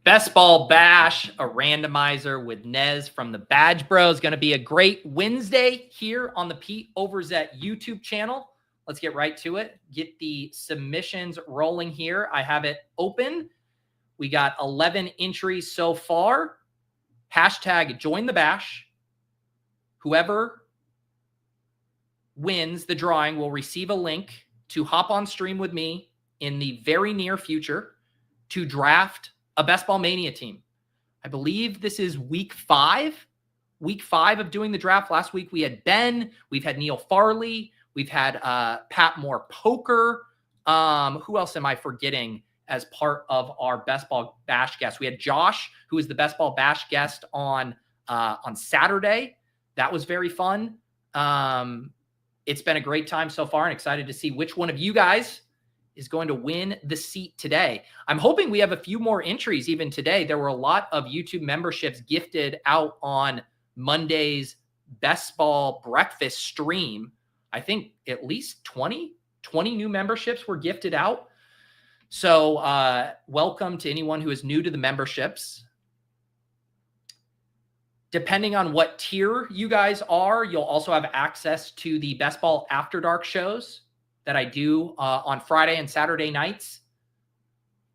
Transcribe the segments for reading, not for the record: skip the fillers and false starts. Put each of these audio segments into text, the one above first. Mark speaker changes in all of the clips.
Speaker 1: Best Ball Bash, a randomizer with Nez from the Badge Bros. Going to be a great Wednesday here on the Pete Overzet YouTube channel. Let's get right to it. Get the submissions rolling here. I have it open. We got 11 entries so far. Hashtag join the bash. Whoever wins the drawing will receive a link to hop on stream with me in the very near future to draft a Best Ball Mania team. I believe this is week 5 of doing the draft. Last week we had Ben, we've had Neil Farley, we've had Pat Moore Poker. Who else am I forgetting as part of our Best Ball Bash guest? We had Josh, who is the Best Ball Bash guest on Saturday. That was very fun. It's been a great time so far, and excited to see which one of you guys is going to win the seat today. I'm hoping we have a few more entries even today. There were a lot of YouTube memberships gifted out on Monday's Best Ball Breakfast stream. I think at least 20 new memberships were gifted out. So welcome to anyone who is new to the memberships. Depending on what tier you guys are, you'll also have access to the Best Ball After Dark shows that I do on Friday and Saturday nights.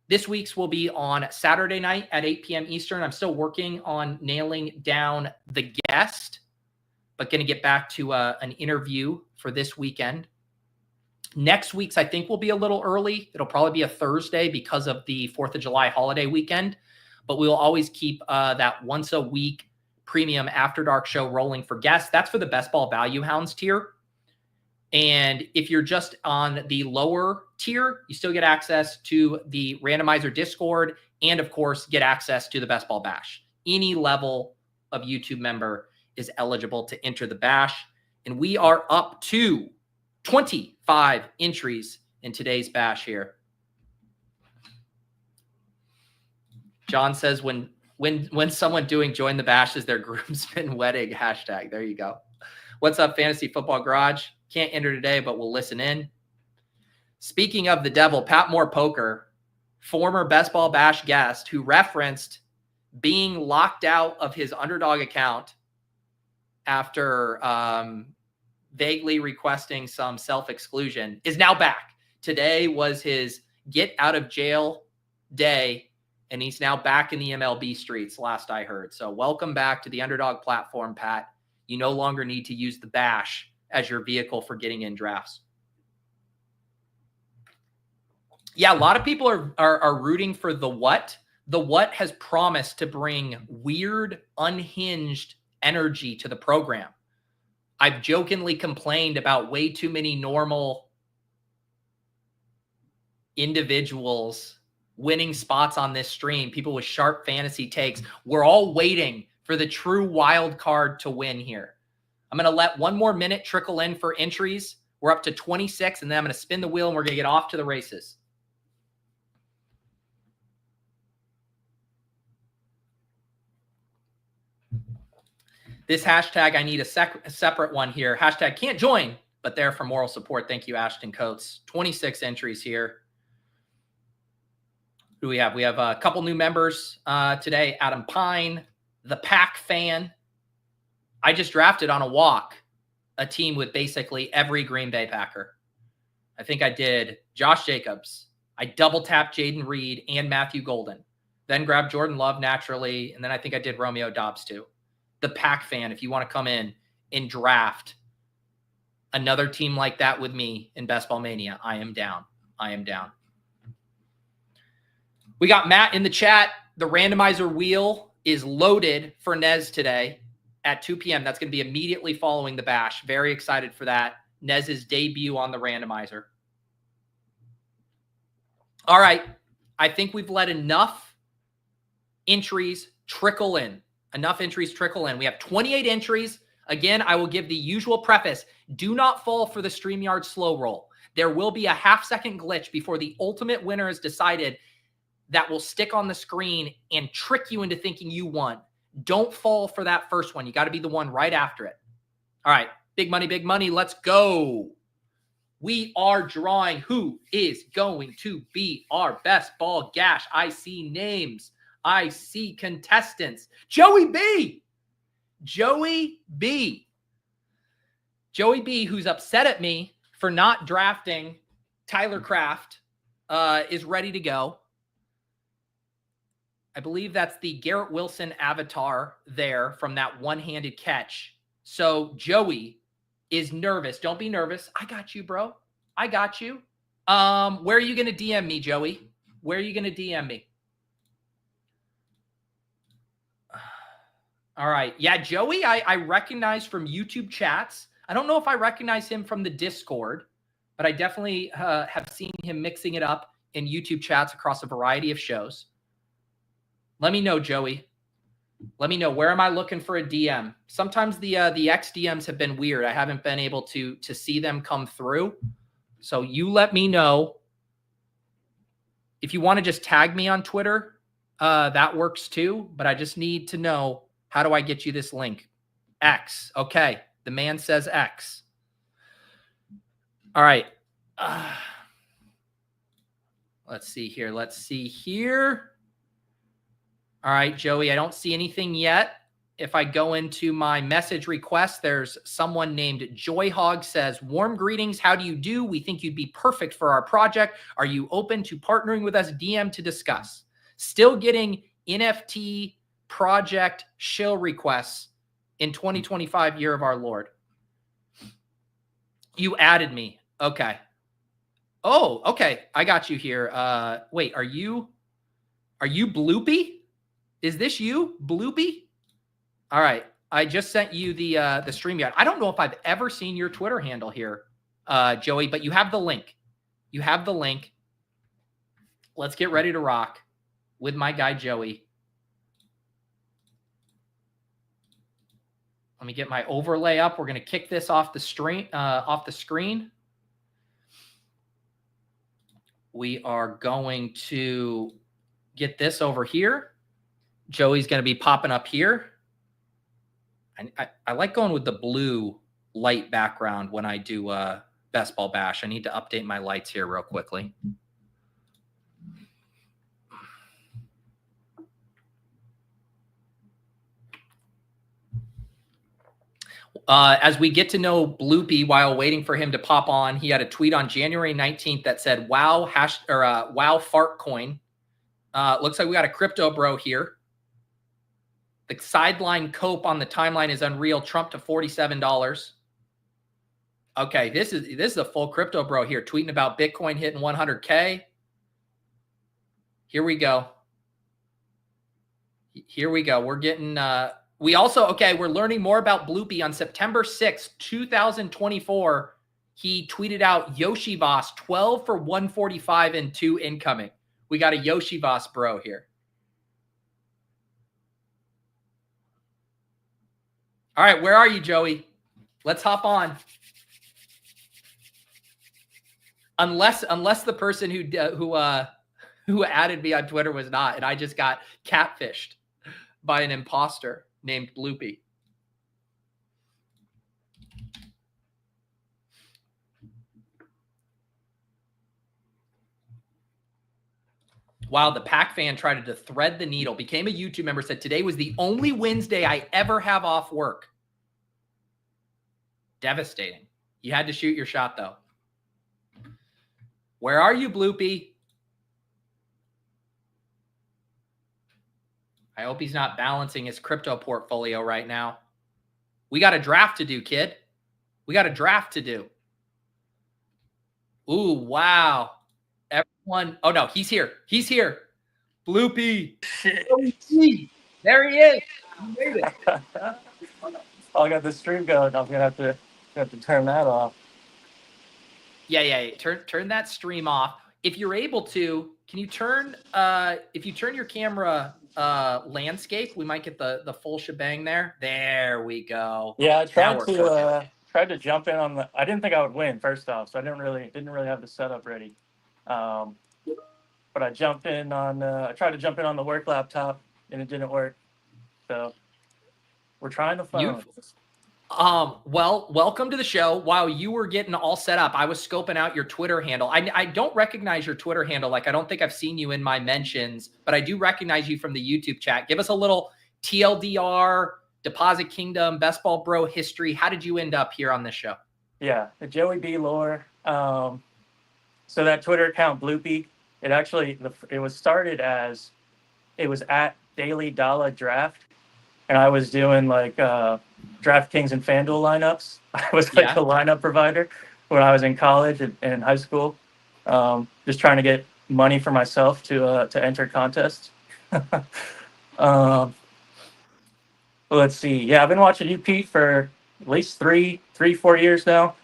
Speaker 1: This week's will be on Saturday night at 8 p.m. Eastern. I'm still working on nailing down the guest, but going to get back to an interview for this weekend. Next week's, I think, will be a little early. It'll probably be a Thursday because of the 4th of July holiday weekend, but we'll always keep that once a week premium After Dark show rolling for guests. That's for the Best Ball Value Hounds tier. And if you're just on the lower tier, you still get access to the Randomizer Discord and, of course, get access to the Best Ball Bash. Any level of YouTube member is eligible to enter the Bash. And we are up to 25 entries in today's Bash here. John says when someone doing Join the Bash is their groomsmen wedding, hashtag. There you go. What's up, Fantasy Football Garage? Can't enter today, but we'll listen in. Speaking of the devil, Pat Moore Poker, former Best Ball Bash guest who referenced being locked out of his Underdog account after vaguely requesting some self-exclusion, is now back. Today was his get out of jail day, and he's now back in the MLB streets, last I heard. So welcome back to the Underdog platform, Pat. You no longer need to use the Bash as your vehicle for getting in drafts. Yeah, a lot of people are rooting for the What. The What has promised to bring weird, unhinged energy to the program. I've jokingly complained about way too many normal individuals winning spots on this stream, people with sharp fantasy takes. We're all waiting for the true wild card to win here. I'm going to let one more minute trickle in for entries. We're up to 26, and then I'm going to spin the wheel, and we're going to get off to the races. This hashtag, I need a separate one here. Hashtag can't join, but there for moral support. Thank you, Ashton Coates. 26 entries here. Who do we have? We have a couple new members today. Adam Pine, the Pack Fan. I just drafted on a walk a team with basically every Green Bay Packer. I think I did Josh Jacobs. I double tapped Jaden Reed and Matthew Golden. Then grabbed Jordan Love naturally. And then I think I did Romeo Doubs too. The Pack Fan, if you want to come in and draft another team like that with me in Best Ball Mania, I am down. I am down. We got Matt in the chat. The randomizer wheel is loaded for Nez today at 2 p.m. That's going to be immediately following the Bash. Very excited for that. Nez's debut on the randomizer. All right. I think we've let enough entries trickle in. Enough entries trickle in. We have 28 entries. Again, I will give the usual preface. Do not fall for the StreamYard slow roll. There will be a half-second glitch before the ultimate winner is decided that will stick on the screen and trick you into thinking you won. Don't fall for that first one. You got to be the one right after it. All right. Big money. Let's go. We are drawing who is going to be our best ball gash. I see names. I see contestants. Joey B. Joey B. Joey B, who's upset at me for not drafting Tyler Kraft, is ready to go. I believe that's the Garrett Wilson avatar there from that one-handed catch. So Joey is nervous. Don't be nervous. I got you, bro. I got you. Where are you going to DM me, Joey? Where are you going to DM me? All right. Yeah, Joey, I recognize from YouTube chats. I don't know if I recognize him from the Discord, but I definitely have seen him mixing it up in YouTube chats across a variety of shows. Let me know, Joey. Let me know. Where am I looking for a DM? Sometimes the X DMs have been weird. I haven't been able to see them come through. So you let me know. If you want to just tag me on Twitter, that works too. But I just need to know, how do I get you this link? X. Okay. The man says X. All right. Let's see here. Let's see here. All right, Joey, I don't see anything yet. If I go into my message request, there's someone named Joyhog says, warm greetings. How do you do? We think you'd be perfect for our project. Are you open to partnering with us? DM to discuss. Still getting NFT project shill requests in 2025, year of our Lord. You added me. Okay. Oh, okay. I got you here. Wait, are you Bloopy? Is this you, Bloopy? All right. I just sent you the stream yet. I don't know if I've ever seen your Twitter handle here, Joey, but you have the link. You have the link. Let's get ready to rock with my guy, Joey. Let me get my overlay up. We're going to kick this off the screen. We are going to get this over here. Joey's going to be popping up here. I like going with the blue light background when I do Best Ball Bash. I need to update my lights here real quickly. As we get to know Bloopy while waiting for him to pop on, he had a tweet on January 19th that said, wow, wow fart coin. Looks like we got a crypto bro here. The sideline cope on the timeline is unreal. Trump to $47. Okay, this is a full crypto bro here tweeting about Bitcoin hitting 100K. Here we go. Here we go. We're getting we're learning more about Bloopy. On September 6th, 2024, he tweeted out Yoshi Voss 12 for 145 and 2 incoming. We got a Yoshi Voss bro here. All right, where are you, Joey? Let's hop on. Unless the person who added me on Twitter was not, and I just got catfished by an imposter named Bloopy. Wow, the Pac fan tried to thread the needle, became a YouTube member, said today was the only Wednesday I ever have off work. Devastating. You had to shoot your shot, though. Where are you, Bloopy? I hope he's not balancing his crypto portfolio right now. We got a draft to do, kid. We got a draft to do. Ooh, wow. Everyone. Oh, no, he's here. He's here. Bloopy. There he is. You made it.
Speaker 2: Oh, I got the stream going. I'm going to have to turn that off.
Speaker 1: Yeah. Turn that stream off. If you're able to, can you turn, if you turn your camera landscape, we might get the full shebang there. There we go.
Speaker 2: Yeah, I tried to jump in on the. I didn't think I would win first off, so I didn't really have the setup ready. But I jumped in on. I tried to jump in on the work laptop, and it didn't work. So we're trying the phone.
Speaker 1: Well, welcome to the show. While you were getting all set up, I was scoping out your Twitter handle. I don't recognize your Twitter handle. Like, I don't think I've seen you in my mentions, but I do recognize you from the YouTube chat. Give us a little TLDR, Deposit Kingdom, Best Ball Bro history. How did you end up here on this show?
Speaker 2: Yeah, the Joey B lore. So that Twitter account Bloopy, it was started as, it was at Daily Dollar Draft, and I was doing like DraftKings and FanDuel lineups. I was like
Speaker 1: Yeah.
Speaker 2: a lineup provider when I was in college and in high school, just trying to get money for myself to enter contests. Let's see. Yeah, I've been watching you, Pete, for at least 4 years now.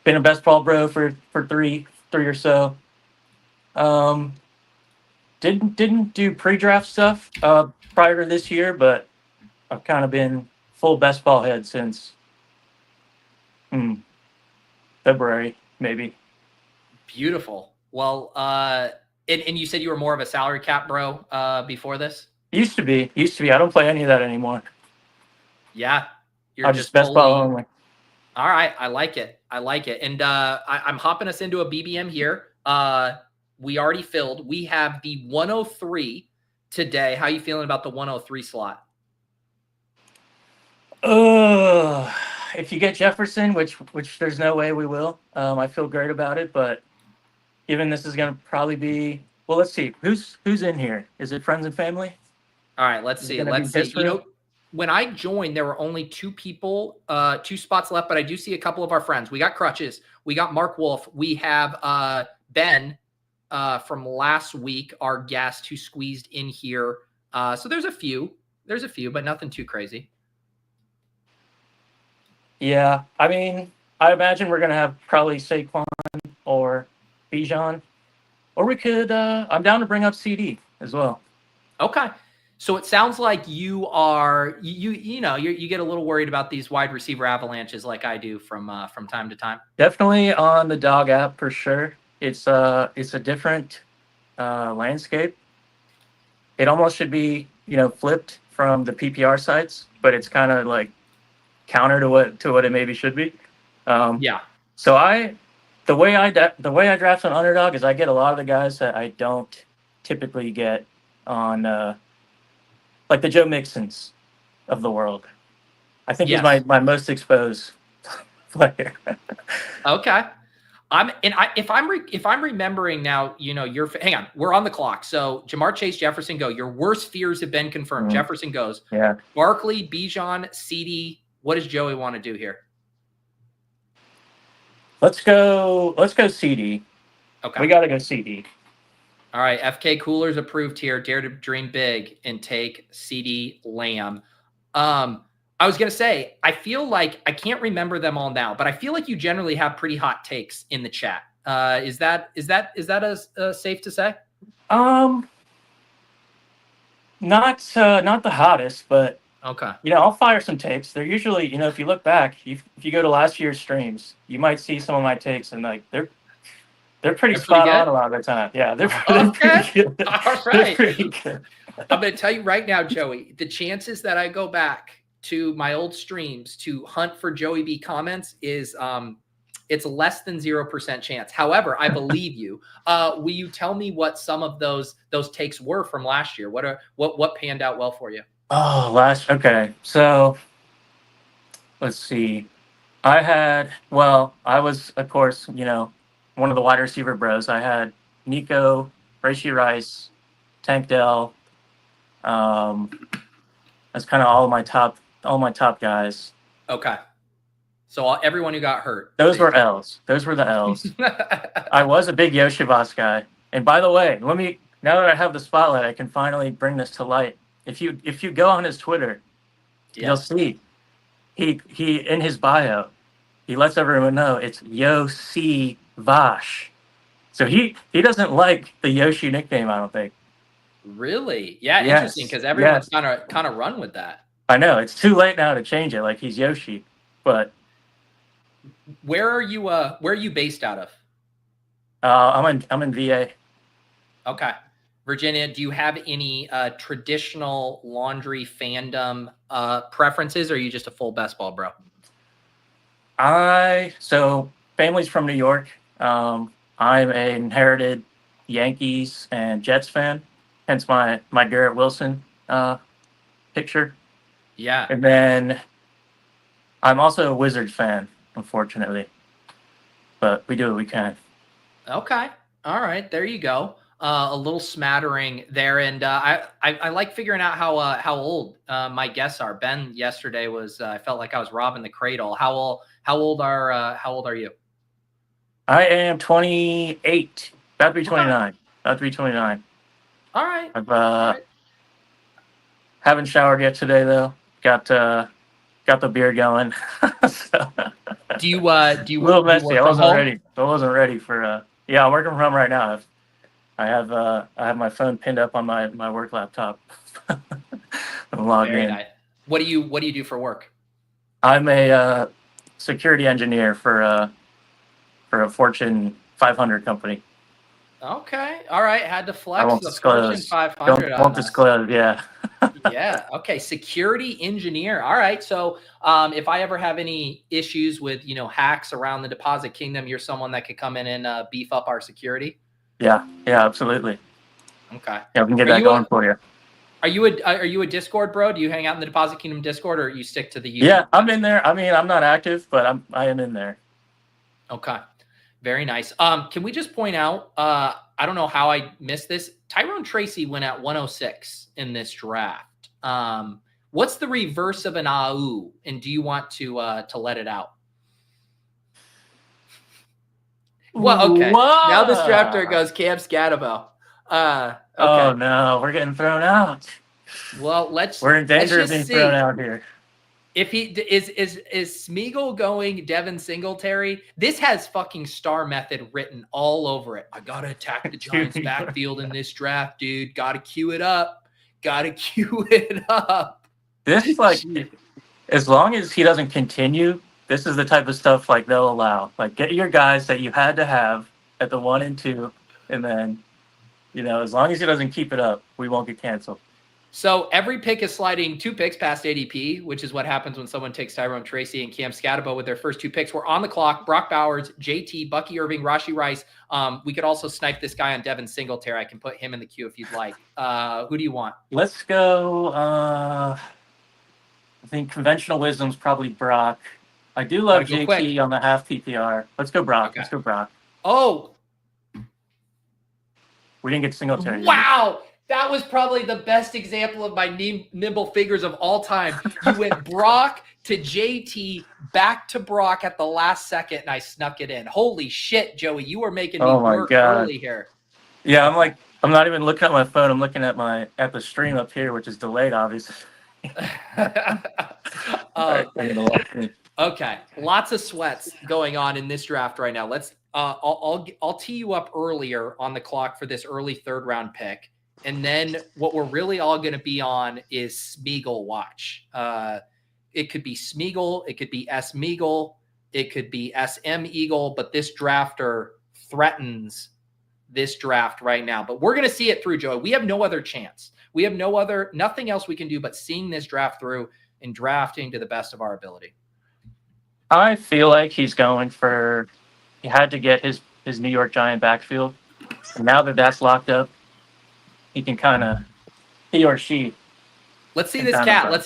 Speaker 2: Been a best ball bro for three or so. Didn't do pre-draft stuff prior to this year, but I've kind of been full best ball head since February, maybe.
Speaker 1: Beautiful. Well, and you said you were more of a salary cap bro before this?
Speaker 2: Used to be. I don't play any of that anymore.
Speaker 1: Yeah.
Speaker 2: You're just best ball only.
Speaker 1: All right. I like it. And I'm hopping us into a BBM here. We already filled. We have the 103 today. How are you feeling about the 103 slot?
Speaker 2: If you get Jefferson, which there's no way we will, I feel great about it. But given this is going to probably be, well, let's see who's in here. Is it friends and family?
Speaker 1: All right, let's see. You know, when I joined, there were only two spots left, but I do see a couple of our friends. We got Crutches. We got Mark Wolf. We have Ben from last week, our guest who squeezed in here. So there's a few, but nothing too crazy.
Speaker 2: Yeah, I mean, I imagine we're gonna have probably Saquon or Bijan, or we could. I'm down to bring up CD as well.
Speaker 1: Okay. So it sounds like you are you get a little worried about these wide receiver avalanches like I do from time to time.
Speaker 2: Definitely on the Dog app for sure. It's a different landscape. It almost should be flipped from the PPR sites, but it's kind of like counter to what it maybe should be.
Speaker 1: Yeah.
Speaker 2: So the way I draft on Underdog is I get a lot of the guys that I don't typically get on like the Joe Mixons of the world. I think he's my most exposed player.
Speaker 1: Okay. If I'm remembering now, hang on, we're on the clock. So Jamar Chase, Jefferson go. Your worst fears have been confirmed. Mm-hmm. Jefferson goes.
Speaker 2: Yeah.
Speaker 1: Barkley, Bijan, CD. What does Joey want to do here?
Speaker 2: Let's go CD.
Speaker 1: Okay.
Speaker 2: We got to go CD.
Speaker 1: All right, FK Coolers approved here. Dare to dream big and take CD Lamb. I was going to say, I feel like I can't remember them all now, but I feel like you generally have pretty hot takes in the chat. Is that safe to say?
Speaker 2: Not the hottest, but
Speaker 1: okay.
Speaker 2: I'll fire some takes. They're usually, if you look back, if you go to last year's streams, you might see some of my takes, and like they're pretty spot on a lot of the time. Yeah, they're pretty good.
Speaker 1: All right. Pretty good. I'm going to tell you right now, Joey, the chances that I go back to my old streams to hunt for Joey B comments is it's less than 0% chance. However, I believe you. Will you tell me what some of those takes were from last year? What panned out well for you?
Speaker 2: Oh, okay. So let's see. I was, of course, one of the wide receiver bros. I had Nico, Rashee Rice, Tank Dell. That's kind of all my top guys.
Speaker 1: Okay. So everyone who got hurt.
Speaker 2: Those were L's. Those were the L's. I was a big Yoshibas guy. And by the way, now that I have the spotlight, I can finally bring this to light. If you go on his Twitter, you'll see he in his bio, he lets everyone know it's Yoshi Vash. So he doesn't like the Yoshi nickname, I don't think.
Speaker 1: Really? Yeah, yes. Interesting, because everyone's kind of run with that.
Speaker 2: I know it's too late now to change it. Like he's Yoshi, but
Speaker 1: where are you based out of?
Speaker 2: I'm in VA.
Speaker 1: Okay. Virginia, do you have any traditional laundry fandom preferences, or are you just a full best ball bro?
Speaker 2: So family's from New York. I'm an inherited Yankees and Jets fan, hence my Garrett Wilson picture.
Speaker 1: Yeah.
Speaker 2: And then I'm also a Wizards fan, unfortunately. But we do what we can.
Speaker 1: Okay. All right. There you go. A little smattering there, and I like figuring out how old my guests are. Ben yesterday was I felt like I was robbing the cradle. How old are you?
Speaker 2: I am 28. About to be 29.
Speaker 1: Okay.
Speaker 2: About to be 29.
Speaker 1: All right.
Speaker 2: I've haven't showered yet today though. Got the beard going. So,
Speaker 1: Do you
Speaker 2: a little messy. I wasn't ready for yeah, I'm working from home right now. I have my phone pinned up on my work laptop. I'm logged in.
Speaker 1: Nice. What do you do for work?
Speaker 2: I'm a security engineer for a Fortune 500 company.
Speaker 1: Okay. All right. Had to flex.
Speaker 2: I won't disclose.
Speaker 1: Fortune 500.
Speaker 2: Won't disclose. Yeah.
Speaker 1: Yeah. Okay. Security engineer. All right. So, if I ever have any issues with hacks around the Deposit Kingdom, you're someone that could come in and beef up our security.
Speaker 2: Yeah. Yeah. Absolutely.
Speaker 1: Okay.
Speaker 2: Yeah, we can get that going for you.
Speaker 1: Are you a Discord bro? Do you hang out in the Deposit Kingdom Discord, or you stick to the YouTube?
Speaker 2: Yeah, I'm in there. I mean, I'm not active, but I am in there.
Speaker 1: Okay. Very nice. Can we just point out, I don't know how I missed this. Tyrone Tracy went at 106 in this draft. What's the reverse of an AU? And do you want to let it out? Well, okay.
Speaker 2: Whoa.
Speaker 1: Now this drafter goes Cam Scatabo. Okay.
Speaker 2: Oh no, we're getting thrown out.
Speaker 1: Well,
Speaker 2: we're in danger of being thrown out here.
Speaker 1: If he is Smeagol going Devin Singletary, this has fucking star method written all over it. I gotta attack the Giants backfield in this draft, dude. Gotta queue it up.
Speaker 2: This is like, as long as he doesn't continue, this is the type of stuff like they'll allow. Like, get your guys that you had to have at the 1 and 2, and then, as long as he doesn't keep it up, we won't get canceled.
Speaker 1: So every pick is sliding 2 picks past ADP, which is what happens when someone takes Tyrone Tracy and Cam Scatabo with their first 2 picks. We're on the clock. Brock Bowers, JT, Bucky Irving, Rashee Rice. We could also snipe this guy on Devin Singletary. I can put him in the queue if you'd like. Who do you want?
Speaker 2: Let's go. I think conventional wisdom's probably Brock. I do love JT on the half PPR. Let's go Brock. Okay. Let's go Brock.
Speaker 1: Oh.
Speaker 2: We didn't get Singletary.
Speaker 1: Wow. That was probably the best example of my nimble fingers of all time. You went Brock to JT, back to Brock at the last second, and I snuck it in. Holy shit, Joey. You were making me work early here.
Speaker 2: Yeah, I'm not even looking at my phone. I'm looking at the stream up here, which is delayed, obviously.
Speaker 1: Okay. Lots of sweats going on in this draft right now. Let's I'll tee you up earlier on the clock for this early 3rd round pick. And then what we're really all going to be on is Smeagol watch. It could be Smeagol. It could be S. Meagle. It could be SM Eagle. But this drafter threatens this draft right now. But we're going to see it through, Joey. We have no other chance. We have nothing else we can do but seeing this draft through and drafting to the best of our ability.
Speaker 2: I feel like he had to get his New York Giant backfield. And now that that's locked up, he can he or she.
Speaker 1: Let's see this cat. Let's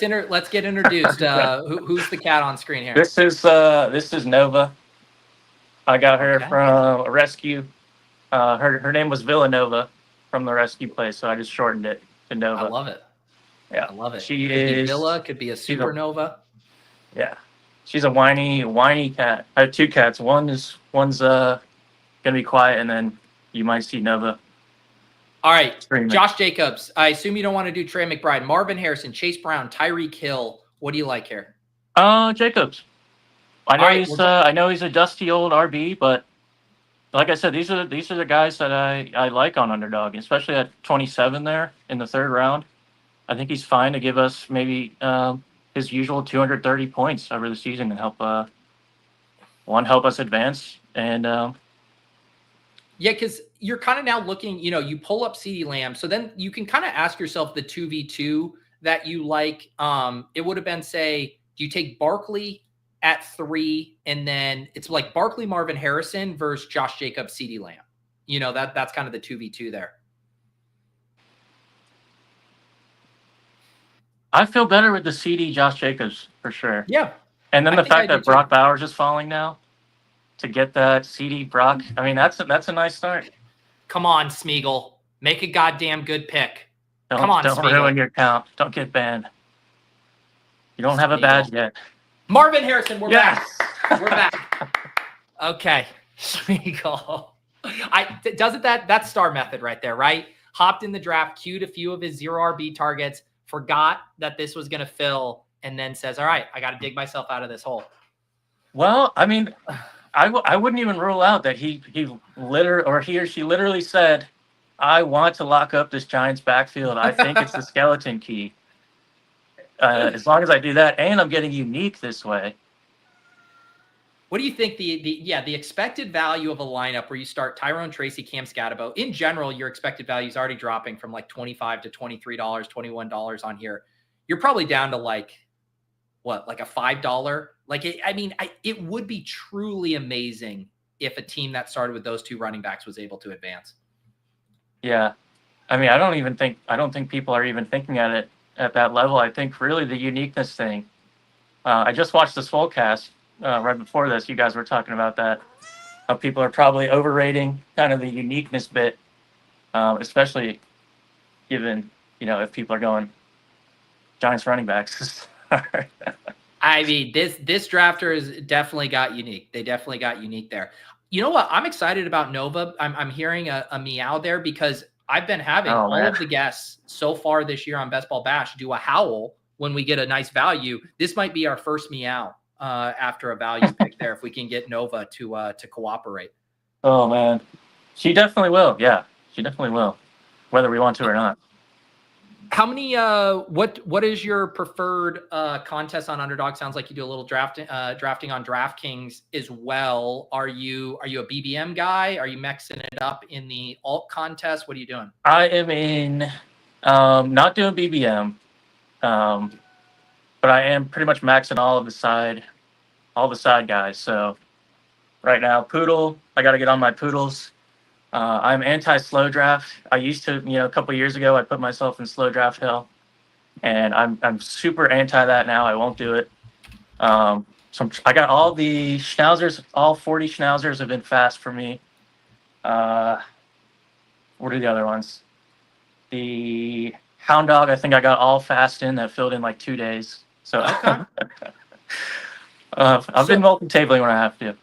Speaker 1: get introduced. Who's the cat on screen here?
Speaker 2: This is Nova. I got her from a rescue. Her name was Villanova from the rescue place, so I just shortened it to Nova.
Speaker 1: I love it.
Speaker 2: Yeah,
Speaker 1: I love it.
Speaker 2: She
Speaker 1: could
Speaker 2: is
Speaker 1: be Villa. Could be a supernova.
Speaker 2: Yeah, she's a whiny cat. I have 2 cats. One's gonna be quiet, and then you might see Nova.
Speaker 1: All right, screaming. Josh Jacobs. I assume you don't want to do Trey McBride, Marvin Harrison, Chase Brown, Tyreek Hill. What do you like here?
Speaker 2: Jacobs. I know he's a dusty old RB, but like I said, these are the guys that I like on Underdog, especially at 27 there in the 3rd round. I think he's fine to give us maybe his usual 230 points over the season and help us advance and
Speaker 1: Yeah, because you're kind of now looking, you pull up CeeDee Lamb. So then you can kind of ask yourself the 2v2 that you like. It would have been, say, do you take Barkley at 3, and then it's like Barkley, Marvin Harrison versus Josh Jacobs, CeeDee Lamb. That's kind of the 2v2 there.
Speaker 2: I feel better with the CD Josh Jacobs for sure.
Speaker 1: Yeah.
Speaker 2: And then the fact that Brock Bowers is falling now to get that CD Brock. I mean, that's a nice start.
Speaker 1: Come on, Smeagol. Make a goddamn good pick.
Speaker 2: Come on, don't ruin your count. Don't get banned. You don't have a badge yet.
Speaker 1: Marvin Harrison, we're back. We're back. Okay. Smeagol. Doesn't that's star method right there, right? Hopped in the draft, queued a few of his 0 RB targets, forgot that this was going to fill, and then says, all right, I got to dig myself out of this hole.
Speaker 2: Well, I mean, I wouldn't even rule out that he or she literally said, I want to lock up this Giants backfield. I think it's the skeleton key. As long as I do that, and I'm getting unique this way.
Speaker 1: What do you think the expected value of a lineup where you start Tyrone Tracy, Cam Scatterbo? In general, your expected value is already dropping from like $25 to $23, $21 on here. You're probably down to like a $5? It would be truly amazing if a team that started with those two running backs was able to advance.
Speaker 2: Yeah. I mean, I don't think people are even thinking at it at that level. I think really the uniqueness thing. I just watched this full cast right before this. You guys were talking about that. How people are probably overrating kind of the uniqueness bit, especially given, if people are going Giants running backs.
Speaker 1: I mean, this drafter has definitely got unique. They definitely got unique there. You know what? I'm excited about Nova. I'm hearing a meow there because I've been having all of the guests so far this year on Best Ball Bash do a howl when we get a nice value. This might be our first meow after a value pick there if we can get Nova to cooperate.
Speaker 2: Oh, man. She definitely will. Yeah, she definitely will, whether we want to or not.
Speaker 1: How many? What is your preferred contest on Underdog? Sounds like you do a little drafting on DraftKings as well. Are you a BBM guy? Are you mixing it up in the alt contest? What are you doing?
Speaker 2: I am in, not doing BBM, but I am pretty much maxing all the side guys. So right now, Poodle, I got to get on my Poodles. I'm anti-slow draft. I used to, a couple of years ago, I put myself in slow draft hell, and I'm super anti that now. I won't do it. So I got all the schnauzers, all 40 schnauzers have been fast for me. What are the other ones? The Hound Dog, I think I got all fast in that filled in like 2 days. So okay. I've been multi-tabling when I have to.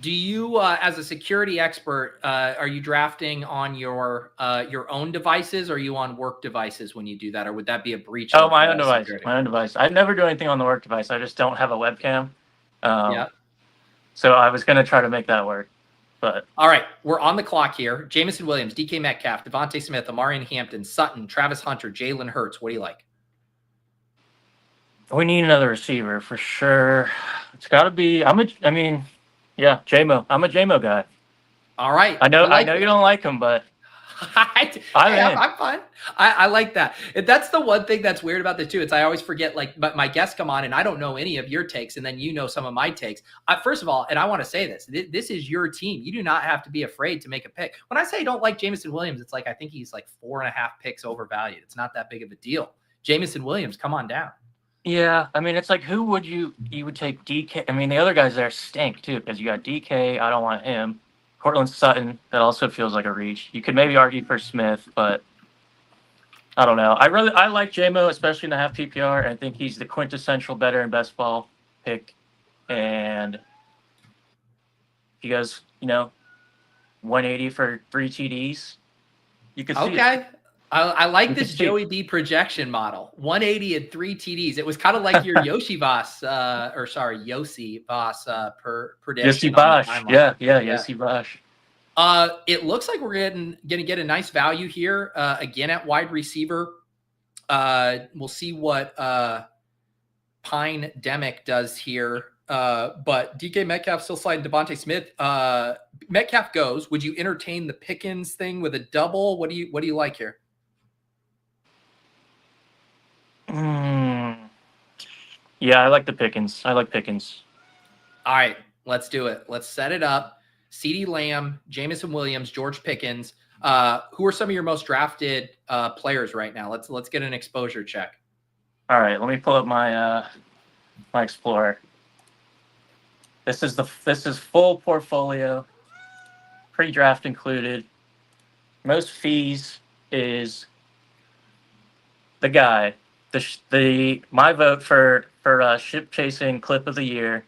Speaker 1: Do you, as a security expert, are you drafting on your own devices, or are you on work devices when you do that, or would that be a breach?
Speaker 2: Oh, my own device. Security? My own device. I never do anything on the work device. I just don't have a webcam. Yeah. So I was going to try to make that work, but
Speaker 1: all right, we're on the clock here. Jameson Williams, DK Metcalf, Devontae Smith, Amarian Hampton, Sutton, Travis Hunter, Jalen Hurts. What do you like?
Speaker 2: We need another receiver for sure. It's got to be. Yeah, JMO. I'm a JMO guy.
Speaker 1: All right.
Speaker 2: I know you don't like him, but
Speaker 1: I'm fine. I like that. That's the one thing that's weird about this too. I always forget, but my guests come on and I don't know any of your takes, and then some of my takes. First of all, and I want to say this is your team. You do not have to be afraid to make a pick. When I say I don't like Jameson Williams, it's like I think he's like 4.5 picks overvalued. It's not that big of a deal. Jameson Williams, come on down.
Speaker 2: Yeah, I mean, it's like, who would you would take DK? I mean, the other guys there stink too, because you got DK. I don't want him. Cortland Sutton, that also feels like a reach. You could maybe argue for Smith, but I don't know. I like JMO, especially in the half PPR. I think he's the quintessential better and best ball pick. And he goes, 180 for 3 TDs. You could see
Speaker 1: okay. I like this Joey B projection model. 180 and 3 TDs. It was kind of like your Yossi Voss prediction.
Speaker 2: Yossi Bosch. Yeah, Yossi Bosch.
Speaker 1: It looks like we're going to get a nice value here again at wide receiver. We'll see what Pine Demick does here But DK Metcalf still sliding Devontae Smith. Metcalf goes. Would you entertain the Pickens thing with a double? What do you like here?
Speaker 2: Yeah, I like the Pickens. I like Pickens.
Speaker 1: All right, let's do it. Let's set it up. CeeDee Lamb, Jameson Williams, George Pickens. Who are some of your most drafted players right now? Let's get an exposure check.
Speaker 2: All right, let me pull up my my Explorer. This is full portfolio, pre-draft included. Most fees is the guy. My vote for ship chasing clip of the year.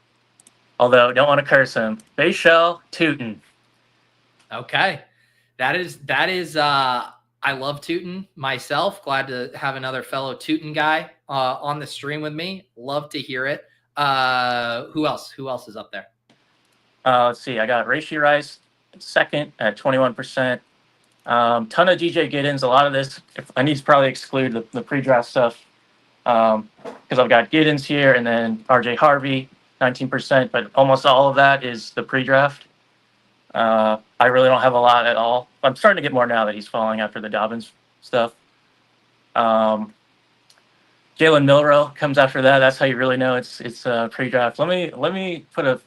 Speaker 2: Although don't want to curse him, Bashal Tootin.
Speaker 1: Okay, that is. I love Tootin myself. Glad to have another fellow Tootin guy on the stream with me. Love to hear it. Who else? Who else is up there?
Speaker 2: Let's see. I got Rashee Rice second at 21%. Ton of DJ Giddens. A lot of this, I need to probably exclude the pre-draft stuff because I've got Giddens here and then RJ Harvey, 19%. But almost all of that is the pre-draft. I really don't have a lot at all. I'm starting to get more now that he's falling after the Dobbins stuff. Jalen Milroe comes after that. That's how you really know it's pre-draft. Let me put a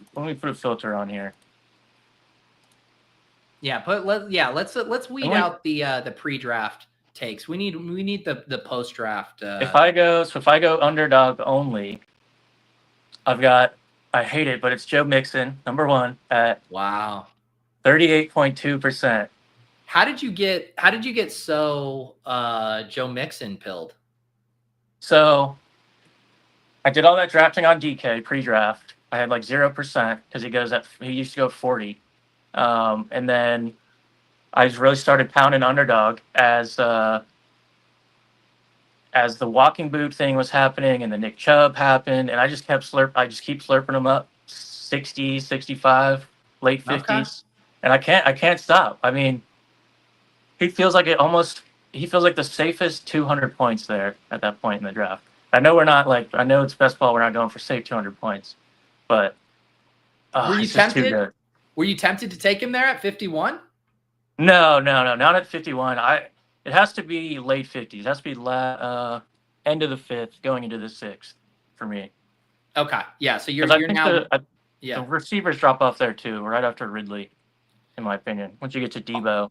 Speaker 2: filter on here.
Speaker 1: Yeah, let's weed out the pre-draft takes. We need the post-draft.
Speaker 2: If I go underdog only, I hate it, but it's Joe Mixon, number 1 at 38.2%.
Speaker 1: How did you get so Joe Mixon pilled?
Speaker 2: So I did all that drafting on DK pre-draft. I had like 0% because he used to go 40. And then I just really started pounding underdog as the walking boot thing was happening and the Nick Chubb happened, and I just keep slurping them up 60, 65, late 50s. Okay. And I can't stop. I mean, he feels like the safest 200 points there at that point in the draft. I know it's best ball, we're not going for safe 200 points. But
Speaker 1: were you tempted? Too good. Were you tempted to take him there at 51?
Speaker 2: No, not at 51. It has to be late 50s. It has to be end of the 5th, going into the 6th for me.
Speaker 1: Okay, yeah. So you're now.
Speaker 2: The receivers drop off there too, right after Ridley, in my opinion. Once you get to Debo.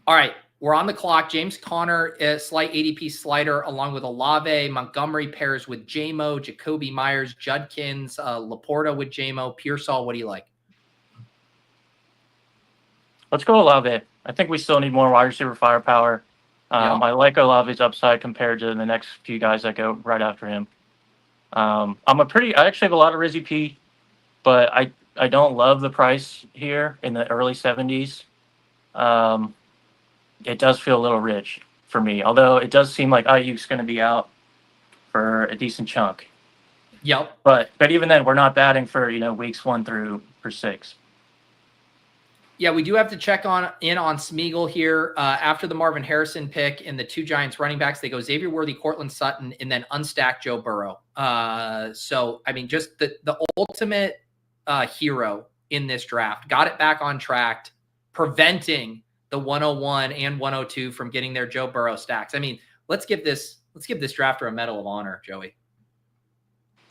Speaker 1: All right, we're on the clock. James Conner, slight ADP slider, along with Olave. Montgomery pairs with J-Mo, Jacoby Myers, Judkins, Laporta with J-Mo. Pearsall, what do you like?
Speaker 2: Let's go Olave. I think we still need more wide receiver firepower. I like Olave's upside compared to the next few guys that go right after him. I actually have a lot of Rizzy P, but I don't love the price here in the early 70s. It does feel a little rich for me, although it does seem like Ayuk's going to be out for a decent chunk.
Speaker 1: Yep.
Speaker 2: But even then, we're not batting for weeks 1 through 6.
Speaker 1: Yeah, we do have to check in on Smeagol here. After the Marvin Harrison pick and the 2 Giants running backs, they go Xavier Worthy, Cortland Sutton, and then unstack Joe Burrow. So, I mean, just the ultimate hero in this draft. Got it back on track, preventing the 101 and 102 from getting their Joe Burrow stacks. I mean, let's give this drafter a Medal of Honor, Joey.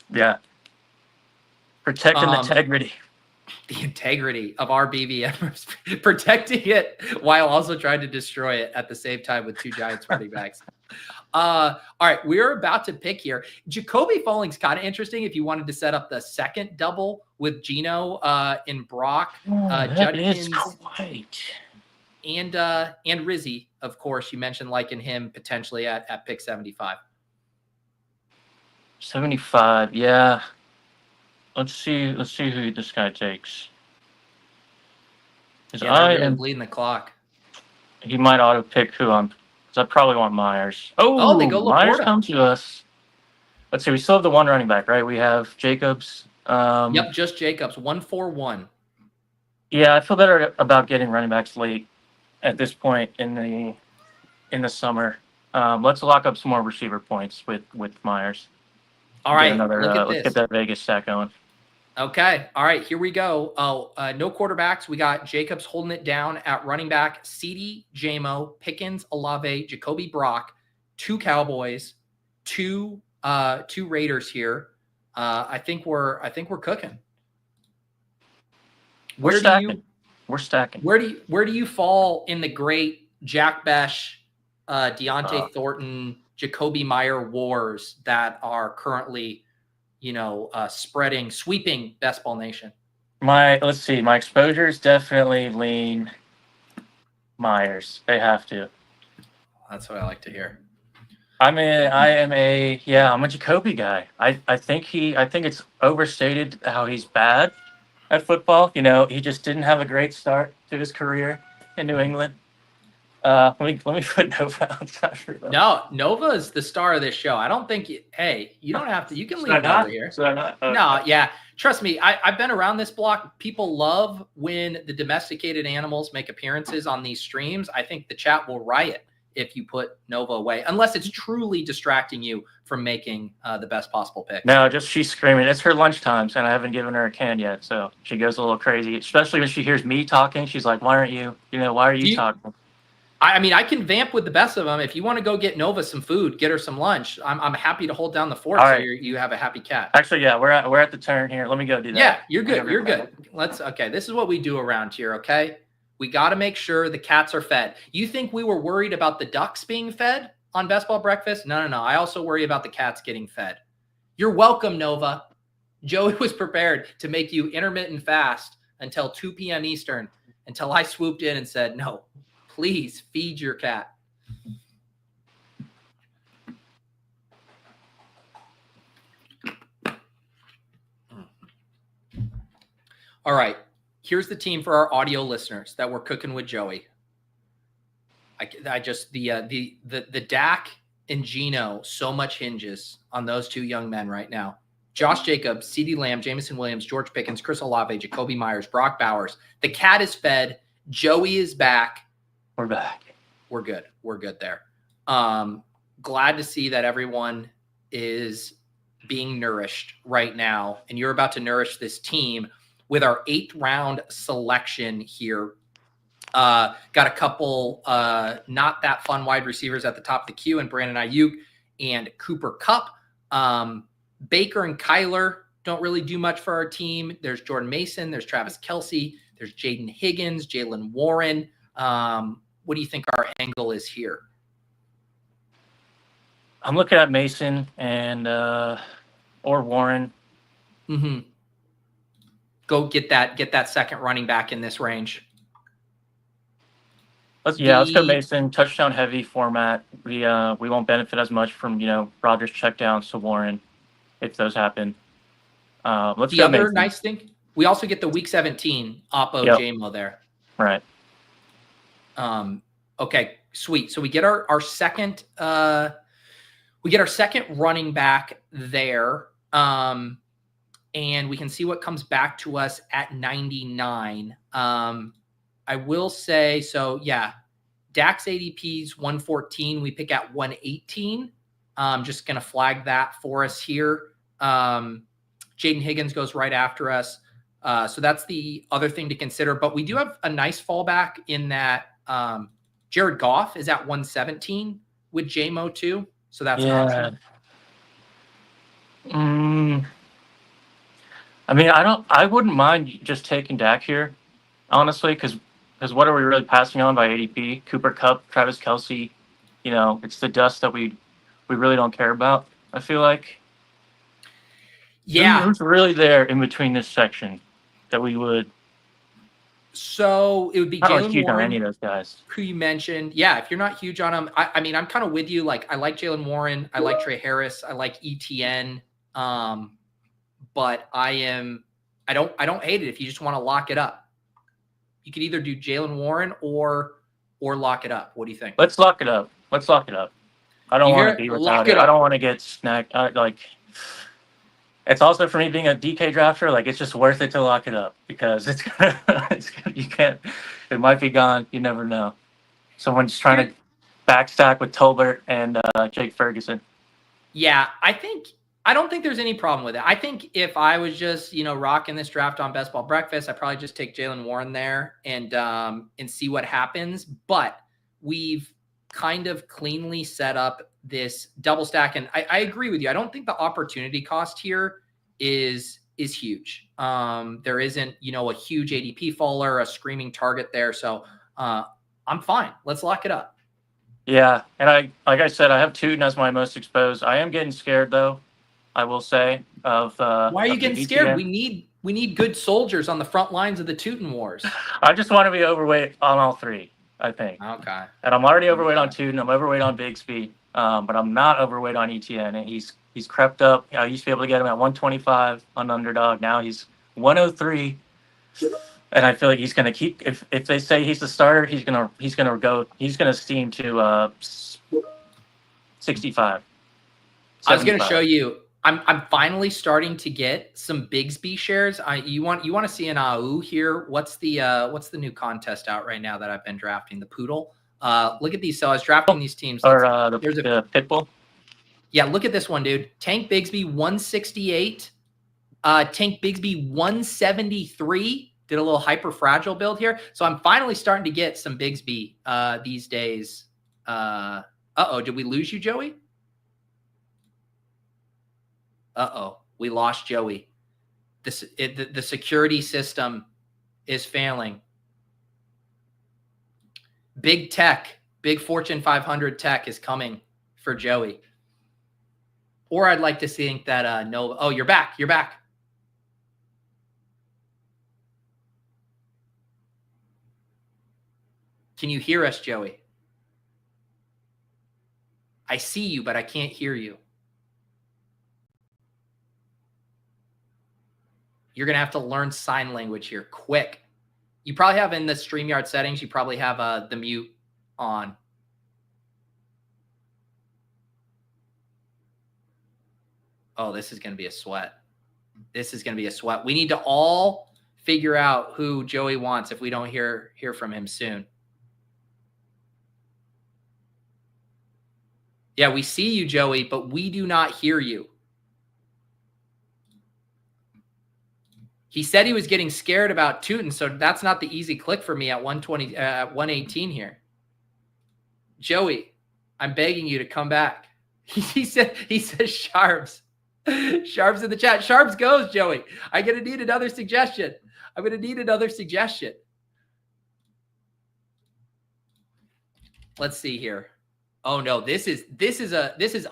Speaker 2: Yeah. Protecting integrity.
Speaker 1: The integrity of our BBM, protecting it while also trying to destroy it at the same time with 2 Giants running backs. All right, we're about to pick here. Jacoby Falling's kind of interesting if you wanted to set up the second double with Geno and Brock.
Speaker 2: That is quite.
Speaker 1: And Rizzy, of course, you mentioned liking him potentially at pick 75.
Speaker 2: 75, yeah. Let's see who this guy takes.
Speaker 1: Yeah, they're really bleeding the clock.
Speaker 2: He might auto pick who I'm. Because I probably want Myers. Oh, they go Myers comes to us. Let's see. We still have the 1 running back, right? We have Jacobs.
Speaker 1: Yep, just Jacobs. 1-4-1.
Speaker 2: Yeah, I feel better about getting running backs late at this point in the summer. Let's lock up some more receiver points with Myers.
Speaker 1: All right,
Speaker 2: let's get that Vegas stack going.
Speaker 1: Okay. All right. Here we go. No quarterbacks. We got Jacobs holding it down at running back. CD, JMO, Pickens, Olave, Jacoby Brock, 2 Cowboys, two Raiders here. I think we're cooking.
Speaker 2: We're stacking. We're stacking.
Speaker 1: Where do you fall in the great Jack Besh, Deontay Thornton, Jacoby Meyer wars that are currently, sweeping Best Ball Nation?
Speaker 2: Let's see. My exposures definitely lean Myers. They have to.
Speaker 1: That's what I like to hear.
Speaker 2: I'm a Jacoby guy. I think it's overstated how he's bad at football. He just didn't have a great start to his career in New England. Let me put Nova on top for them.
Speaker 1: No, Nova is the star of this show. I don't think you don't have to. You can leave Nova here. No, yeah. Trust me, I've been around this block. People love when the domesticated animals make appearances on these streams. I think the chat will riot if you put Nova away, unless it's truly distracting you from making the best possible pick.
Speaker 2: No, just she's screaming. It's her lunch times, and I haven't given her a can yet, so she goes a little crazy, especially when she hears me talking. She's like, why are you talking?
Speaker 1: I can vamp with the best of them. If you want to go get Nova some food, get her some lunch. I'm happy to hold down the fort so you have a happy cat.
Speaker 2: Actually, yeah, we're at the turn here. Let me go do that.
Speaker 1: Yeah, you're good. You're good. This is what we do around here, okay? We got to make sure the cats are fed. You think we were worried about the ducks being fed on Best Ball Breakfast? No. I also worry about the cats getting fed. You're welcome, Nova. Joey was prepared to make you intermittent fast until 2 p.m. Eastern, until I swooped in and said, no, please feed your cat. All right. Here's the team for our audio listeners that we're cooking with Joey. The Dak and Geno, so much hinges on those two young men right now. Josh Jacobs, CeeDee Lamb, Jameson Williams, George Pickens, Chris Olave, Jacoby Myers, Brock Bowers. The cat is fed. Joey is back.
Speaker 2: We're back.
Speaker 1: We're good. We're good there. Glad to see that everyone is being nourished right now, and you're about to nourish this team with our 8th round selection here. Got a couple not that fun wide receivers at the top of the queue, and Brandon Ayuk and Cooper Kupp. Baker and Kyler don't really do much for our team. There's Jordan Mason. There's Travis Kelce. There's Jaden Higgins, Jalen Warren. What do you think our angle is here?
Speaker 2: I'm looking at Mason and or Warren.
Speaker 1: Mm-hmm. Go get that second running back in this range.
Speaker 2: Let's go Mason. Touchdown heavy format. We won't benefit as much from Rodgers checkdowns to Warren if those happen. Let's go
Speaker 1: other
Speaker 2: Mason.
Speaker 1: Nice thing, we also get the Week 17 Oppo JMO there.
Speaker 2: Right.
Speaker 1: Okay, sweet. So we get our second running back there. And we can see what comes back to us at 99. I will say, so yeah, Dak's ADP's 114. We pick at 118. Just going to flag that for us here. Jaden Higgins goes right after us. So that's the other thing to consider. But we do have a nice fallback in that Jared Goff is at 117 with JMO too. So that's an option.
Speaker 2: I wouldn't mind just taking Dak here, honestly, because what are we really passing on by ADP? Cooper Kupp, Travis Kelce, it's the dust that we really don't care about, I feel like.
Speaker 1: Yeah.
Speaker 2: Who's really there in between this section that we would?
Speaker 1: So it would be Jalen Warren,
Speaker 2: on any of those guys
Speaker 1: who you mentioned. Yeah, if you're not huge on him, I'm kind of with you. Like, I like Jalen Warren, I like Trey Harris, I like ETN. But I don't hate it if you just want to lock it up. You could either do Jalen Warren or lock it up. What do you think?
Speaker 2: Let's lock it up. I don't want to be without it. I don't want to get snagged. It's also for me being a DK drafter. Like, it's just worth it to lock it up because it might be gone. You never know. Someone's trying to backstack with Tolbert and Jake Ferguson.
Speaker 1: Yeah, I think I don't think there's any problem with it. I think if I was just, rocking this draft on Best Ball Breakfast, I'd probably just take Jaylen Warren there and see what happens. But we've kind of cleanly set up this double stack. And I agree with you. I don't think the opportunity cost here is huge. There isn't, a huge ADP faller, a screaming target there. So I'm fine. Let's lock it up.
Speaker 2: Yeah. And like I said, I have Tootin as my most exposed. I am getting scared though. I will say of
Speaker 1: why are you getting scared? We need good soldiers on the front lines of the Tootin wars.
Speaker 2: I just want to be overweight on all three, I think.
Speaker 1: Okay.
Speaker 2: And I'm already overweight on Tootin. I'm overweight on Bigsby, but I'm not overweight on ETN. And he's crept up. I used to be able to get him at 125 on Underdog. Now he's 103. And I feel like he's going to keep. If they say he's the starter, he's going to steam to 65. 75.
Speaker 1: I was going to show you. I'm finally starting to get some Bigsby shares. You want to see an AU here? What's the new contest out right now that I've been drafting? The Poodle. Look at these. So I was drafting these teams.
Speaker 2: Or the Pitbull.
Speaker 1: Yeah, look at this one, dude. Tank Bigsby 168. Tank Bigsby 173. Did a little hyper fragile build here. So I'm finally starting to get some Bigsby these days. Did we lose you, Joey? We lost Joey. The security system is failing. Big tech, big Fortune 500 tech is coming for Joey. Or I'd like to think that Nova. Oh, you're back. You're back. Can you hear us, Joey? I see you, but I can't hear you. You're going to have to learn sign language here quick. You probably have in the StreamYard settings, you probably have the mute on. Oh, this is going to be a sweat. This is going to be a sweat. We need to all figure out who Joey wants if we don't hear from him soon. Yeah, we see you, Joey, but we do not hear you. He said he was getting scared about Tootin, so that's not the easy click for me at 120, 118 here. Joey, I'm begging you to come back. He says Sharps. Sharps in the chat. Sharps goes, Joey. I'm going to need another suggestion. Let's see here. Oh no, this is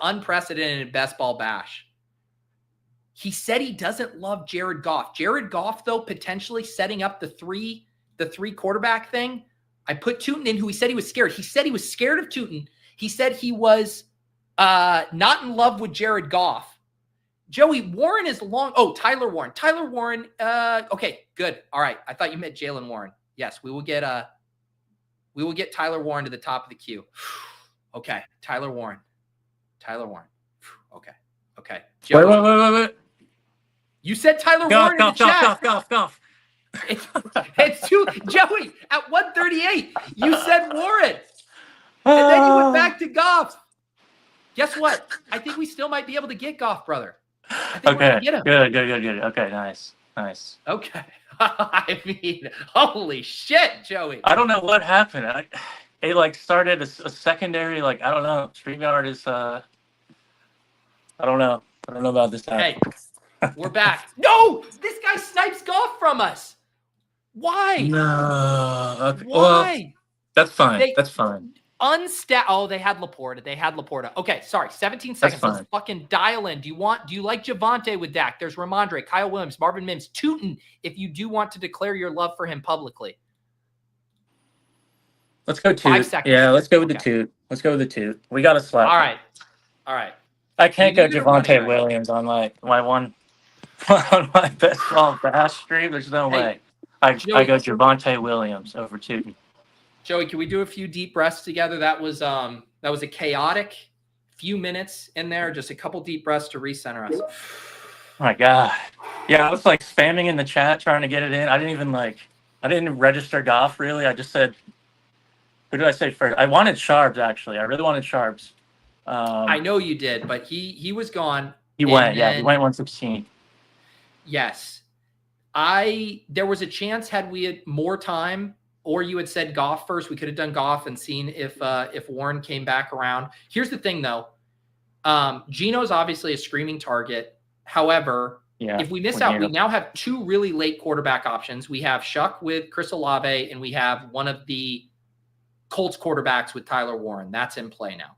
Speaker 1: unprecedented best ball bash. He said he doesn't love Jared Goff. Jared Goff, though, potentially setting up the three quarterback thing. I put Tootin in, who he said he was scared. He said he was scared of Tootin. He said he was not in love with Jared Goff. Joey, Warren is long. Oh, Tyler Warren. Okay, good. All right. I thought you meant Jaylen Warren. Yes, we will get Tyler Warren to the top of the queue. Okay, Tyler Warren. Okay. Joey,
Speaker 2: Wait.
Speaker 1: You said Tyler Warren in the chat.
Speaker 2: Goff.
Speaker 1: It's too Joey at 138. You said Warren, and then you went back to Goff. Guess what? I think we still might be able to get Goff, brother. I think we're gonna get him.
Speaker 2: Good. Okay, nice.
Speaker 1: Okay. I mean, holy shit, Joey.
Speaker 2: I don't know what happened. It started a secondary. I don't know. StreamYard is. I don't know about this time.
Speaker 1: Hey, we're back. No, this guy snipes Goff from us. Why?
Speaker 2: No. Okay.
Speaker 1: Why?
Speaker 2: Well, that's fine. That's fine.
Speaker 1: Oh, they had Laporta. Okay, sorry. 17 seconds. Let's fucking dial in. Do you like Javonte with Dak? There's Ramondre, Kyle Williams, Marvin Mims, Tootin, if you do want to declare your love for him publicly.
Speaker 2: Let's go Toot.
Speaker 1: 5 seconds.
Speaker 2: Yeah, let's go with the Toot. We got to slap.
Speaker 1: All right.
Speaker 2: I can't go Javonte Williams on my one on my best ball bash stream. There's no way. I go Javonte Williams over Tootin.
Speaker 1: Joey, can we do a few deep breaths together? That was a chaotic few minutes in there. Just a couple deep breaths to recenter us.
Speaker 2: Oh my God. Yeah, I was spamming in the chat trying to get it in. I didn't register Goff really. I just said, who did I say first? I wanted Sharps actually. I really wanted Sharps.
Speaker 1: I know you did, but he was gone.
Speaker 2: He went 116.
Speaker 1: Yes. There was a chance had we had more time, or you had said Goff first, we could have done Goff and seen if Warren came back around. Here's the thing though. Geno's obviously a screaming target. However, if we miss out, we now have two really late quarterback options. We have Shuck with Chris Olave, and we have one of the Colts quarterbacks with Tyler Warren. That's in play now.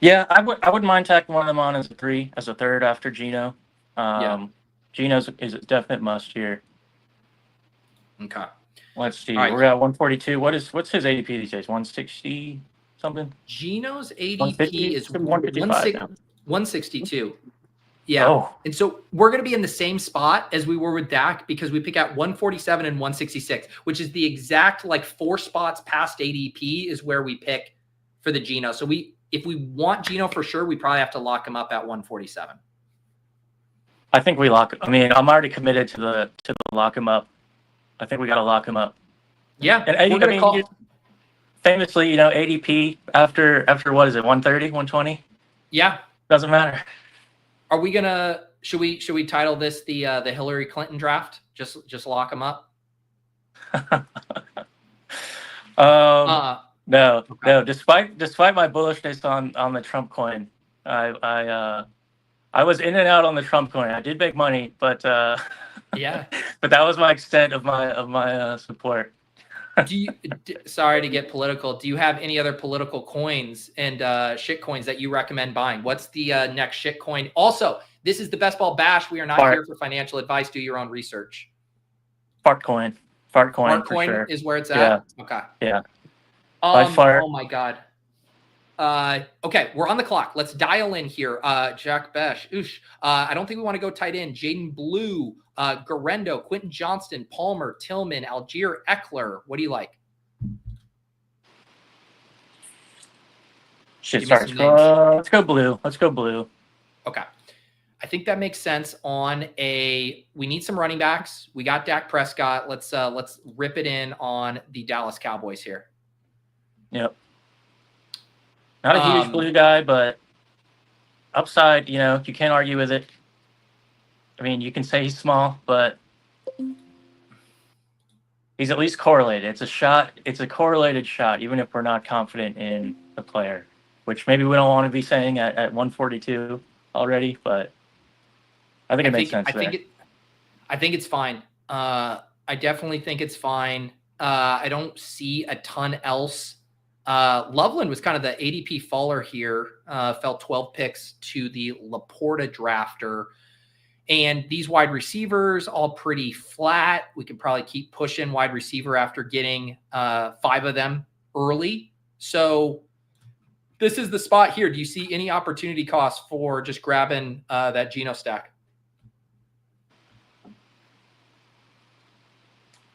Speaker 2: Yeah, I wouldn't mind tacking one of them on as a third after Geno. Geno's is a definite must here.
Speaker 1: Okay.
Speaker 2: Let's see. Right. We're at 142. What's his ADP these days? 160 something?
Speaker 1: Geno's ADP is 162. Yeah.
Speaker 2: Oh.
Speaker 1: And so we're going to be in the same spot as we were with Dak because we pick out 147 and 166, which is the exact 4 spots past ADP is where we pick for the Geno. So if we want Geno for sure, we probably have to lock him up at 147.
Speaker 2: I think we lock. I mean, I'm already committed to the lock him up. I think we got to lock him up.
Speaker 1: Yeah.
Speaker 2: And famously, ADP after what is it? 130, 120?
Speaker 1: Yeah.
Speaker 2: Doesn't matter.
Speaker 1: Are we gonna? Should we title this the Hillary Clinton draft? Just lock him up.
Speaker 2: No. Despite my bullishness on the Trump coin, I was in and out on the Trump coin. I did make money, but
Speaker 1: yeah.
Speaker 2: But that was my extent of my support.
Speaker 1: Sorry to get political. Do you have any other political coins and shit coins that you recommend buying? What's the next shit coin? Also, this is the Best Ball Bash. We are not here for financial advice. Do your own research.
Speaker 2: Fart coin
Speaker 1: sure. Is where it's at.
Speaker 2: Yeah.
Speaker 1: Okay.
Speaker 2: Yeah.
Speaker 1: Oh my God. Okay, we're on the clock. Let's dial in here. Jack Besh. Oosh. I don't think we want to go tight end. Jaden Blue, Garendo, Quentin Johnston, Palmer, Tillman, Algier, Eckler. What do you like?
Speaker 2: Shit, sorry. Let's go blue.
Speaker 1: Okay. I think that makes sense on we need some running backs. We got Dak Prescott. Let's rip it in on the Dallas Cowboys here.
Speaker 2: Yep. Not a huge blue guy, but upside, you can't argue with it. I mean, you can say he's small, but he's at least correlated. It's a shot. It's a correlated shot, even if we're not confident in the player, which maybe we don't want to be saying at 142 already, but I think it makes sense.
Speaker 1: I think it's fine. I definitely think it's fine. I don't see a ton else. Loveland was kind of the ADP faller here, fell 12 picks to the Laporta drafter. And these wide receivers all pretty flat. We could probably keep pushing wide receiver after getting 5 of them early. So this is the spot here. Do you see any opportunity cost for just grabbing that Geno stack?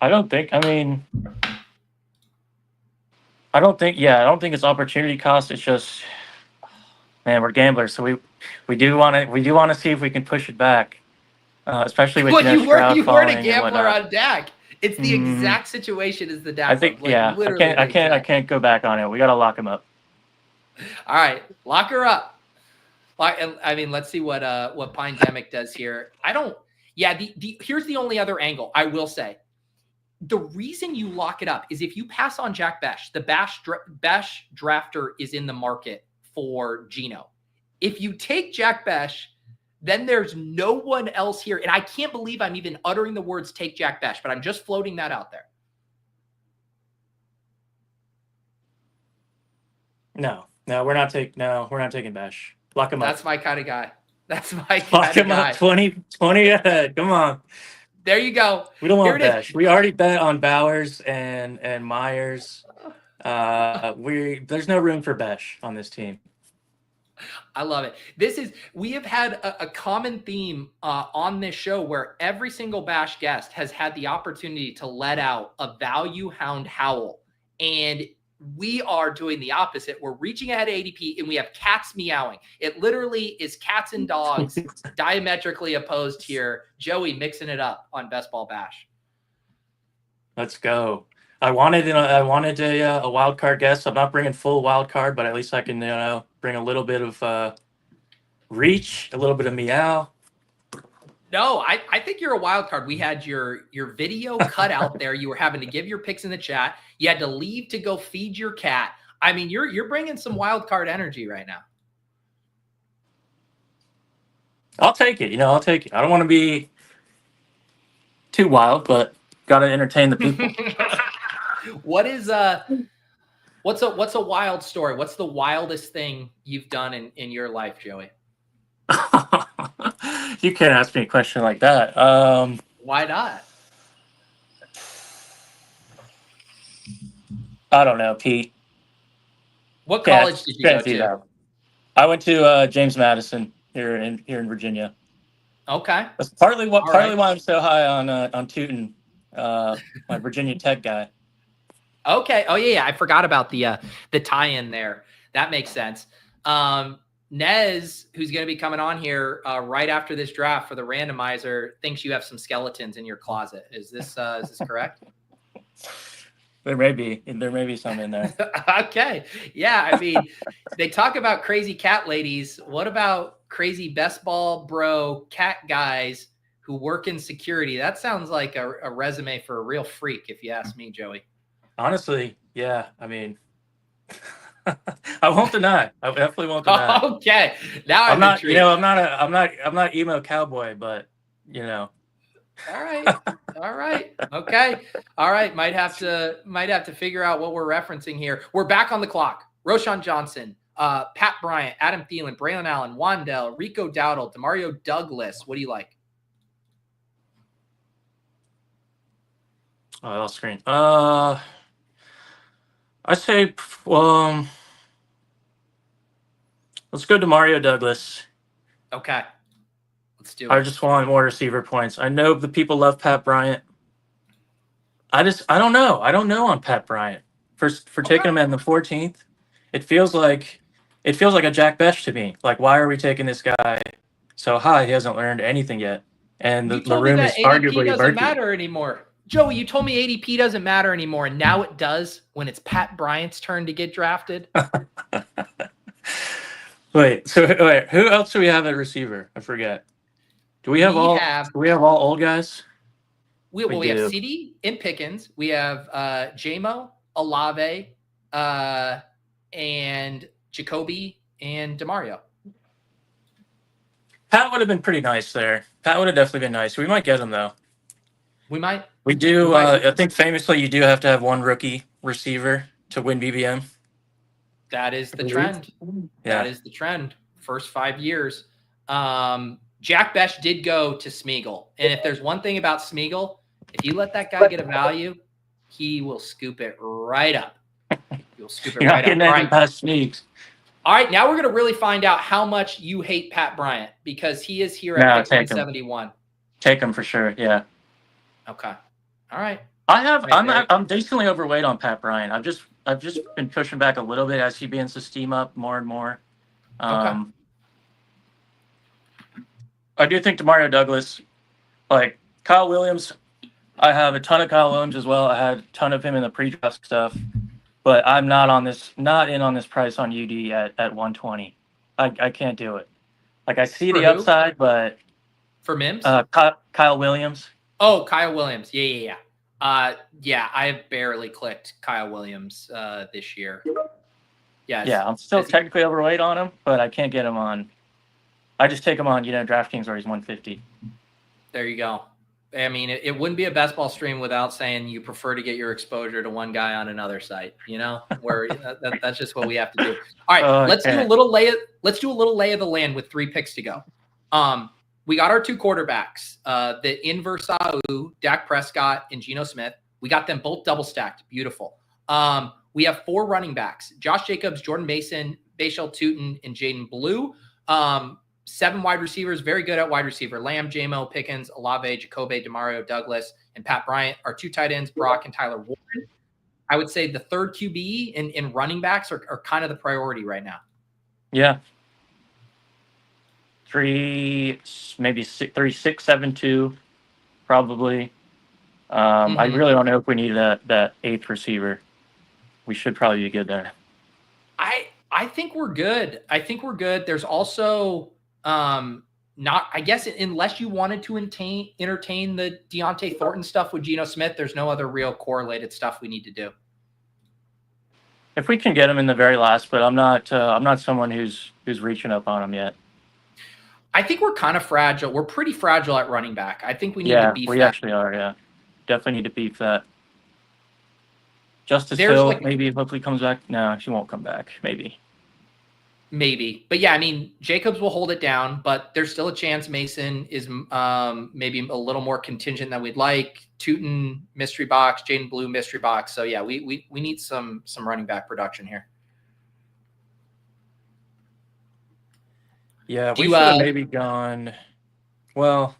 Speaker 2: I don't think it's opportunity cost. It's just, man, we're gamblers, so we do want to see if we can push it back, especially with
Speaker 1: you weren't a gambler on Dak. It's the exact situation as the Dak.
Speaker 2: I think I can't go back on it. We got to lock him up.
Speaker 1: All right, lock her up. I mean, let's see what Pindemic does here. Here's the only other angle I will say. The reason you lock it up is if you pass on Jack Besh, the Besh drafter is in the market for Geno. If you take Jack Besh, then there's no one else here. And I can't believe I'm even uttering the words take Jack Besh, but I'm just floating that out there.
Speaker 2: No, we're not taking Besh. Lock him up.
Speaker 1: That's my kind of guy.
Speaker 2: Lock him up 20 ahead. Come on.
Speaker 1: There you go.
Speaker 2: We don't want Besh. We already bet on Bowers and Myers. There's no room for Besh on this team.
Speaker 1: I love it. We have had a common theme on this show where every single Bash guest has had the opportunity to let out a value hound howl. And we are doing the opposite. We're reaching ahead of ADP and we have cats meowing. It literally is cats and dogs diametrically opposed here. Joey mixing it up on Best Ball Bash.
Speaker 2: Let's go. I wanted a wild card guest. I'm not bringing full wild card, but at least I can bring a little bit of reach, a little bit of meow.
Speaker 1: No, I think you're a wild card. We had your video cut out there. You were having to give your picks in the chat. You had to leave to go feed your cat. I mean, you're bringing some wild card energy right now.
Speaker 2: I'll take it. I'll take it. I don't want to be too wild, but got to entertain the people.
Speaker 1: What's a wild story? What's the wildest thing you've done in your life, Joey?
Speaker 2: You can't ask me a question like that.
Speaker 1: Why not?
Speaker 2: I don't know, Pete.
Speaker 1: What college did you go to?
Speaker 2: I went to James Madison here in Virginia.
Speaker 1: Okay.
Speaker 2: That's partly why I'm so high on Tootin, my Virginia Tech guy.
Speaker 1: Okay. Oh yeah. I forgot about the tie-in there. That makes sense. Nez, who's going to be coming on here right after this draft for the randomizer, thinks you have some skeletons in your closet. Is this correct?
Speaker 2: There may be some in there.
Speaker 1: Okay. Yeah. I mean, they talk about crazy cat ladies. What about crazy best ball bro cat guys who work in security? That sounds like a resume for a real freak, if you ask me, Joey.
Speaker 2: Honestly, yeah. I mean, I won't deny. I definitely won't deny.
Speaker 1: Okay. Now I'm
Speaker 2: not.
Speaker 1: intrigued.
Speaker 2: I'm not emo cowboy, but
Speaker 1: All right. All right. Okay. All right. Might have to figure out what we're referencing here. We're back on the clock. Roshan Johnson, Pat Bryant, Adam Thielen, Braylon Allen, Wandell, Rico Dowdle, Demario Douglas. What do you like?
Speaker 2: Oh, I lost screen. I say, let's go to Demario Douglas.
Speaker 1: Okay. Let's do it.
Speaker 2: I just want more receiver points. I know the people love Pat Bryant. I don't know. I don't know on Pat Bryant. For taking him in the 14th, it feels like a Jack Besh to me. Like, why are we taking this guy so high? He hasn't learned anything yet. And the room is arguably
Speaker 1: doesn't matter anymore. Joey, you told me ADP doesn't matter anymore, and now it does when it's Pat Bryant's turn to get drafted.
Speaker 2: Wait, who else do we have at receiver? I forget. Do we have all old guys?
Speaker 1: We have CD and Pickens. We have JMO, Olave, and Jacoby and Demario.
Speaker 2: Pat would have been pretty nice there. Pat would have definitely been nice. We might get him though.
Speaker 1: We might.
Speaker 2: We do. I think famously, you do have to have one rookie receiver to win BBM.
Speaker 1: That is the trend. Yeah. That is the trend. First 5 years. Jack Besh did go to Smeagol. And if there's one thing about Smeagol, if you let that guy get a value, he will scoop it right up. You'll scoop it right up. All right.
Speaker 2: Past Sneaks.
Speaker 1: All right. Now we're going to really find out how much you hate Pat Bryant because he is here at 171.
Speaker 2: Take him for sure. Yeah.
Speaker 1: Okay. All right.
Speaker 2: I'm decently overweight on Pat Bryant. I've just been pushing back a little bit as he begins to steam up more and more. Okay. I do think Demario Douglas, like Kyle Williams, I have a ton of Kyle Williams as well. I had a ton of him in the pre-draft stuff, but I'm not in on this price on UD at 120. I can't do it. Like I see the upside, but
Speaker 1: for Mims,
Speaker 2: Kyle Williams.
Speaker 1: Oh, Kyle Williams. Yeah. Yeah, I have barely clicked Kyle Williams this year. Yes.
Speaker 2: Yeah, I'm still technically overweight on him, but I can't get him on. I just take him on, DraftKings where he's 150.
Speaker 1: There you go. I mean, it wouldn't be a best ball stream without saying you prefer to get your exposure to one guy on another site, where that's just what we have to do. All right, let's do a little lay of the land with 3 picks to go. We got our 2 quarterbacks, the inverse Au, Dak Prescott and Geno Smith. We got them both double stacked. Beautiful. We have 4 running backs, Josh Jacobs, Jordan Mason, Bashal Tootin, and Jaden Blue. 7 wide receivers, very good at wide receiver. Lamb, JMO, Pickens, Olave, Jacoby, Demario, Douglas, and Pat Bryant. Our 2 tight ends, Brock and Tyler Warren. I would say the 3rd QB in running backs are kind of the priority right now.
Speaker 2: Yeah. 3, maybe 3, 6, 7, 2, probably. I really don't know if we need that 8th receiver. We should probably be good there.
Speaker 1: I think we're good. There's also Not, I guess, unless you wanted to entertain the Deontay Thornton stuff with Geno Smith, there's no other real correlated stuff we need to do.
Speaker 2: If we can get him in the very last, but I'm not someone who's reaching up on him yet.
Speaker 1: I think we're kind of fragile. We're pretty fragile at running back. I think we need to beef that.
Speaker 2: We actually are. Yeah, definitely need to beef that. Justice Hill, maybe hopefully comes back. No, she won't come back. Maybe.
Speaker 1: But yeah, I mean, Jacobs will hold it down, but there's still a chance Mason is maybe a little more contingent than we'd like. Tootin, mystery box, Jaden Blue, mystery box. So yeah, we need some running back production here.
Speaker 2: Yeah, we should have maybe gone. Well,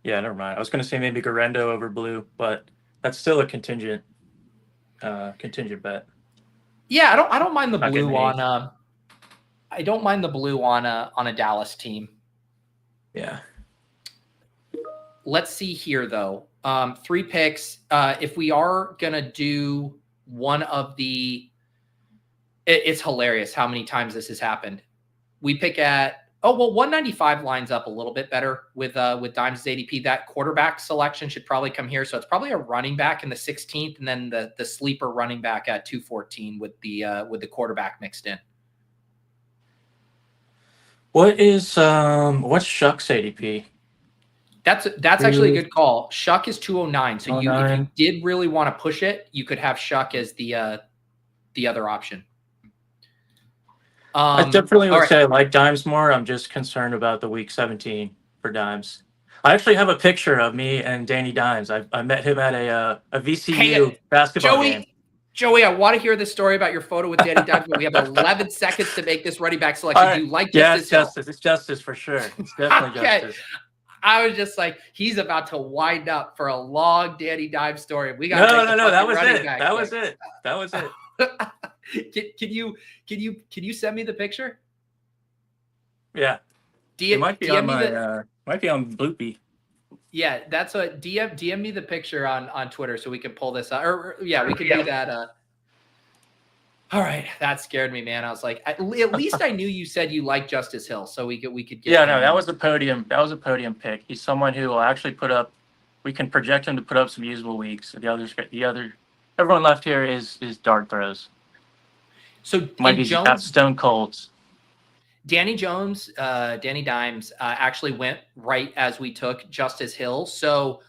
Speaker 2: yeah, never mind. I was going to say maybe Garendo over Blue, but that's still a contingent bet.
Speaker 1: Yeah, I don't mind the Blue on. I don't mind the Blue on a Dallas team.
Speaker 2: Yeah.
Speaker 1: Let's see here though. 3 picks. If we are gonna do one of the, it's hilarious how many times this has happened. We pick at 195 lines up a little bit better with Dimes' ADP. That quarterback selection should probably come here. So it's probably a running back in the 16th, and then the sleeper running back at 214 with the quarterback mixed in.
Speaker 2: What is what's Shuck's ADP?
Speaker 1: That's actually a good call. Shuck is 209. So if you did really want to push it, you could have Shuck as the other option.
Speaker 2: I definitely would say I like Dimes more. I'm just concerned about the week 17 for Dimes. I actually have a picture of me and Danny Dimes. I met him at a VCU basketball game.
Speaker 1: Joey, I want to hear the story about your photo with Danny Dimes, but we have 11 seconds to make this running back selection.
Speaker 2: Right.
Speaker 1: Do you like
Speaker 2: Justice? Yeah, it's Justice for sure. It's definitely Justice.
Speaker 1: I was just like, he's about to wind up for a long Danny Dimes story. We got
Speaker 2: no. That was it. That was it.
Speaker 1: Can you send me the picture?
Speaker 2: Yeah. It might be on Bloopy.
Speaker 1: Yeah, that's what DM me the picture on Twitter so we can pull this out. Or yeah, we could do that. All right, that scared me, man. I was like, at least I knew you said you liked Justice Hill, so we could get.
Speaker 2: Yeah, no, that was a podium. That was a podium pick. He's someone who will actually put up. We can project him to put up some usable weeks. Everyone left here is dart throws.
Speaker 1: So
Speaker 2: might be stone colds.
Speaker 1: Danny Dimes actually went right as we took Justice Hill. So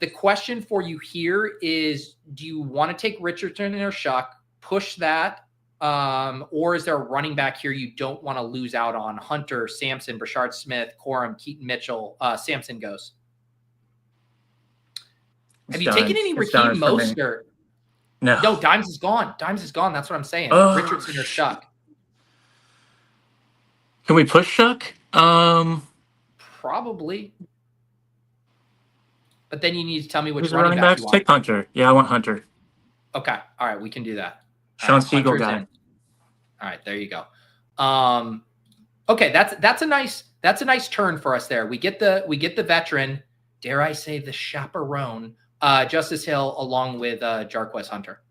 Speaker 1: the question for you here is, do you want to take Richardson or Shuck, push that, or is there a running back here you don't want to lose out on? Hunter, Sampson, Brashard Smith, Corum, Keaton Mitchell, Sampson goes. Have you taken any Raheem Mostert? No, Dimes is gone. That's what I'm saying. Richardson or Shuck.
Speaker 2: Can we push Shuck?
Speaker 1: Probably. But then you need to tell me which
Speaker 2: running back you want. Take Hunter. Yeah, I want Hunter.
Speaker 1: Okay. All right, we can do that.
Speaker 2: Sean Siegel guy.
Speaker 1: All right, there you go. Okay, that's a nice turn for us there. We get the veteran, dare I say the chaperone, Justice Hill along with Jarquez Hunter.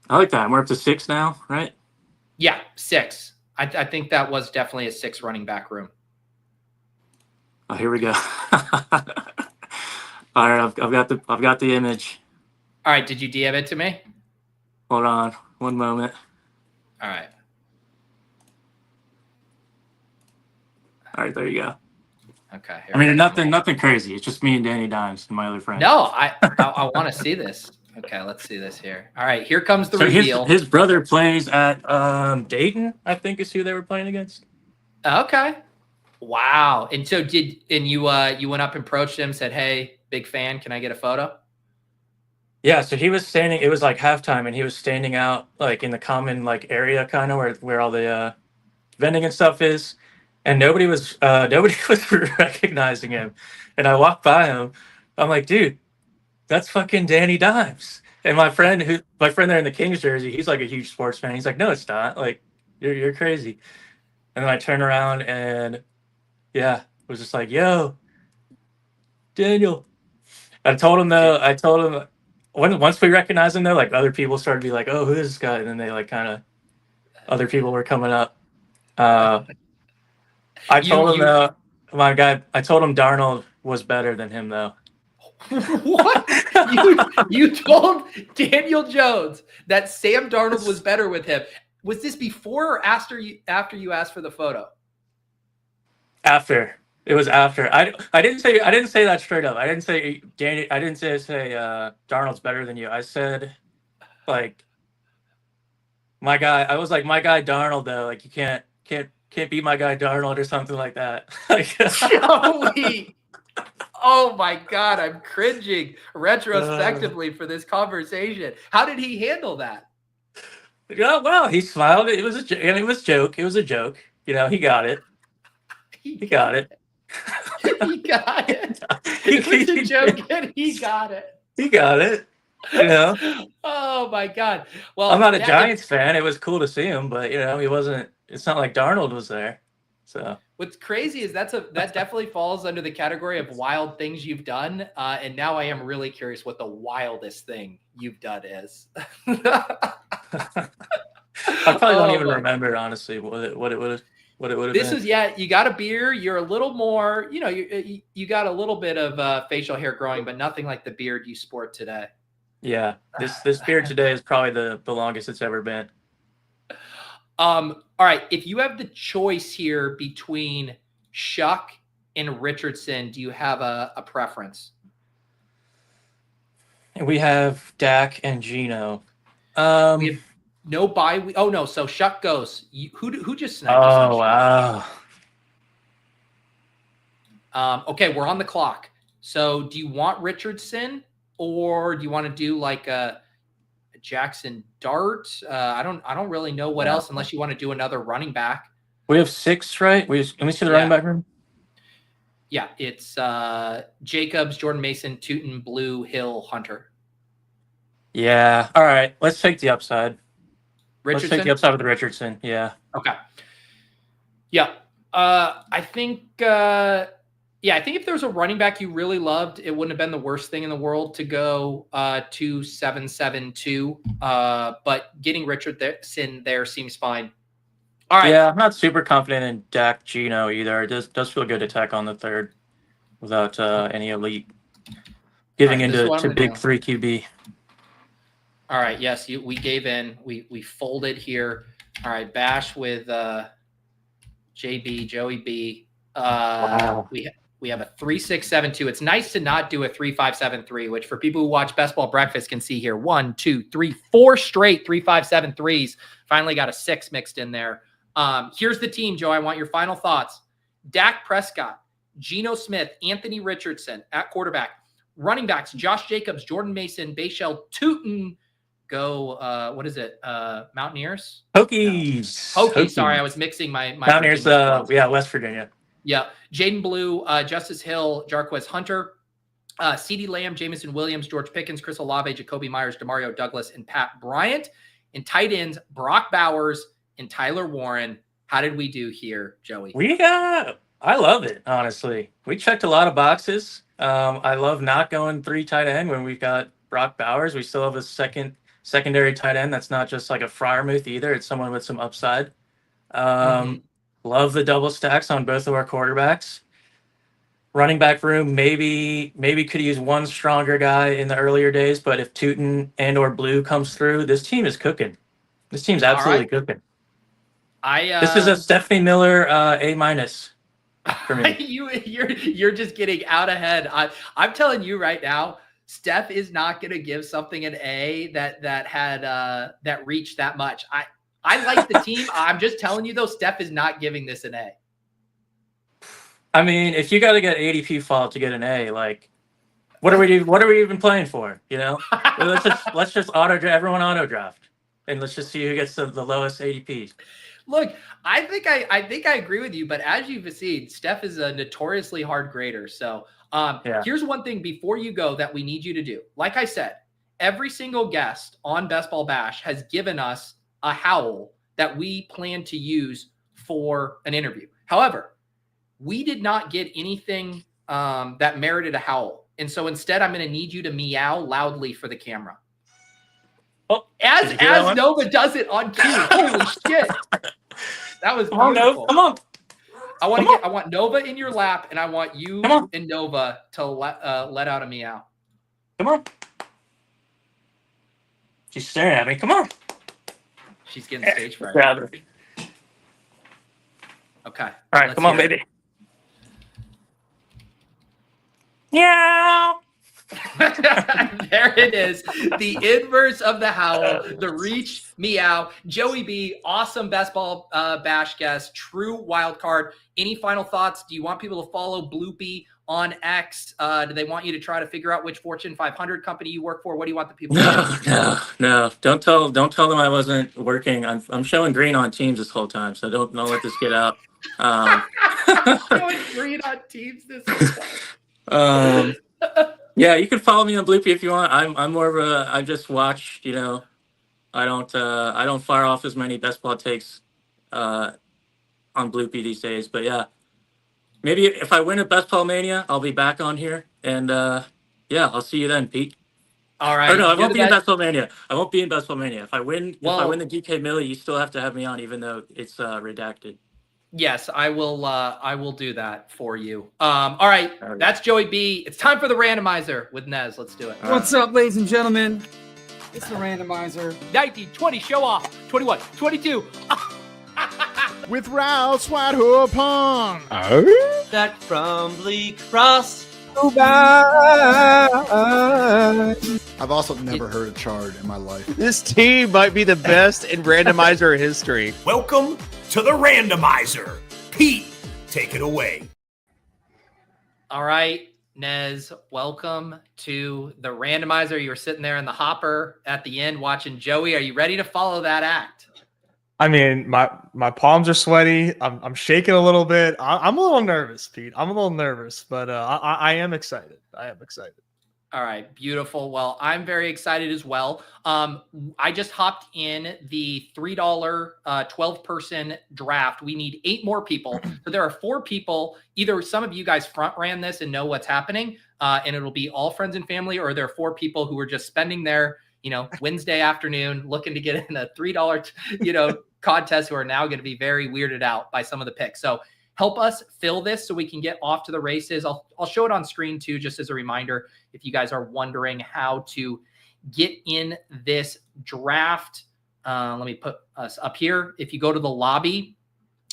Speaker 2: I like that. We're up to 6 now, right?
Speaker 1: Yeah, 6. I think that was definitely a 6 running back room.
Speaker 2: Oh, here we go. All right, I've got the image.
Speaker 1: All right, did you DM it to me?
Speaker 2: Hold on, one moment.
Speaker 1: All right.
Speaker 2: All right, there you go.
Speaker 1: Okay.
Speaker 2: I mean, nothing crazy. It's just me and Danny Dimes and my other friend.
Speaker 1: No, I want to see this. Okay, let's see this here. All right, here comes the reveal.
Speaker 2: His brother plays at Dayton, I think is who they were playing against.
Speaker 1: Okay. Wow. And so you went up and approached him, said, "Hey, big fan, can I get a photo?"
Speaker 2: Yeah, so he was standing, it was like halftime, and he was standing out like in the common like area kind of where all the vending and stuff is. And nobody was recognizing him. And I walked by him. I'm like, dude, that's fucking Danny Dimes. And my friend there in the Kings jersey, he's like a huge sports fan. He's like, no, it's not. Like, you're crazy. And then I turn around and yeah, it was just like, yo, Daniel. I told him once we recognized him though, like other people started to be like, oh, who is this guy? And then they like kind of other people were coming up. I told him I told him Darnold was better than him though.
Speaker 1: What? You told Daniel Jones that Sam Darnold was better with him. Was this before or after you asked for the photo?
Speaker 2: After. It was after. I didn't say that straight up. I didn't say Darnold's better than you. I said like my guy. I was like my guy Darnold though. Like you can't beat my guy Darnold or something like that.
Speaker 1: Joey. Oh my God, I'm cringing retrospectively for this conversation. How did he handle that?
Speaker 2: Yeah, well, he smiled. It was a joke. It was a joke. You know, he got it. He got it.
Speaker 1: He got it. It was a joke and he got it.
Speaker 2: He got it. You know.
Speaker 1: Oh my God. Well,
Speaker 2: I'm not a Giants fan. It was cool to see him, but you know, he wasn't. It's not like Darnold was there. So
Speaker 1: what's crazy is that definitely falls under the category of wild things you've done. And now I am really curious what the wildest thing you've done is.
Speaker 2: I probably don't even remember honestly what it would have
Speaker 1: This
Speaker 2: been.
Speaker 1: is you got a beard. You're a little more, you know, you got a little bit of facial hair growing, but nothing like the beard you sport today.
Speaker 2: Yeah, this beard today is probably the longest it's ever been.
Speaker 1: All right, if you have the choice here between Shuck and Richardson, do you have a preference?
Speaker 2: We have Dak and Geno.
Speaker 1: We have no bye week. Oh no, so Shuck goes. Who just sniped?
Speaker 2: Oh wow.
Speaker 1: Okay, we're on the clock. So do you want Richardson or do you want to do like a Jackson Dart? I don't really know what else unless you want to do another running back.
Speaker 2: We have 6, right? Let me see the running back room.
Speaker 1: Yeah, it's Jacobs, Jordan Mason, Tootin, Blue, Hill, Hunter.
Speaker 2: Yeah. All right. Let's take the upside.
Speaker 1: Richardson?
Speaker 2: Let's take the upside with Richardson. Yeah.
Speaker 1: Okay. Yeah. I think if there's a running back you really loved, it wouldn't have been the worst thing in the world to go 2-7-7-2. But getting Richardson there seems fine. All right.
Speaker 2: Yeah, I'm not super confident in Dak Geno either. It does feel good to tack on the third without any elite giving into big 3 QB.
Speaker 1: All right. Yes, we gave in. We folded here. All right. Bash with JB, Joey B.
Speaker 2: Wow.
Speaker 1: We have a 3-6-7-2. It's nice to not do a 3-5-7-3, which for people who watch Best Ball Breakfast can see here. 1, 2, 3, 4 straight 3-5-7-3s. Finally got a 6 mixed in there. Here's the team, Joe. I want your final thoughts. Dak Prescott, Geno Smith, Anthony Richardson at quarterback. Running backs, Josh Jacobs, Jordan Mason, Bayshell, Tootin. Go, what is it? Mountaineers?
Speaker 2: Hokies.
Speaker 1: No. Hokies. Sorry, I was mixing my
Speaker 2: Mountaineers, West Virginia.
Speaker 1: Yeah. Jaden Blue, Justice Hill, Jarquez Hunter, CeeDee Lamb, Jameson Williams, George Pickens, Chris Olave, Jacoby Myers, Demario Douglas, and Pat Bryant. And tight ends, Brock Bowers and Tyler Warren. How did we do here, Joey?
Speaker 2: I love it, honestly. We checked a lot of boxes. I love not going 3 tight end when we've got Brock Bowers. We still have a secondary tight end that's not just like a Freiermuth either. It's someone with some upside. Love the double stacks on both of our quarterbacks. Running back room, maybe could use one stronger guy in the earlier days, but if Tootin and or Blue comes through, this team is cooking. This team's absolutely cooking. This is a Stephanie Miller A- for me.
Speaker 1: You're just getting out ahead. I'm telling you right now, Steph is not going to give something an A that reached that much. I like the team. I'm just telling you though, Steph is not giving this an A.
Speaker 2: I mean, if you got to get ADP fall to get an A, like, what are we even playing for? You know, let's just everyone auto draft, and let's just see who gets the lowest ADPs.
Speaker 1: Look, I think I agree with you, but as you've seen, Steph is a notoriously hard grader. So here's one thing before you go that we need you to do. Like I said, every single guest on Best Ball Bash has given us a howl that we plan to use for an interview. However, we did not get anything that merited a howl. And so instead, I'm going to need you to meow loudly for the camera.
Speaker 2: Oh,
Speaker 1: as Nova does it on cue. Holy shit. That was beautiful.
Speaker 2: Oh, no. Come on.
Speaker 1: I want Nova in your lap, and I want you and Nova to let out a meow.
Speaker 2: Come on. She's staring at me. Come on.
Speaker 1: She's getting stage fright.
Speaker 2: Grab her.
Speaker 1: Okay.
Speaker 2: All right, come on, baby. Meow.
Speaker 1: There it is. The inverse of the howl, the reach meow. Joey B, awesome Best Ball Bash guest, true wild card. Any final thoughts? Do you want people to follow Bloopy on X? Do they want you to try to figure out which Fortune 500 company you work for? What do you want the people to do?
Speaker 2: No. Don't tell them I wasn't working. I'm showing green on Teams this whole time, so don't let this get out.
Speaker 1: Showing green on Teams this whole time.
Speaker 2: Yeah, you can follow me on Bloopy if you want. I'm more of a. I just watch. I don't fire off as many best ball takes on Bloopy these days. But yeah, maybe if I win at Best Ball Mania, I'll be back on here, and I'll see you then, Pete.
Speaker 1: All right.
Speaker 2: Or no, I won't be in Best Ball Mania. I won't be in Best Ball Mania. If I win the DK Millie, you still have to have me on, even though it's redacted.
Speaker 1: Yes, I will do that for you. All right. That's Joey B. It's time for the randomizer with Nez. Let's do it.
Speaker 3: What's up, ladies and gentlemen? It's the randomizer.
Speaker 1: 19, 20, show off. 21, 22.
Speaker 4: With Rouse White Pong.
Speaker 5: Back from Bleak Cross.
Speaker 4: I've also never heard a chard in my life.
Speaker 6: This team might be the best in randomizer history.
Speaker 7: Welcome to the randomizer. Pete, take it away.
Speaker 1: All right, Nez, welcome to the randomizer. You were sitting there in the hopper at the end watching Joey. Are you ready to follow that act?
Speaker 8: I mean, my palms are sweaty. I'm shaking a little bit. I'm a little nervous, Pete. I'm a little nervous, but I am excited.
Speaker 1: All right, beautiful. Well, I'm very excited as well. I just hopped in the $3 12-person draft. We need 8 more people. So there are 4 people. Either some of you guys front ran this and know what's happening, and it'll be all friends and family, or there are 4 people who are just spending their Wednesday afternoon looking to get in a $3 contest, who are now going to be very weirded out by some of the picks. So help us fill this so we can get off to the races. I'll show it on screen too, just as a reminder, if you guys are wondering how to get in this draft. Let me put us up here. If you go to the lobby,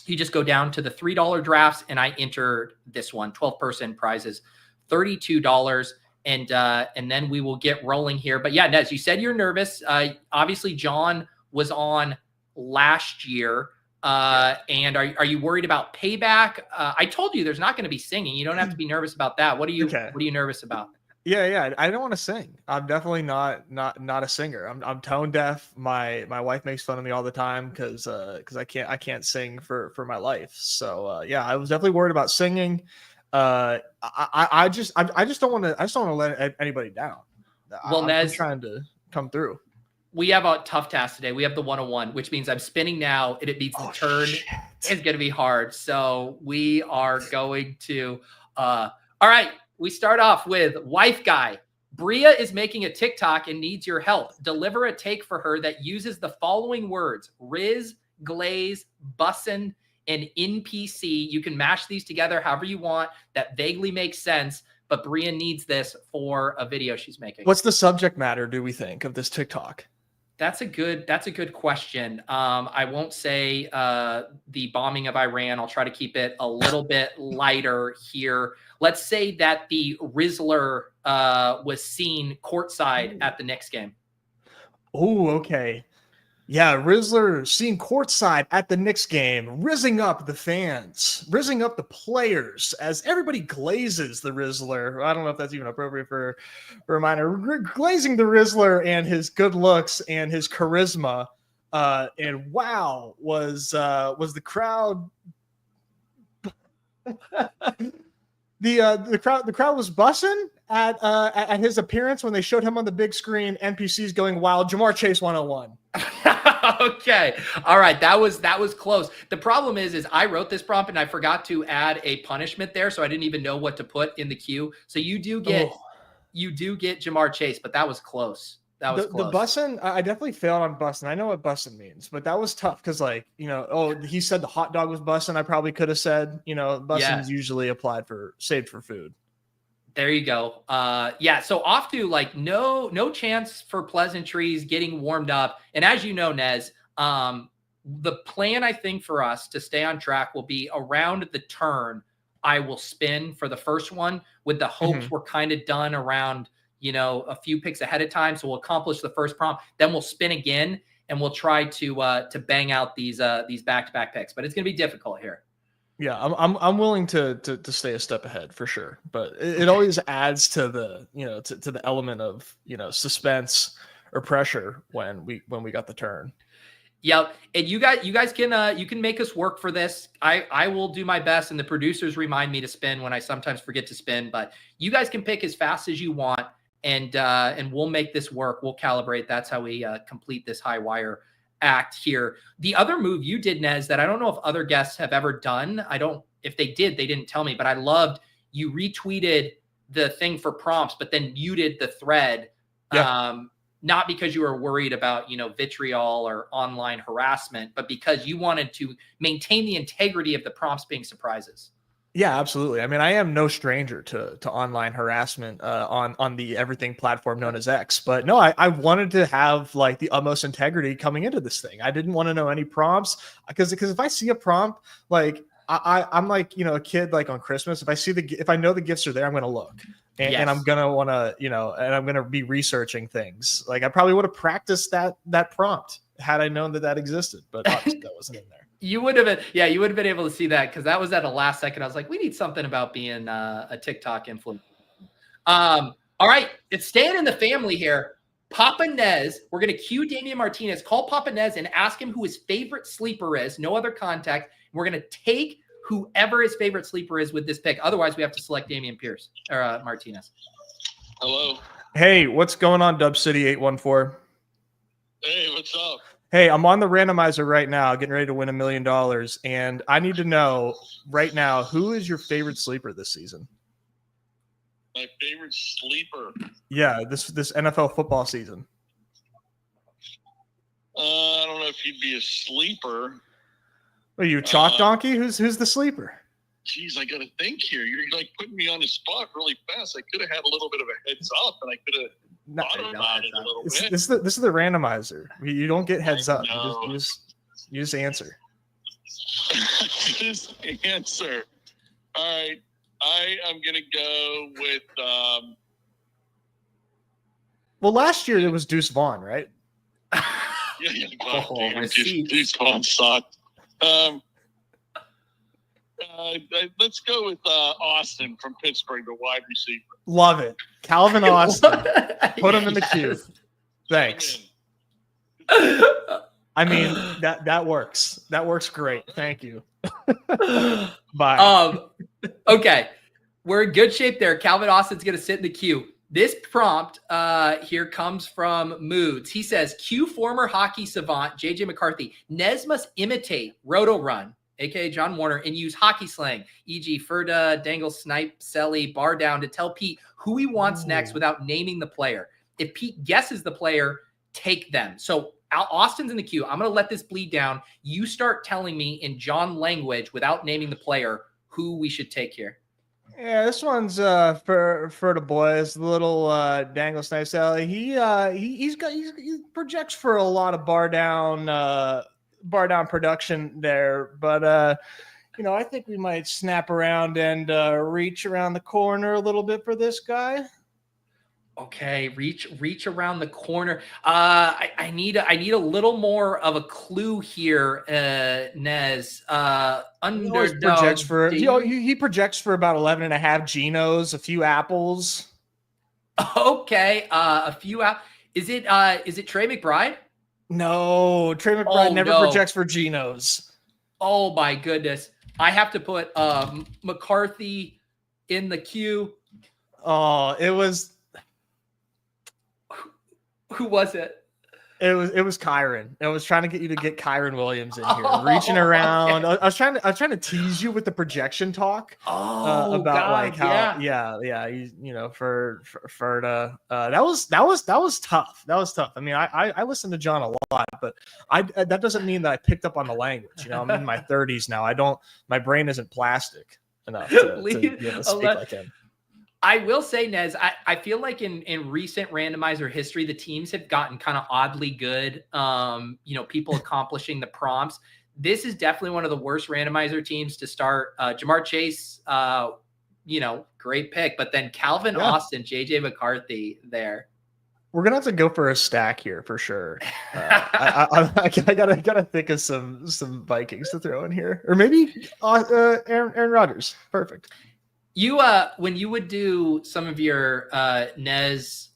Speaker 1: you just go down to the $3 drafts, and I entered this one, 12-person prizes, $32. And then we will get rolling here. But yeah, Nez, you said you're nervous. Obviously, John was on last year. And are you worried about payback? I told you there's not going to be singing. You don't have to be nervous about that. What are you nervous about?
Speaker 8: Yeah. I don't want to sing. I'm definitely not a singer. I'm tone deaf. My wife makes fun of me all the time because I can't sing for my life. So I was definitely worried about singing. I just don't want to let anybody down.
Speaker 1: Well, Nez,
Speaker 8: I'm trying to come through.
Speaker 1: We have a tough task today. We have the 101, which means I'm spinning now, and it means the turn is going to be hard. So we are going to, all right, we start off with Wife Guy. Bria is making a TikTok and needs your help. Deliver a take for her that uses the following words: Riz, glaze, bussin', and NPC. You can mash these together however you want. That vaguely makes sense, but Bria needs this for a video she's making.
Speaker 8: What's the subject matter, do we think, of this TikTok?
Speaker 1: That's a good question. I won't say the bombing of Iran. I'll try to keep it a little bit lighter here. Let's say that the Rizzler was seen courtside at the Knicks game.
Speaker 8: Oh, okay. Yeah, Rizzler seen courtside at the Knicks game, rizzing up the fans, rizzing up the players as everybody glazes the Rizzler. I don't know if that's even appropriate for a reminder. Glazing the Rizzler and his good looks and his charisma. And wow, was the crowd the crowd was bussing at his appearance when they showed him on the big screen. NPCs going wild. Jamar Chase 101.
Speaker 1: Okay. All right. That was close. The problem is I wrote this prompt and I forgot to add a punishment there. So I didn't even know what to put in the queue. So you do get Jamar Chase, but that was close. That was
Speaker 8: The
Speaker 1: close.
Speaker 8: bussin', I definitely failed on bussin'. I know what bussin' means, but that was tough because, like, he said the hot dog was bussin'. I probably could have said, bussin's usually saved for food.
Speaker 1: There you go. Yeah. So off to like no chance for pleasantries, getting warmed up. And as you know, Nez, the plan I think for us to stay on track will be around the turn. I will spin for the first one with the hopes we're kind of done around, a few picks ahead of time. So we'll accomplish the first prompt, then we'll spin again and we'll try to bang out these back-to-back picks, but it's going to be difficult here.
Speaker 8: Yeah, I'm willing to stay a step ahead for sure, but it always adds to the to the element of suspense or pressure when we got the turn.
Speaker 1: Yep, and you guys can you can make us work for this. I will do my best, and the producers remind me to spin when I sometimes forget to spin. But you guys can pick as fast as you want, and we'll make this work. We'll calibrate. That's how we complete this high wire act here. The other move you did, Nez, that I don't know if other guests have ever done. If they did, they didn't tell me, but I loved you retweeted the thing for prompts, but then muted the thread. Yeah. Not because you were worried about, vitriol or online harassment, but because you wanted to maintain the integrity of the prompts being surprises.
Speaker 8: Yeah, absolutely. I mean, I am no stranger to online harassment on the everything platform known as X. But no, I wanted to have like the utmost integrity coming into this thing. I didn't want to know any prompts because if I see a prompt, like I'm like, a kid like on Christmas, if I know the gifts are there, I'm going to look. And I'm going to want to, and I'm going to be researching things. Like I probably would have practiced that prompt had I known that existed, but obviously that wasn't in there.
Speaker 1: You would have been able to see that because that was at the last second. I was like, we need something about being a TikTok influencer. All right, it's staying in the family here. Papa Nez, we're going to cue Damian Martinez, call Papa Nez and ask him who his favorite sleeper is. No other contact. We're going to take whoever his favorite sleeper is with this pick. Otherwise, we have to select Damian Pierce or Martinez.
Speaker 9: Hello.
Speaker 8: Hey, what's going on, Dub City 814?
Speaker 9: Hey, what's up?
Speaker 8: Hey, I'm on the randomizer right now, getting ready to win $1 million, and I need to know right now, who is your favorite sleeper this season?
Speaker 9: My favorite sleeper?
Speaker 8: Yeah, this NFL football season.
Speaker 9: I don't know if he'd be a sleeper.
Speaker 8: Are you chalk donkey? Who's the sleeper?
Speaker 9: Geez, I got to think here. You're like putting me on the spot really fast. I could have had a little bit of a heads up, and I could have thought about it a little bit.
Speaker 8: This is the randomizer. You don't get heads up. You just answer.
Speaker 9: Just answer. All right. I am going to go with.
Speaker 8: Well, last year it was Deuce Vaughn, right?
Speaker 9: Deuce Vaughn sucked. Let's go with Austin from Pittsburgh, the wide receiver.
Speaker 8: Love it. Calvin Austin. Put him in the queue. Thanks. I mean, that works. That works great. Thank you. Bye.
Speaker 1: Okay. We're in good shape there. Calvin Austin's going to sit in the queue. This prompt here comes from Moods. He says, cue former hockey savant JJ McCarthy. Nez must imitate Roto Run, a.k.a. John Warner, and use hockey slang, e.g. Ferda, dangle, snipe, selly, bar down, to tell Pete who he wants next without naming the player. If Pete guesses the player, take them. So Austin's in the queue. I'm going to let this bleed down. You start telling me in John language without naming the player who we should take here.
Speaker 8: Yeah, this one's for the boys. The little dangle snipe Sally. He projects for a lot of bar down production there, but I think we might snap around and reach around the corner a little bit for this guy.
Speaker 1: Okay, reach around the corner. I need a little more of a clue here, Nez. Underdog
Speaker 8: projects for he projects for about 11.5 Genos, a few apples.
Speaker 1: Okay, a few Is it Trey McBride?
Speaker 8: No, Trey McBride never projects for Genos.
Speaker 1: Oh my goodness! I have to put McCarthy in the queue.
Speaker 8: Oh, it was.
Speaker 1: Who was it?
Speaker 8: It was Kyron. I was trying to get you to get Kyron Williams in here, reaching around. Okay. I was trying to tease you with the projection talk. About God, like how that was tough. That was tough. I mean, I listened to John a lot, but that doesn't mean that I picked up on the language. I'm in my 30s now. My brain isn't plastic enough to speak like him.
Speaker 1: I will say, Nez, I feel like in recent randomizer history, the teams have gotten kind of oddly good. People accomplishing the prompts. This is definitely one of the worst randomizer teams to start. Jamar Chase, great pick, but then Calvin Austin, JJ McCarthy there.
Speaker 8: We're gonna have to go for a stack here for sure. I gotta think of some Vikings to throw in here, or maybe Aaron Rodgers. Perfect.
Speaker 1: You when you would do some of your Nez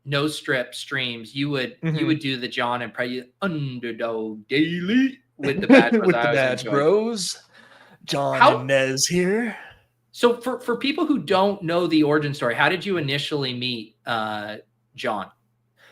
Speaker 1: no strip streams, you would do the John and pray Underdog Daily with the Badge Bros.
Speaker 8: With the Badge Bros. John and Nez here.
Speaker 1: So for people who don't know the origin story, how did you initially meet John?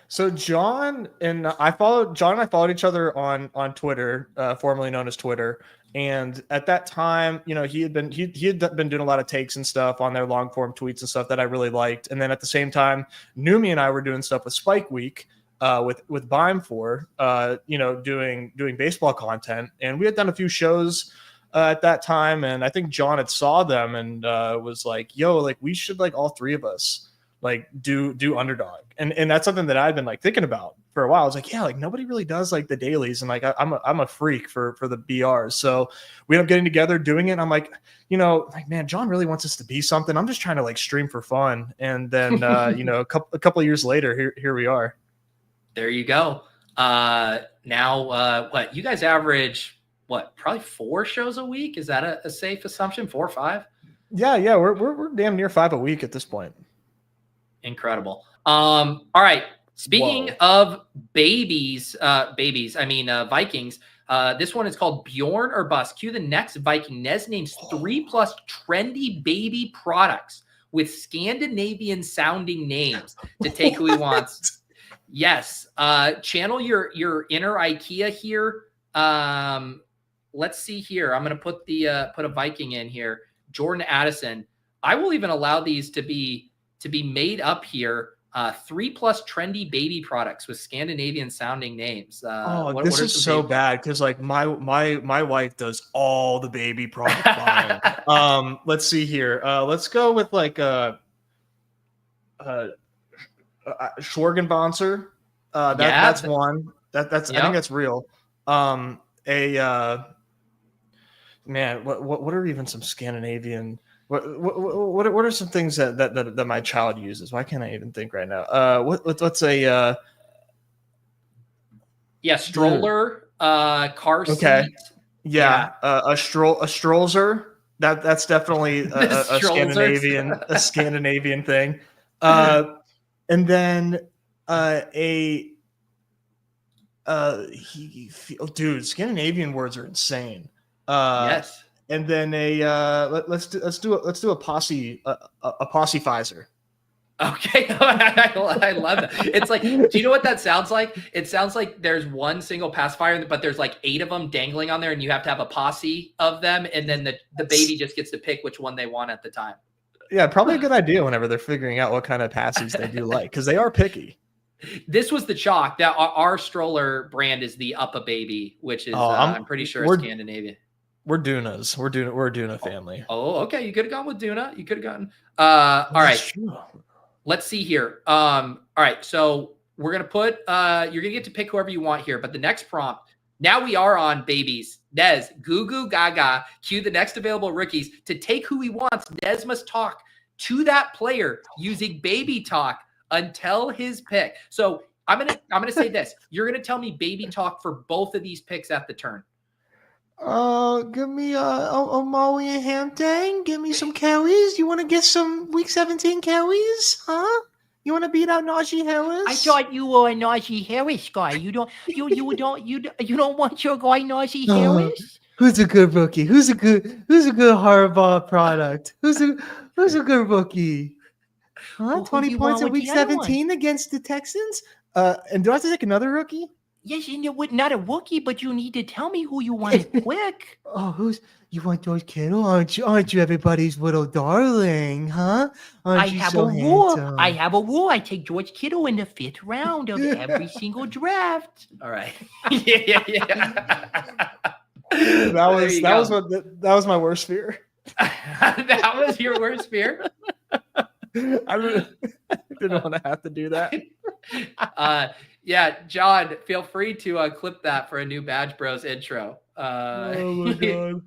Speaker 8: So John and I followed each other on Twitter, formerly known as Twitter. And at that time, he had been doing a lot of takes and stuff on their long form tweets and stuff that I really liked. And then at the same time, Numi and I were doing stuff with Spike Week, with Bime4, doing baseball content. And we had done a few shows at that time. And I think John had saw them and was like, yo, like we should like all three of us like do Underdog. And that's something that I'd been like thinking about for a while. I was like, yeah, like nobody really does like the dailies. And like, I'm a freak for the BRs. So we ended up getting together doing it. And I'm like, man, John really wants us to be something. I'm just trying to like stream for fun. And then, a couple of years later, here we are.
Speaker 1: There you go. Now, what you guys average, probably 4 shows a week? Is that a safe assumption? 4 or 5?
Speaker 8: Yeah. We're damn near 5 a week at this point.
Speaker 1: Incredible. All right. Speaking of Vikings, this one is called Bjorn or Bust. Cue the next Viking. Nez names 3+ trendy baby products with Scandinavian sounding names to take who he wants. Yes. Channel your inner IKEA here. Let's see here. I'm going to put a Viking in here. Jordan Addison. I will even allow these to be made up here. 3+ trendy baby products with Scandinavian sounding names.
Speaker 8: This is so bad because like my wife does all the baby product buying. Let's see here. Let's go with like Schwargenbonzer. That's one. That's I think that's real. Man, what are even some Scandinavian? What are some things that my child uses? Why can't I even think right now? What's a
Speaker 1: stroller, car seat.
Speaker 8: Okay. Yeah. A Strolzer. That's definitely a Scandinavian thing. And then dude, Scandinavian words are insane.
Speaker 1: Yes.
Speaker 8: And then let's do a posse-fizer.
Speaker 1: Okay, I love that. It's like, do you know what that sounds like? It sounds like there's one single pacifier, but there's like 8 of them dangling on there, and you have to have a posse of them, and then the baby just gets to pick which one they want at the time.
Speaker 8: Yeah, probably a good idea whenever they're figuring out what kind of passies they do like, because they are picky.
Speaker 1: This was the chalk. That our stroller brand is the Uppa Baby, which is I'm pretty sure it's Scandinavian.
Speaker 8: We're Dunas. We're Duna family.
Speaker 1: Oh, okay. You could have gone with Duna. You could have gotten. All right. True. Let's see here. All right. So we're gonna put. You're gonna get to pick whoever you want here. But the next prompt. Now we are on babies. Nez, goo goo gaga. Cue the next available rookies to take who he wants. Nez must talk to that player using baby talk until his pick. So I'm gonna say this. You're gonna tell me baby talk for both of these picks at the turn.
Speaker 8: Give me a Maui and Hampton. Give me some Cowies. You want to get some Week 17 Cowies? Huh? You want to beat out Najee Harris?
Speaker 10: I thought you were a Najee Harris guy. You don't want your guy Najee Harris?
Speaker 3: Who's a good rookie? Who's a good Harbaugh product? Who's a good rookie? Huh? 20 points in Week 17 against the Texans?
Speaker 8: And do I have to take another rookie?
Speaker 10: Yes, and not a rookie, but you need to tell me who you want quick.
Speaker 3: Oh, you want George Kittle? Aren't you everybody's little darling, huh?
Speaker 10: I have a rule. I have a rule. I take George Kittle in the 5th round of every single draft.
Speaker 1: All right. yeah.
Speaker 8: That was my worst fear.
Speaker 1: That was your worst fear?
Speaker 8: I really didn't want to have to do that.
Speaker 1: Yeah, John, feel free to clip that for a new Badge Bros intro.
Speaker 8: Oh my god.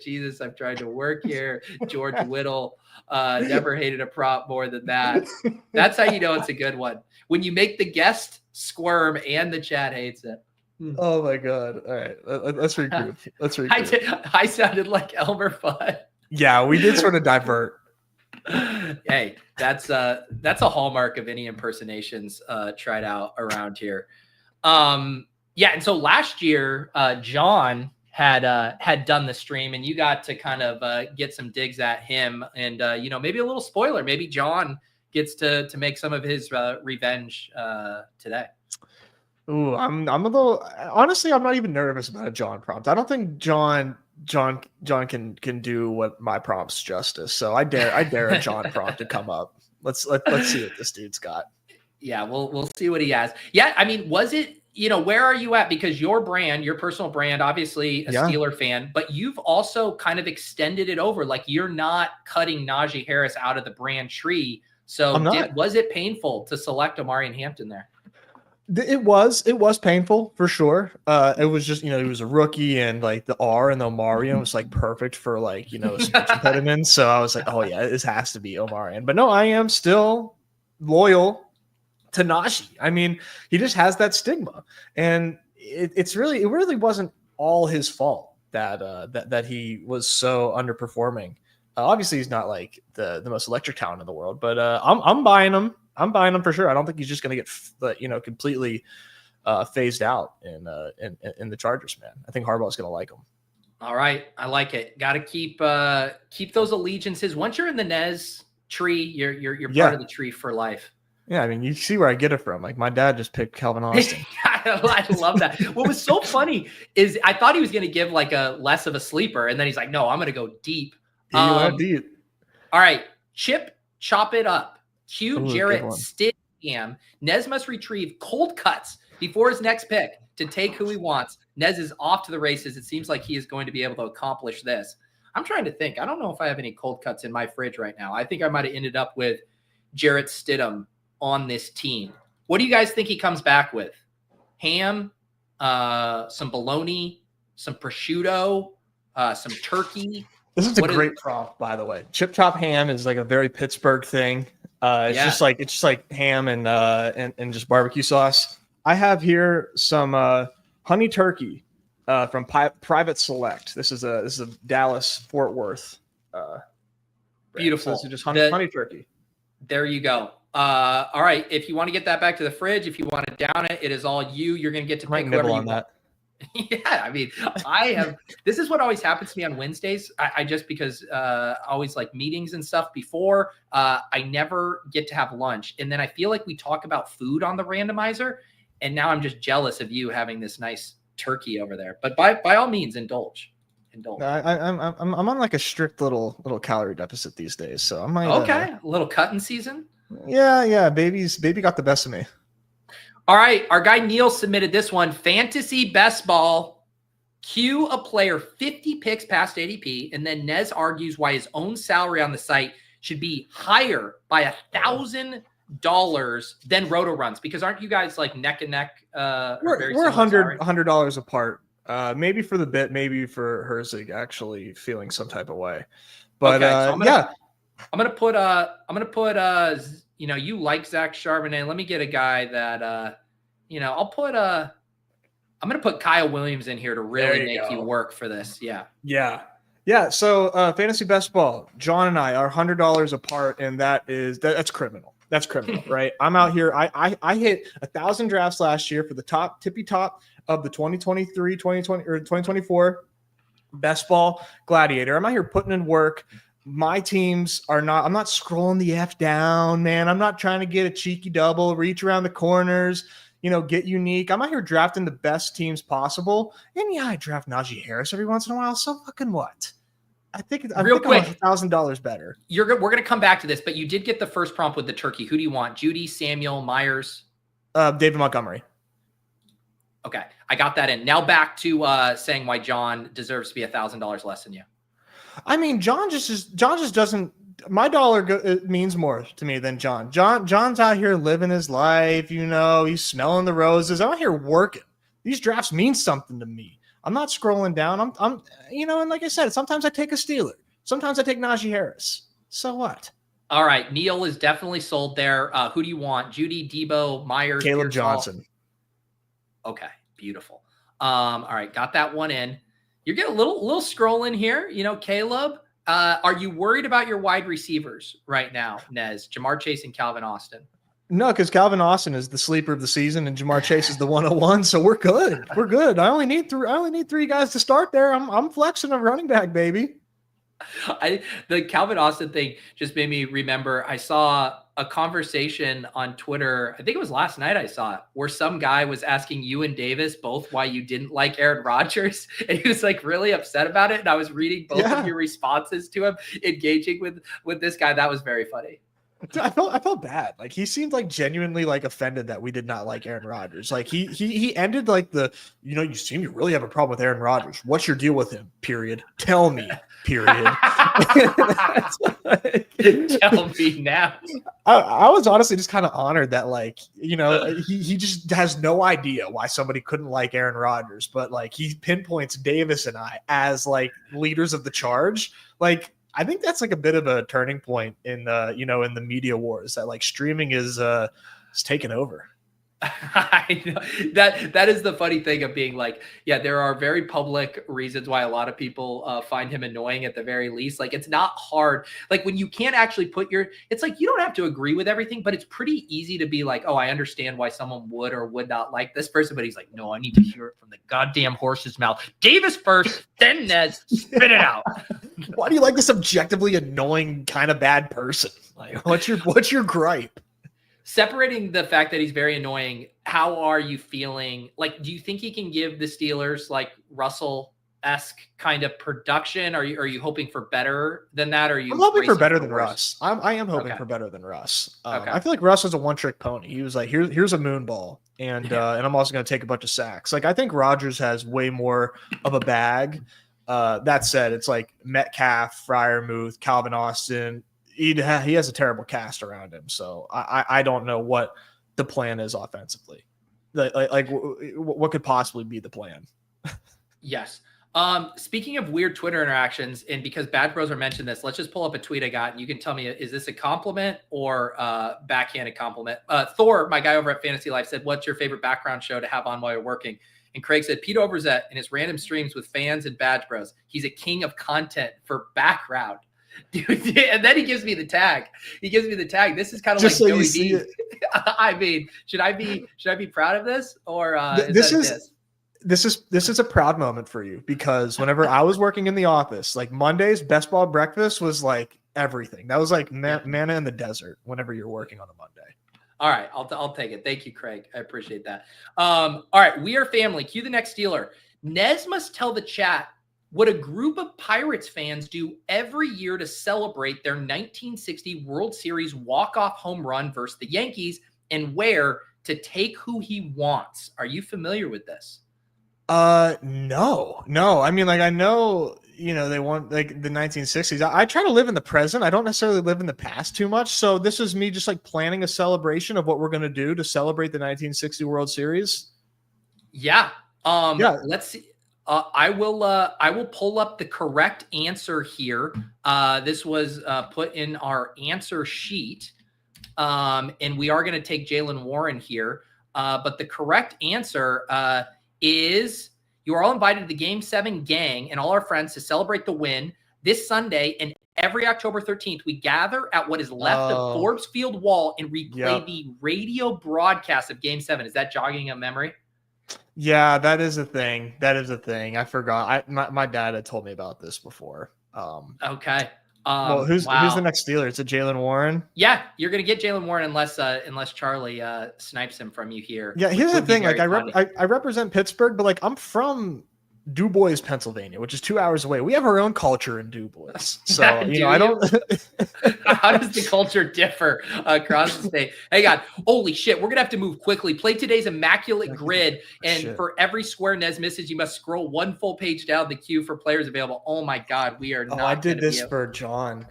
Speaker 1: Jesus, I'm trying to work here. George Whittle never hated a prop more than that. That's how you know it's a good one. When you make the guest squirm and the chat hates it.
Speaker 8: Oh my god. All right. Let's regroup.
Speaker 1: I sounded like Elmer Fudd.
Speaker 8: Yeah, we did sort of divert.
Speaker 1: Hey, that's a hallmark of any impersonations tried out around here. Yeah, and so last year, John had done the stream, and you got to kind of get some digs at him, and maybe a little spoiler. Maybe John gets to make some of his revenge today.
Speaker 8: Ooh, I'm a little. Honestly, I'm not even nervous about a John prompt. I don't think John can do what my prompts justice. So I dare a John prompt to come up. Let's see what this dude's got.
Speaker 1: Yeah, we'll see what he has. Yeah, I mean, was it, where are you at? Because your personal brand, obviously a Steeler fan, but you've also kind of extended it over. Like, you're not cutting Najee Harris out of the brand tree. So was it painful to select Omarion Hampton there?
Speaker 8: It was painful for sure. It was just, he was a rookie, and like the R and the Omarion was like perfect for like, speech impediments. So I was like, oh yeah, this has to be Omarion. But no, I am still loyal to Najee. I mean, he just has that stigma, and it really wasn't all his fault that he was so underperforming. Obviously, he's not like the most electric talent in the world, but I'm buying him. I'm buying him for sure. I don't think he's just going to get, completely phased out in the Chargers, man. I think Harbaugh's going to like him.
Speaker 1: All right, I like it. Got to keep those allegiances. Once you're in the Nez tree, you're part of the tree for life.
Speaker 8: Yeah, I mean, you see where I get it from. Like, my dad just picked Calvin Austin.
Speaker 1: I love that. What was so funny is I thought he was going to give like a less of a sleeper, and then he's like, "No, I'm going to go deep."
Speaker 8: He went deep.
Speaker 1: All right, chop it up. Cue Jarrett Stidham. Nez must retrieve cold cuts before his next pick to take who he wants. Nez is off to the races. It seems like he is going to be able to accomplish this. I'm trying to think. I don't know if I have any cold cuts in my fridge right now. I think I might have ended up with Jarrett Stidham on this team. What do you guys think he comes back with? Ham, some bologna, some prosciutto, some turkey.
Speaker 8: This is a great prompt, by the way. Chip chop ham is like a very Pittsburgh thing. It's just like ham and just barbecue sauce. I have here some honey turkey from Private Select. This is a Dallas Fort Worth.
Speaker 1: Beautiful.
Speaker 8: So just honey turkey.
Speaker 1: There you go. All right. If you want to get that back to the fridge, if you want to down it, it is all you. You're going to get to pick whoever you want. That. Yeah, I mean, this is what always happens to me on Wednesdays. I just, because always like meetings and stuff before, I never get to have lunch. And then I feel like we talk about food on the randomizer, and now I'm just jealous of you having this nice turkey over there. But by all means, indulge.
Speaker 8: I'm on like a strict little calorie deficit these days, so I might.
Speaker 1: Okay, a little cutting season.
Speaker 8: Yeah, baby got the best of me.
Speaker 1: All right, our guy Neil submitted this one. Fantasy best ball. Cue a player 50 picks past ADP, and then Nez argues why his own salary on the site should be higher by $1,000 than Roto runs. Because aren't you guys like neck and neck?
Speaker 8: We're $100 apart. Maybe for the bit, maybe for Herzig actually feeling some type of way. But okay, so
Speaker 1: I'm gonna put you like Zach Charbonnet. Let me get a guy that I'm gonna put Kyle Williams in here to really make you work for this.
Speaker 8: Yeah. So fantasy best ball, John and I are $100 apart, and that's criminal. That's criminal, right? I'm out here. I hit 1,000 drafts last year for the tippy top of the 2023, 2020 or 2024 best ball gladiator. I'm out here putting in work. my teams are not. I'm not scrolling the F down, man. I'm not trying to get a cheeky double, reach around the corners, get unique. I'm out here drafting the best teams possible. And yeah, I draft Najee Harris every once in a while. So fucking what? I think I'm $1,000 better.
Speaker 1: We're going to come back to this, but you did get the first prompt with the turkey. Who do you want? Judy, Samuel, Myers?
Speaker 8: David Montgomery.
Speaker 1: Okay, I got that in. Now back to saying why John deserves to be $1,000 less than you.
Speaker 8: I mean, John just doesn't. My dollar it means more to me than John. John's out here living his life. He's smelling the roses. I'm out here working. These drafts mean something to me. I'm not scrolling down. I'm and like I said, sometimes I take a Steeler. Sometimes I take Najee Harris. So what?
Speaker 1: All right, Neil is definitely sold there. Who do you want? Judy, Debo, Myers,
Speaker 8: Caleb Johnson.
Speaker 1: Okay, beautiful. All right, got that one in. You're getting a little scroll in here. Caleb, are you worried about your wide receivers right now, Nez? Jamar Chase and Calvin Austin?
Speaker 8: No, because Calvin Austin is the sleeper of the season, and Jamar Chase is the 101. So we're good. We're good. I only need three guys to start there. I'm flexing a running back, baby.
Speaker 1: The Calvin Austin thing just made me remember. I saw a conversation on Twitter. I think it was last night I saw it, where some guy was asking you and Davis both why you didn't like Aaron Rodgers, and he was like really upset about it. And I was reading both of your responses to him, engaging with this guy. That was very funny.
Speaker 8: I felt bad. Like, he seemed like genuinely like offended that we did not like Aaron Rodgers. Like he ended like you seem to really have a problem with Aaron Rodgers. What's your deal with him? Period. Tell me. Period.
Speaker 1: Tell me now.
Speaker 8: I was honestly just kind of honored that he just has no idea why somebody couldn't like Aaron Rodgers, but like he pinpoints Davis and I as like leaders of the charge. Like, I think that's like a bit of a turning point in in the media wars, that like streaming is taken over.
Speaker 1: I know. That is the funny thing of being like, yeah, there are very public reasons why a lot of people find him annoying at the very least. Like, it's not hard. Like, when you can't actually it's like, you don't have to agree with everything, but it's pretty easy to be like, oh, I understand why someone would or would not like this person. But he's like, no, I need to hear it from the goddamn horse's mouth. Davis first, then Nez, spit it out.
Speaker 8: Why do you like this objectively annoying kind of bad person? Like, what's your gripe?
Speaker 1: Separating the fact that he's very annoying, how are you feeling? Like, do you think he can give the Steelers like Russell-esque kind of production? Are you hoping for better than that? Or I'm
Speaker 8: hoping for better than Russ. I am hoping for better than Russ. I feel like Russ is a one-trick pony. He was like, here's a moon ball, and I'm also going to take a bunch of sacks. Like, I think Rodgers has way more of a bag. That said, it's like Metcalf, Freiermuth, Calvin Austin. He has a terrible cast around him, so I don't know what the plan is offensively. Like what could possibly be the plan?
Speaker 1: Yes. Speaking of weird Twitter interactions, and because Bad Bros are mentioned this, let's just pull up a tweet I got, and you can tell me, is this a compliment or backhanded compliment? Thor, my guy over at Fantasy Life, said, "What's your favorite background show to have on while you're working?" And Craig said, "Pete Overzet in his random streams with fans and Badge Bros. He's a king of content for background." Dude, and then he gives me the tag. This is kind of
Speaker 8: just
Speaker 1: like
Speaker 8: so
Speaker 1: Joey
Speaker 8: you see
Speaker 1: D.
Speaker 8: it.
Speaker 1: I mean, should I be proud of this, or
Speaker 8: this is a proud moment for you, because whenever I was working in the office, like Mondays, best ball breakfast was like everything. That was like manna in the desert whenever you're working on a Monday.
Speaker 1: All right, I'll take it. Thank you, Craig. I appreciate that. All right, we are family. Cue the next Steeler. Nez must tell the chat what a group of Pirates fans do every year to celebrate their 1960 World Series walk-off home run versus the Yankees, and where to take who he wants. Are you familiar with this?
Speaker 8: No. I mean, like, I know, they want like the 1960s. I try to live in the present. I don't necessarily live in the past too much. So this is me just like planning a celebration of what we're going to do to celebrate the 1960 World Series.
Speaker 1: Yeah. Let's see. I will pull up the correct answer here. This was put in our answer sheet, and we are going to take Jalen Warren here. But the correct answer is, you are all invited to the Game 7 gang and all our friends to celebrate the win this Sunday. And every October 13th, we gather at what is left of Forbes Field Wall and replay the radio broadcast of Game 7. Is that jogging a memory?
Speaker 8: Yeah, that is a thing. I forgot. My dad had told me about this before.
Speaker 1: Okay.
Speaker 8: Well, who's the next Steeler? Is it Jalen Warren?
Speaker 1: Yeah, you're gonna get Jalen Warren unless Charlie snipes him from you here.
Speaker 8: Yeah, here's the thing. Like I represent Pittsburgh, but like I'm from Du Bois, Pennsylvania, which is 2 hours away. We have our own culture in Du Bois, so I don't.
Speaker 1: How does the culture differ across the state? Hey, God, holy shit, we're gonna have to move quickly. Play today's immaculate grid, and for every square Nez misses, you must scroll one full page down the queue for players available. Oh my God, we are not.
Speaker 8: I did this for John.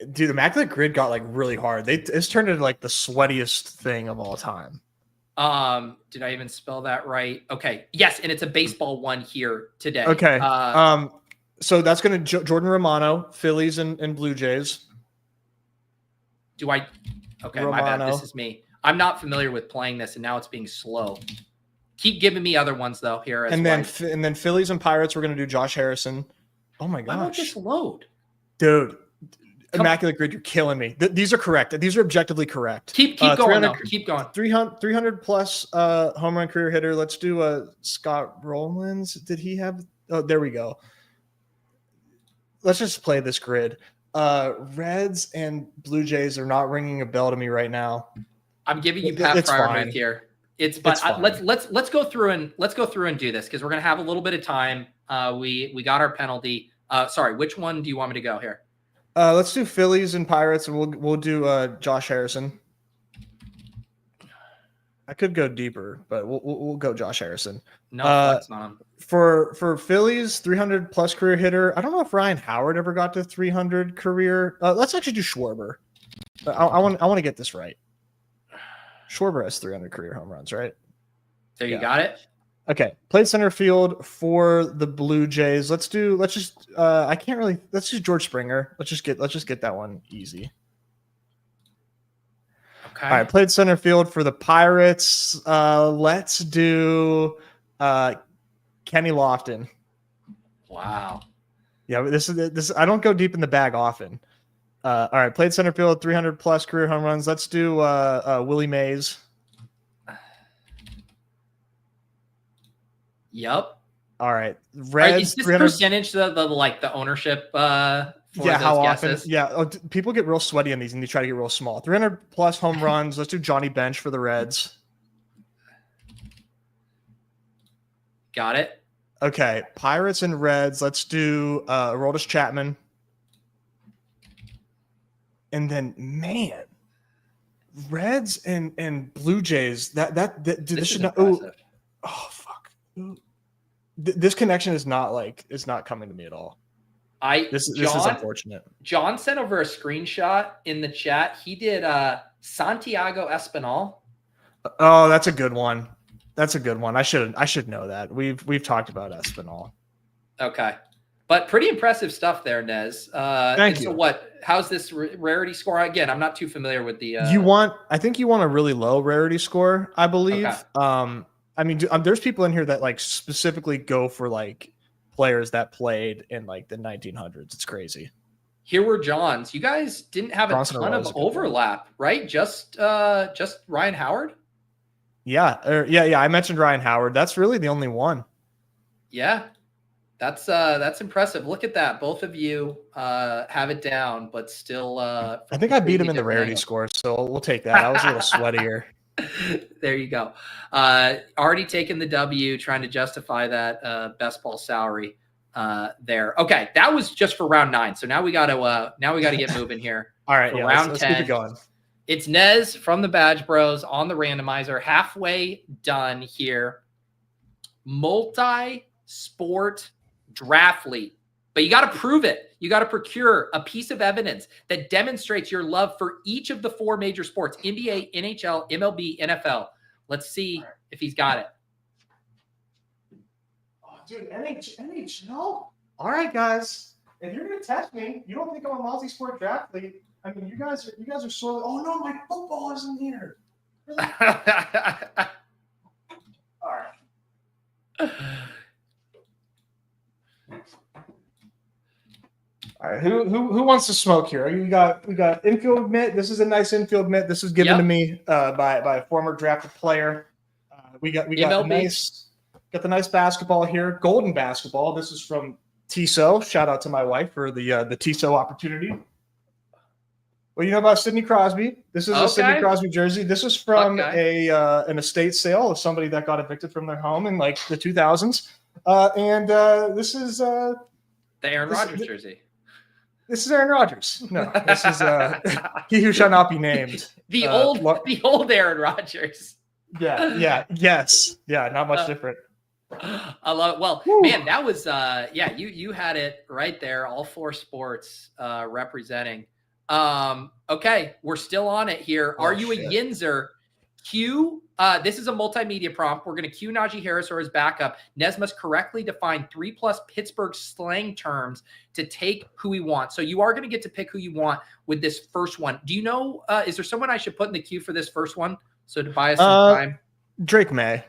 Speaker 8: Dude, the immaculate grid got like really hard. It's turned into like the sweatiest thing of all time.
Speaker 1: Did I even spell that right? Okay. Yes, and it's a baseball one here today.
Speaker 8: Okay. So that's going to Jordan Romano, Phillies and Blue Jays.
Speaker 1: Okay, Romano. My bad. This is me. I'm not familiar with playing this, and now it's being slow. Keep giving me other ones though here.
Speaker 8: And then Phillies and Pirates, we're going to do Josh Harrison. Oh my gosh.
Speaker 1: Why won't this load?
Speaker 8: Dude. Immaculate grid, you're killing me. These are correct. These are objectively correct.
Speaker 1: Keep going though. Keep going.
Speaker 8: 300 plus home run career hitter. Let's do Scott Rowlands. Did he have? Oh, there we go. Let's just play this grid. Reds and Blue Jays are not ringing a bell to me right now.
Speaker 1: I'm giving you Pat Fryermuth here. Let's go through and do this because we're gonna have a little bit of time. We got our penalty. Sorry, which one do you want me to go here?
Speaker 8: Let's do Phillies and Pirates, and we'll do Josh Harrison. I could go deeper, but we'll go Josh Harrison.
Speaker 1: No, that's not him.
Speaker 8: For Phillies, 300 plus career hitter. I don't know if Ryan Howard ever got to 300 career. Let's actually do Schwarber. I want to get this right. Schwarber has 300 career home runs, right?
Speaker 1: So you got it.
Speaker 8: Okay, played center field for the Blue Jays. Let's just George Springer. Let's just get that one easy.
Speaker 1: Okay.
Speaker 8: All right, played center field for the Pirates. Let's do Kenny Lofton.
Speaker 1: Wow.
Speaker 8: Yeah, this I don't go deep in the bag often. All right, played center field, 300 plus career home runs. Let's do Willie Mays.
Speaker 1: Yep.
Speaker 8: All right. Reds.
Speaker 1: Is this percentage the ownership? For
Speaker 8: how
Speaker 1: guesses?
Speaker 8: often? Yeah. People get real sweaty on these, and they try to get real small. 300 plus home runs. Let's do Johnny Bench for the Reds.
Speaker 1: Got it.
Speaker 8: Okay. Pirates and Reds. Let's do Aroldis Chapman. And then, man, Reds and Blue Jays. This should not. Oh, fuck. This connection is not coming to me at all. This is unfortunate.
Speaker 1: John sent over a screenshot in the chat. He did Santiago Espinal.
Speaker 8: Oh, that's a good one. I should know that. We've talked about Espinal.
Speaker 1: Okay. But pretty impressive stuff there, Nez.
Speaker 8: Thank you.
Speaker 1: So how's this rarity score? Again, I'm not too familiar with the
Speaker 8: I think you want a really low rarity score, I believe.
Speaker 1: Okay.
Speaker 8: I mean, there's people in here that like specifically go for like players that played in like the 1900s. It's crazy.
Speaker 1: Here were John's. You guys didn't have a ton of overlap, right? Just Ryan Howard?
Speaker 8: Yeah. I mentioned Ryan Howard. That's really the only one.
Speaker 1: Yeah. That's impressive. Look at that. Both of you have it down, but still
Speaker 8: I think I beat him in the rarity score, so we'll take that. I was a little sweatier.
Speaker 1: There you go. Already taken the W, trying to justify that best ball salary there. Okay, that was just for round 9. So now we got to get moving here.
Speaker 8: All right,
Speaker 1: round
Speaker 8: let's
Speaker 1: 10.
Speaker 8: keep it going.
Speaker 1: It's Nez from the Badge Bros on the randomizer, halfway done here. Multi-sport draft league. But you got to prove it. You got to procure a piece of evidence that demonstrates your love for each of the 4 major sports: NBA, NHL, MLB, NFL. Let's see if he's got it.
Speaker 8: Oh, dude, NHL? All right, guys. If you're going to test me, you don't think I'm a multi-sport draft league. I mean, you guys are so. Oh, no, my football isn't here. Really? All right. All right, who wants to smoke here? We got infield mitt. This is a nice infield mitt. This was given to me by a former drafted player. We got the nice basketball here, golden basketball. This is from Tissot. Shout out to my wife for the Tissot opportunity. Well, you know about Sidney Crosby. This is a Sidney Crosby jersey. This is from an estate sale of somebody that got evicted from their home in like the 2000s. This is
Speaker 1: the Aaron Rodgers jersey.
Speaker 8: This is Aaron Rodgers. No, this is he who shall not be named.
Speaker 1: The old Aaron Rodgers.
Speaker 8: Yes. Not much different.
Speaker 1: I love it. Well, man, that was you had it right there. All 4 sports representing. Okay, we're still on it here. Are you a Yinzer? Q. This is a multimedia prompt. We're going to cue Najee Harris or his backup. Nez must correctly define 3+ Pittsburgh slang terms to take who we want. So you are going to get to pick who you want with this first one. Do you know, is there someone I should put in the queue for this first one? So to buy us some time?
Speaker 8: Drake May.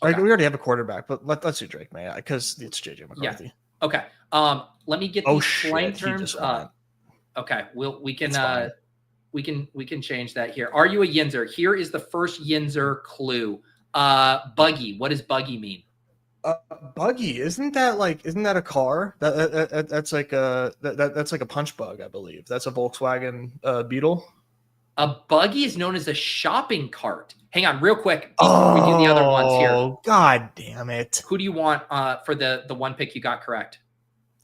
Speaker 8: Okay. We already have a quarterback, but let's do Drake May because it's JJ McCarthy.
Speaker 1: Yeah. Okay. Let me get these slang terms up. Okay. We can change that here. Are you a Yinzer? Here is the first Yinzer clue. Buggy. What does buggy mean?
Speaker 8: Buggy. Isn't that a car? That's like a punch bug, I believe. That's a Volkswagen Beetle.
Speaker 1: A buggy is known as a shopping cart. Hang on, real quick before we do the other ones here.
Speaker 8: Oh, God damn it!
Speaker 1: Who do you want for the one pick you got correct?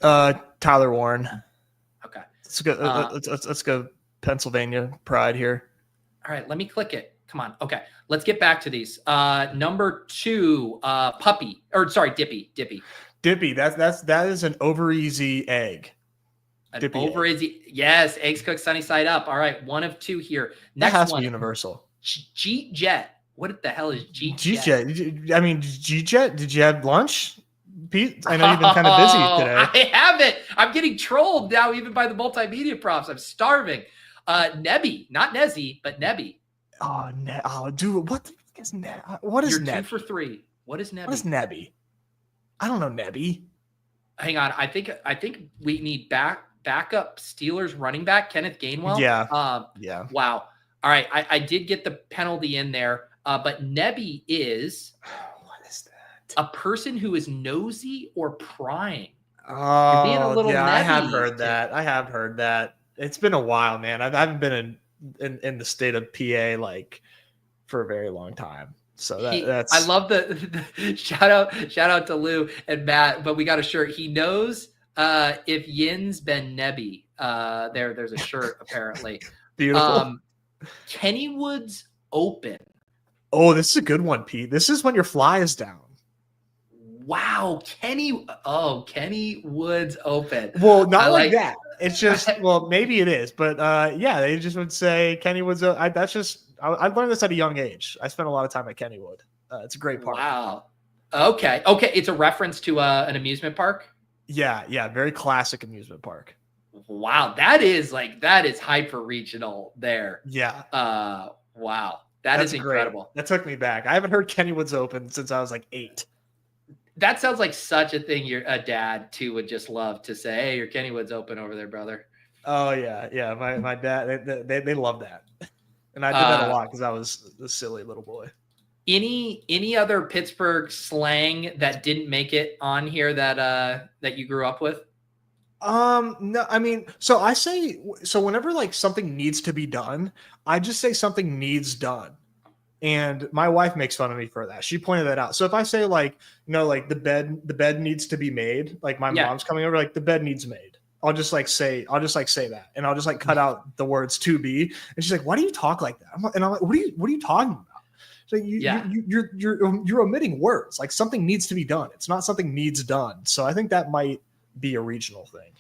Speaker 8: Tyler Warren.
Speaker 1: Okay.
Speaker 8: Let's go. Let's go. Pennsylvania pride here. All
Speaker 1: right, let me click it. Come on. Okay, let's get back to these. Number 2, Dippy.
Speaker 8: Dippy. That is an over easy egg.
Speaker 1: Over easy. Yes, eggs cooked sunny side up. All right, 1 of 2 here. Next
Speaker 8: that has
Speaker 1: one.
Speaker 8: To be universal.
Speaker 1: Jeet Jet. What the hell is Jeet
Speaker 8: Jet? Jeet Jet. Did you have lunch, Pete? I know you've been kind of busy today.
Speaker 1: I haven't. I'm getting trolled now, even by the multimedia props. I'm starving. Nebby, not Nezzy, but Nebby.
Speaker 8: Oh, dude, what the fuck is Nebby? What is
Speaker 1: You're
Speaker 8: Nebby?
Speaker 1: 2 for 3. What is Nebby?
Speaker 8: What is Nebby? I don't know Nebby.
Speaker 1: Hang on. I think we need backup Steelers running back Kenneth Gainwell.
Speaker 8: Yeah.
Speaker 1: Yeah. Wow. All right. I did get the penalty in there. But Nebby is
Speaker 8: what is that?
Speaker 1: A person who is nosy or prying.
Speaker 8: Oh,
Speaker 1: you're being a little
Speaker 8: yeah.
Speaker 1: Nebby.
Speaker 8: I have heard that. It's been a while, man. I haven't been in the state of PA like for a very long time. So that's.
Speaker 1: I love the shout out to Lou and Matt. But we got a shirt. He knows if Yin's been Nebby. There's a shirt apparently.
Speaker 8: Beautiful.
Speaker 1: Kennywood's open.
Speaker 8: Oh, this is a good one, Pete. This is when your fly is down.
Speaker 1: Wow, Kenny Wood's open.
Speaker 8: Well, not like that. It's just maybe it is, but they just would say Kenny Wood's. I learned this at a young age. I spent a lot of time at Kennywood. It's a great park.
Speaker 1: Wow. Okay. It's a reference to an amusement park.
Speaker 8: Yeah, very classic amusement park.
Speaker 1: Wow, that is hyper regional there.
Speaker 8: Yeah.
Speaker 1: Wow, that's incredible.
Speaker 8: Great. That took me back. I haven't heard Kennywood's open since I was like 8.
Speaker 1: That sounds like such a thing a dad too would just love to say. Hey, your Kennywood's open over there, brother.
Speaker 8: Oh yeah. My dad, they love that, and I did that a lot because I was a silly little boy.
Speaker 1: Any other Pittsburgh slang that didn't make it on here that you grew up with?
Speaker 8: No, I mean, so whenever like something needs to be done, I just say something needs done. And my wife makes fun of me for that. She pointed that out. So if I say like the bed needs to be made, like my mom's coming over, like the bed needs made. I'll just say that. And I'll just like cut out the words to be. And she's like, why do you talk like that? I'm like, what are you talking about? So you're omitting words. Like something needs to be done. It's not something needs done. So I think that might be a regional thing.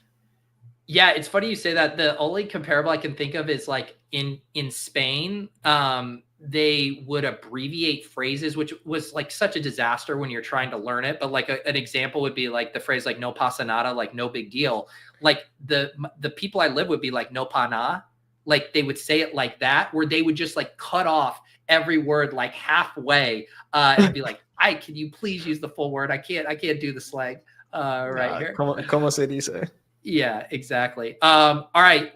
Speaker 1: Yeah, it's funny you say that. The only comparable I can think of is like in Spain, they would abbreviate phrases, which was like such a disaster when you're trying to learn it. But like an example would be like the phrase like no pasa nada, like no big deal. Like the people I live would be like no pana, like they would say it like that, where they would just like cut off every word like halfway and be like, can you please use the full word? I can't do the slang here.
Speaker 8: Como se dice?
Speaker 1: Yeah, exactly. All right.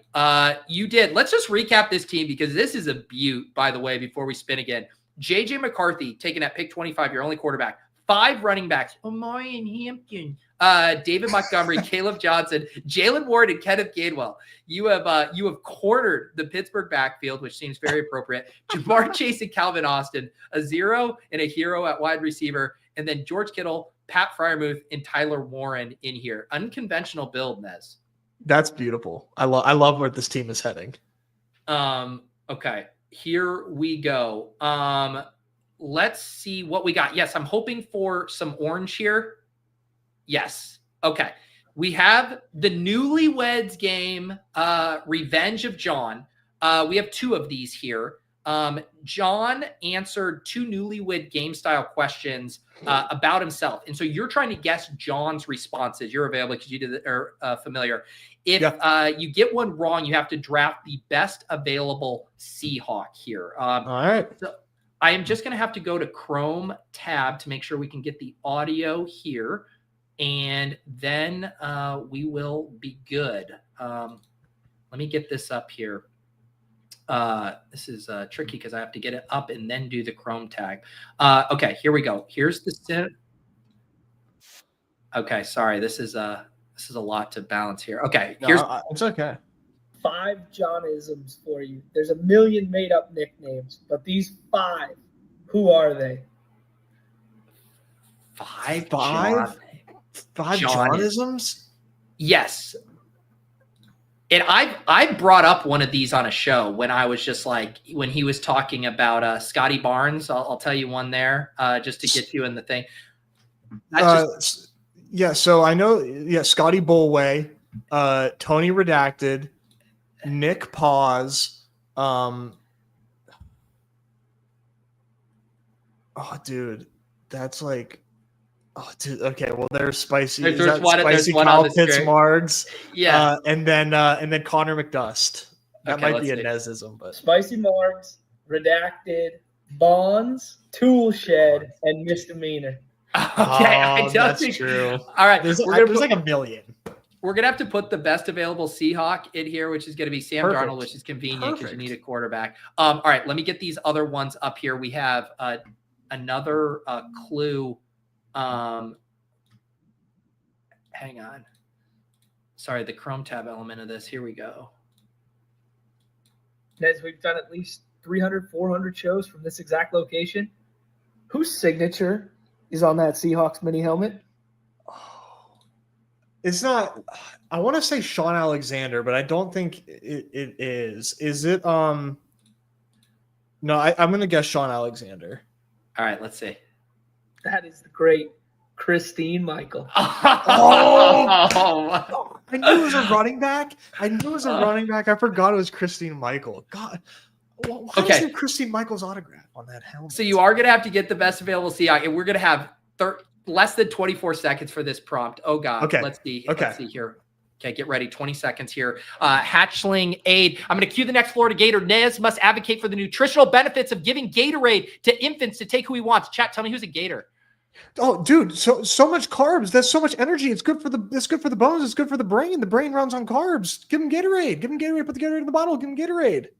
Speaker 1: You did. Let's just recap this team because this is a beaut, by the way, before we spin again. JJ McCarthy taken at pick 25, your only quarterback. 5 running backs. Omari and Hampton. David Montgomery, Caleb Johnson, Jalen Ward, and Kenneth Gainwell. You have cornered the Pittsburgh backfield, which seems very appropriate. Jamar Chase and Calvin Austin, a 0 and a hero at wide receiver, and then George Kittle, Pat Freiermuth, and Tyler Warren in here. Unconventional build, Nez.
Speaker 8: That's beautiful. I love where this team is heading.
Speaker 1: Okay, here we go. Let's see what we got. Yes, I'm hoping for some orange here. Yes. Okay. We have the Newlyweds game, Revenge of John. We have 2 of these here. John answered 2 Newlywed game style questions about himself. And so you're trying to guess John's responses. You're available because you did are familiar. If you get one wrong, you have to draft the best available Seahawk here.
Speaker 8: All right.
Speaker 1: So I am just going to have to go to Chrome tab to make sure we can get the audio here. And then we will be good. Let me get this up here. This is tricky because I have to get it up and then do the Chrome tag. Okay, here we go. Here's the Okay, sorry. This is a lot to balance here. Okay, here's
Speaker 8: it's okay.
Speaker 11: 5 Johnisms for you. There's a million made up nicknames, but these 5, who are they?
Speaker 1: 5
Speaker 8: Johnisms?
Speaker 1: Yes. And I brought up one of these on a show when I was just like, when he was talking about Scotty Barnes. I'll tell you one there just to get you in the thing.
Speaker 8: So I know, Scotty Bullway, Tony Redacted, Nick Paz. That's like, okay. Well, there's spicy.
Speaker 1: There's one
Speaker 8: Kyle
Speaker 1: on the
Speaker 8: Pitts
Speaker 1: script.
Speaker 8: Margs.
Speaker 1: Yeah,
Speaker 8: and then Connor McDust. That might be a Nezism, but
Speaker 11: Spicy Margs, Redacted, Bonds, Toolshed, and Misdemeanor.
Speaker 1: Okay, I don't think.
Speaker 8: True.
Speaker 1: All right,
Speaker 8: there's like a million.
Speaker 1: We're gonna have to put the best available Seahawk in here, which is gonna be Sam
Speaker 8: Perfect.
Speaker 1: Darnold, which is convenient because you need a quarterback. All right, let me get these other ones up here. We have another clue. Hang on. Sorry, the Chrome tab element of this. Here we go.
Speaker 11: Nez, we've done at least 300, 400 shows from this exact location. Whose signature is on that Seahawks mini helmet?
Speaker 8: It's not. I want to say Sean Alexander, but I don't think it is. Is it? No, I'm going to guess Sean Alexander.
Speaker 1: All right, let's see.
Speaker 11: That is the great Christine Michael.
Speaker 8: I knew it was a running back. I forgot it was Christine Michael. God. Why is there Christine Michael's autograph on that helmet?
Speaker 1: So you are going to have to get the best available Seahawk, and we're going to have less than 24 seconds for this prompt. Oh, God.
Speaker 8: Okay.
Speaker 1: Let's see. Okay. Let's see here. Okay, get ready. 20 seconds here. Hatchling aid. I'm going to cue the next Florida Gator. Nez must advocate for the nutritional benefits of giving Gatorade to infants to take who he wants. Chat, tell me who's a Gator.
Speaker 8: Oh, dude, so much carbs. That's so much energy. It's good for the bones. It's good for the brain. The brain runs on carbs. Give him Gatorade. Put the Gatorade in the bottle. Give him Gatorade.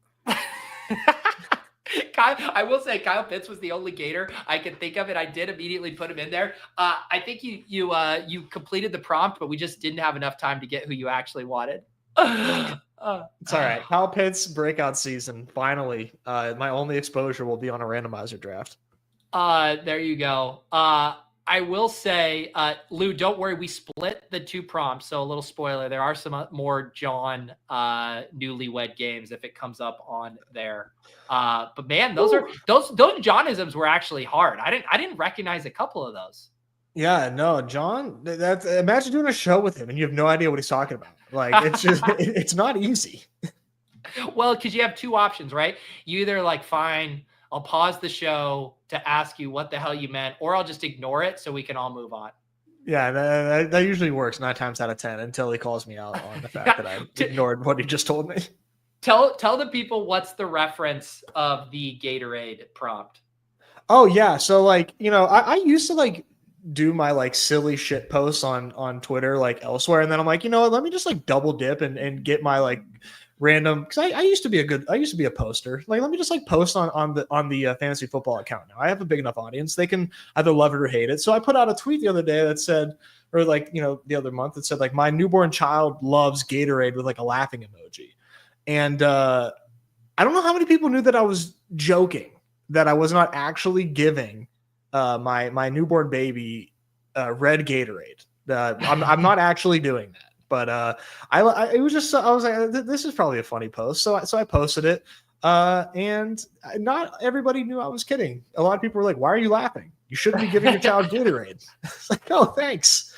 Speaker 1: I will say Kyle Pitts was the only Gator I could think of, and I did immediately put him in there. I think you completed the prompt, but we just didn't have enough time to get who you actually wanted.
Speaker 8: It's all right. Kyle Pitts breakout season. Finally, my only exposure will be on a randomizer draft.
Speaker 1: There you go. I will say, Lou, don't worry. We split the 2 prompts. So a little spoiler, there are some more John newlywed games if it comes up on there. But man, those Johnisms were actually hard. I didn't recognize a couple of those.
Speaker 8: Yeah, no, John, imagine doing a show with him and you have no idea what he's talking about. Like, it's just, it's not easy.
Speaker 1: Well, because you have 2 options, right? You either fine, I'll pause the show to ask you what the hell you meant, or I'll just ignore it so we can all move on.
Speaker 8: Yeah, that usually works 9 times out of 10 until he calls me out on the fact that I ignored what he just told me.
Speaker 1: Tell the people what's the reference of the Gatorade prompt.
Speaker 8: Oh yeah, so I used to do my silly shit posts on Twitter elsewhere, and then I'm like, let me just double dip and get my random, because I used to be a poster. Like, let me just like post on the fantasy football account now. I have a big enough audience. They can either love it or hate it. So I put out a tweet the other day that said, or like, the other month, that said like, my newborn child loves Gatorade with like a laughing emoji. And I don't know how many people knew that I was joking, that I was not actually giving my newborn baby red Gatorade. I'm not actually doing that. But I was like, this is probably a funny post, so I posted it, and not everybody knew I was kidding. A lot of people were like, "Why are you laughing? You shouldn't be giving your child Gatorade." It's like, "Oh, thanks."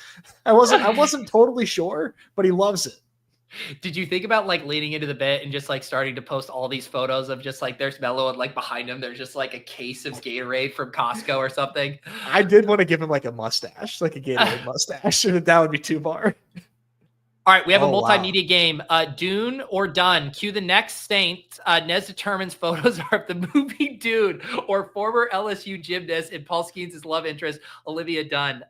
Speaker 8: I wasn't totally sure, but he loves it.
Speaker 1: Did you think about like leaning into the bit and just like starting to post all these photos of just like there's Mello and like behind him there's just like a case of Gatorade from Costco or something?
Speaker 8: I did want to give him like a mustache, like a Gatorade mustache, and that would be too far.
Speaker 1: All right, we have a multimedia game. Dune or Done. Cue the next Saint. Nez determines photos are of the movie Dune or former LSU gymnast and Paul Skeens' love interest, Olivia Dunn.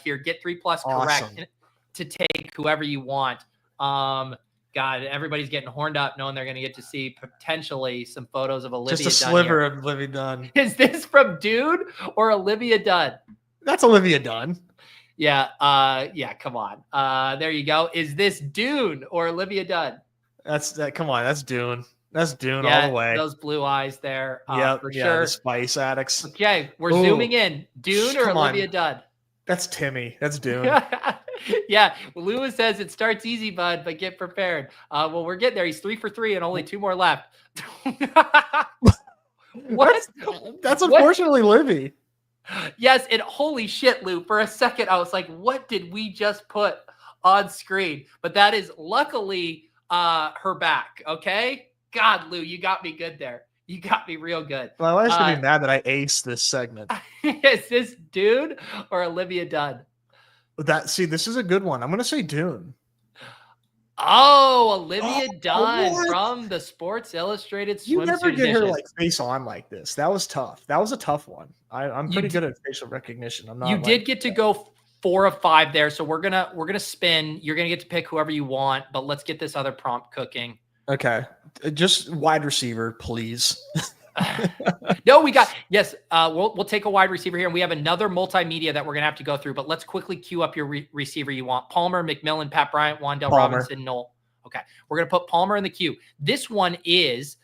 Speaker 1: Here, get 3+ correct to take whoever you want. God, everybody's getting horned up knowing they're going to get to see potentially some photos of Olivia Dunn.
Speaker 8: Just a sliver of Olivia Dunn.
Speaker 1: Is this from Dune or Olivia Dunn?
Speaker 8: That's Olivia Dunn.
Speaker 1: Yeah, come on. There you go. Is this Dune or Olivia Dunn?
Speaker 8: Come on, that's Dune. That's Dune all the way.
Speaker 1: Those blue eyes there. For
Speaker 8: yeah,
Speaker 1: sure.
Speaker 8: The spice addicts.
Speaker 1: Okay, we're zooming in. Dune or Olivia Dunn?
Speaker 8: That's Timmy. That's Dune.
Speaker 1: Yeah, Lewis says it starts easy, bud, but get prepared. Well, we're getting there. He's 3 for 3 and only 2 more left. What?
Speaker 8: That's unfortunately Livy.
Speaker 1: Yes, and holy shit, Lou. For a second, I was like, what did we just put on screen? But that is luckily her back, okay? God, Lou, you got me good there. You got me real good.
Speaker 8: Well, I should be mad that I aced this segment.
Speaker 1: Is this Dune or Olivia Dunn?
Speaker 8: This is a good one. I'm going to say Dune.
Speaker 1: Oh, Olivia Dunn from the Sports Illustrated swimsuit.
Speaker 8: You never get her
Speaker 1: edition.
Speaker 8: like face on like this. That was tough. That was a tough one. I'm pretty good at facial recognition. I'm not.
Speaker 1: You did get to go 4 of 5 there, so we're gonna spin. You're gonna get to pick whoever you want, but let's get this other prompt cooking.
Speaker 8: Okay, just wide receiver, please.
Speaker 1: No, we got we'll take a wide receiver here, and we have another multimedia that we're gonna have to go through. But let's quickly queue up your receiver you want: Palmer, McMillan, Pat Bryant, Wandale Robinson, Knoll. Okay, we're gonna put Palmer in the queue. This one is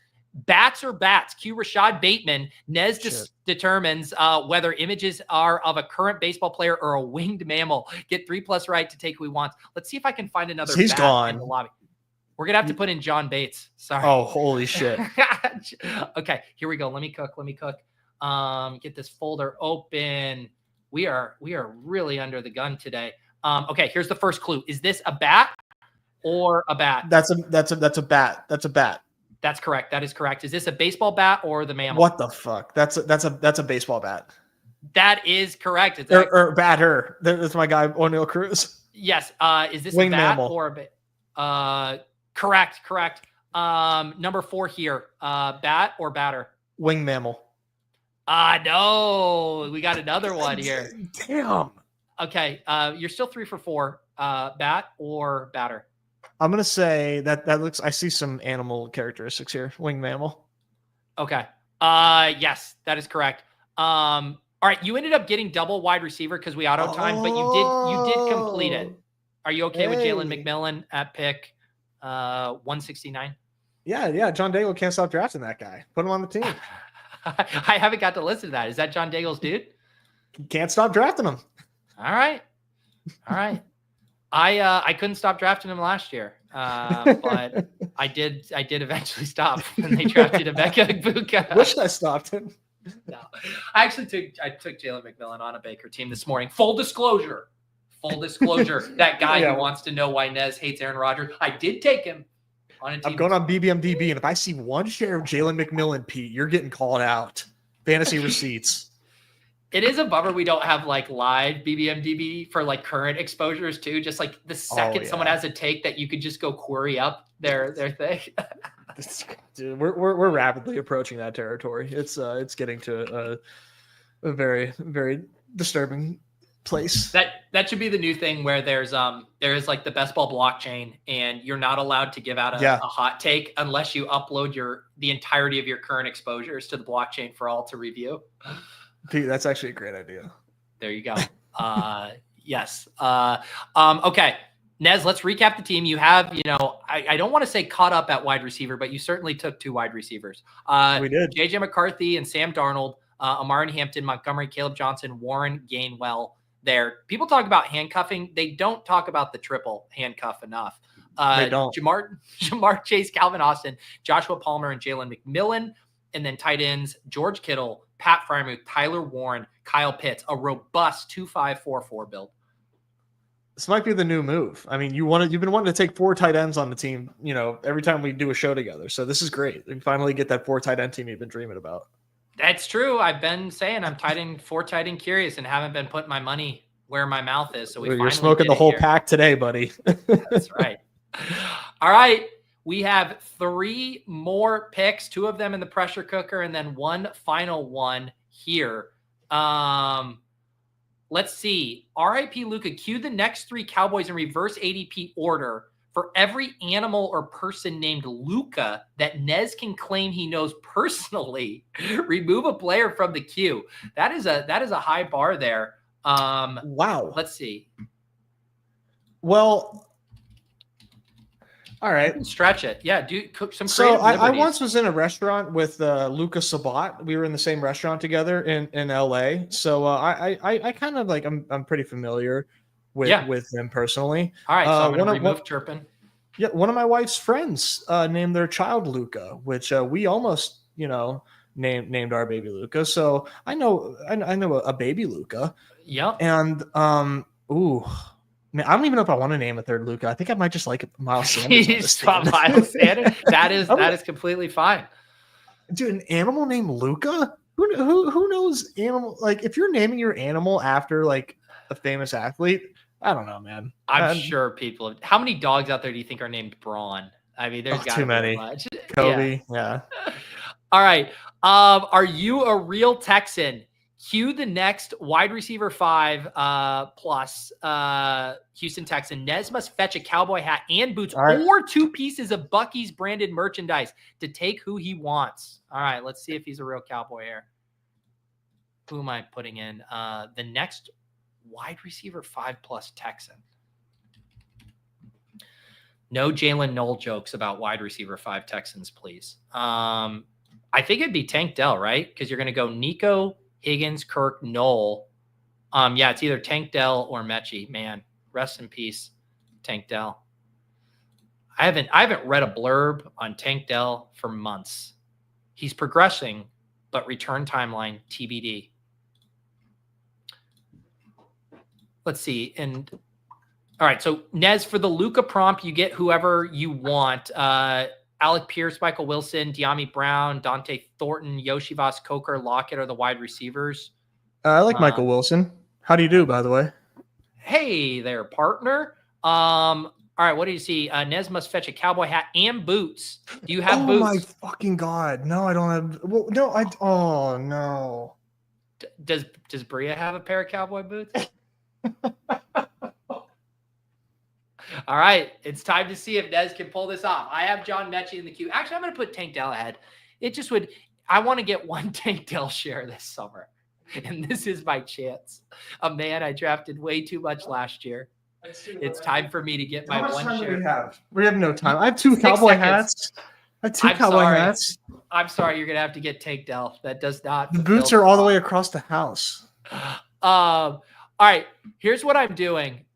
Speaker 1: bats or bats. Cue Rashad Bateman. Nez determines whether images are of a current baseball player or a winged mammal. Get 3+ right to take who he wants. Let's see if I can find another.
Speaker 8: He's
Speaker 1: bat
Speaker 8: gone
Speaker 1: in the lobby. We're gonna have to put in John Bates. Sorry.
Speaker 8: Oh, holy shit.
Speaker 1: Okay, here we go. Let me cook. Get this folder open. We are really under the gun today. Okay, here's the first clue. Is this a bat or a bat?
Speaker 8: That's a bat. That's a bat.
Speaker 1: That's correct. That is correct. Is this a baseball bat or the mammal?
Speaker 8: What the fuck? That's a baseball bat.
Speaker 1: That is correct. It's
Speaker 8: or batter. That's my guy O'Neal Cruz.
Speaker 1: Yes. Is this
Speaker 8: wing
Speaker 1: a bat
Speaker 8: mammal
Speaker 1: or a bat? Correct. Number 4 here. Bat or batter?
Speaker 8: Wing mammal.
Speaker 1: No. We got another one here.
Speaker 8: Damn.
Speaker 1: Okay. You're still 3 for 4. Bat or batter?
Speaker 8: I'm gonna say that looks. I see some animal characteristics here. Wing mammal.
Speaker 1: Okay. Yes, that is correct. All right. You ended up getting double wide receiver because we auto timed, but you did complete it. Are you okay with Jalen McMillan at pick 169?
Speaker 8: Yeah. John Daigle can't stop drafting that guy. Put him on the team.
Speaker 1: I haven't got to listen to that. Is that John Daigle's dude?
Speaker 8: Can't stop drafting him.
Speaker 1: All right. I couldn't stop drafting him last year, but I did eventually stop when they drafted Emeka Egbuka.
Speaker 8: Wish I stopped him.
Speaker 1: No, I actually took Jalen McMillan on a Baker team this morning. Full disclosure, that guy who wants to know why Nez hates Aaron Rodgers. I did take him on a team.
Speaker 8: I'm going on BBMDB, and if I see one share of Jalen McMillan, Pete, you're getting called out. Fantasy receipts.
Speaker 1: It is a bummer we don't have like live BBMDB for like current exposures too. Just like the second someone has a take that you could just go query up their thing.
Speaker 8: Dude, we're rapidly approaching that territory. It's getting to a very, very disturbing place.
Speaker 1: That should be the new thing where there is like the best ball blockchain, and you're not allowed to give out a hot take unless you upload the entirety of your current exposures to the blockchain for all to review.
Speaker 8: Dude, that's actually a great idea.
Speaker 1: There you go. Yes. Okay. Nez, let's recap the team. You have, I don't want to say caught up at wide receiver, but you certainly took 2 wide receivers.
Speaker 8: We did.
Speaker 1: JJ McCarthy and Sam Darnold, Amari Hampton, Montgomery, Caleb Johnson, Warren Gainwell there. People talk about handcuffing. They don't talk about the triple handcuff enough.
Speaker 8: They don't.
Speaker 1: Jamar Chase, Calvin Austin, Joshua Palmer, and Jalen McMillan. And then tight ends, George Kittle, Pat Freiermuth, Tyler Warren, Kyle Pitts, a robust 2-5-4-4 build.
Speaker 8: This might be the new move. I mean, you've been wanting to take 4 tight ends on the team, every time we do a show together. So this is great. We finally get that 4 tight end team you've been dreaming about.
Speaker 1: That's true. I've been saying I'm 4 tight end curious and haven't been putting my money where my mouth is. So
Speaker 8: you're smoking the whole pack today, buddy.
Speaker 1: That's right. All right. We have 3 more picks, 2 of them in the pressure cooker, and then 1 final one here. Let's see. RIP Luka, cue the next 3 Cowboys in reverse ADP order. For every animal or person named Luka that Nez can claim he knows personally, remove a player from the queue. That is a high bar there.
Speaker 8: Wow.
Speaker 1: Let's see.
Speaker 8: Well, all right.
Speaker 1: Stretch it. Yeah, do cook some
Speaker 8: So
Speaker 1: creative
Speaker 8: I once was in a restaurant with Luka Sabat. We were in the same restaurant together in LA. So I kind of like I'm pretty familiar with him personally.
Speaker 1: All right, so I'm going to remove Turpin.
Speaker 8: Yeah, one of my wife's friends named their child Luka, which we almost named our baby Luka. So I know a baby Luka.
Speaker 1: Yep.
Speaker 8: And man, I don't even know if I want to name a third Luka. I think I might just like Miles Sanders.
Speaker 1: Miles Sanders. That is completely fine.
Speaker 8: Dude, an animal named Luka? Who knows animal? Like, if you're naming your animal after like a famous athlete, I don't know, man.
Speaker 1: I'm sure people. How many dogs out there do you think are named Braun? I mean, there's got
Speaker 8: too many.
Speaker 1: Much.
Speaker 8: Kobe, yeah.
Speaker 1: All right. Are you a real Texan? Cue the next wide receiver 5 plus Houston Texan. Nez must fetch a cowboy hat and boots or 2 pieces of Buc-ee's branded merchandise to take who he wants. All right, let's see if he's a real cowboy here. Who am I putting in? The next wide receiver 5 plus Texan. No Jalen Knoll jokes about wide receiver 5 Texans, please. I think it'd be Tank Dell, right? Because you're going to go Nico, Higgins, Kirk, Knoll. Yeah, it's either Tank Dell or Mechie. Man, rest in peace, Tank Dell. I haven't read a blurb on Tank Dell for months. He's progressing, but return timeline TBD. Let's see. And all right, so Nez, for the Luka prompt, you get whoever you want. Alec Pierce, Michael Wilson, De'Ami Brown, Dante Thornton, Yoshivas, Coker, Lockett are the wide receivers.
Speaker 8: I like Michael Wilson. How do you do, by the way?
Speaker 1: Hey there, partner. All right, what do you see? Nez must fetch a cowboy hat and boots. Do you have boots?
Speaker 8: Oh, my fucking God. No, I don't have. Well, no, oh, no.
Speaker 1: Does Bria have a pair of cowboy boots? All right, it's time to see if Nez can pull this off. I have John Mechie in the queue. Actually, I'm going to put Tank Dell ahead. It just would – I want to get 1 Tank Dell share this summer, and this is my chance. A man I drafted way too much last year. It's time for me to get my 1 share.
Speaker 8: We have no time. I have 2 cowboy hats. Hats.
Speaker 1: I'm sorry. You're going to have to get Tank Dell. That does not –
Speaker 8: The boots are all the way across the house.
Speaker 1: All right, here's what I'm doing.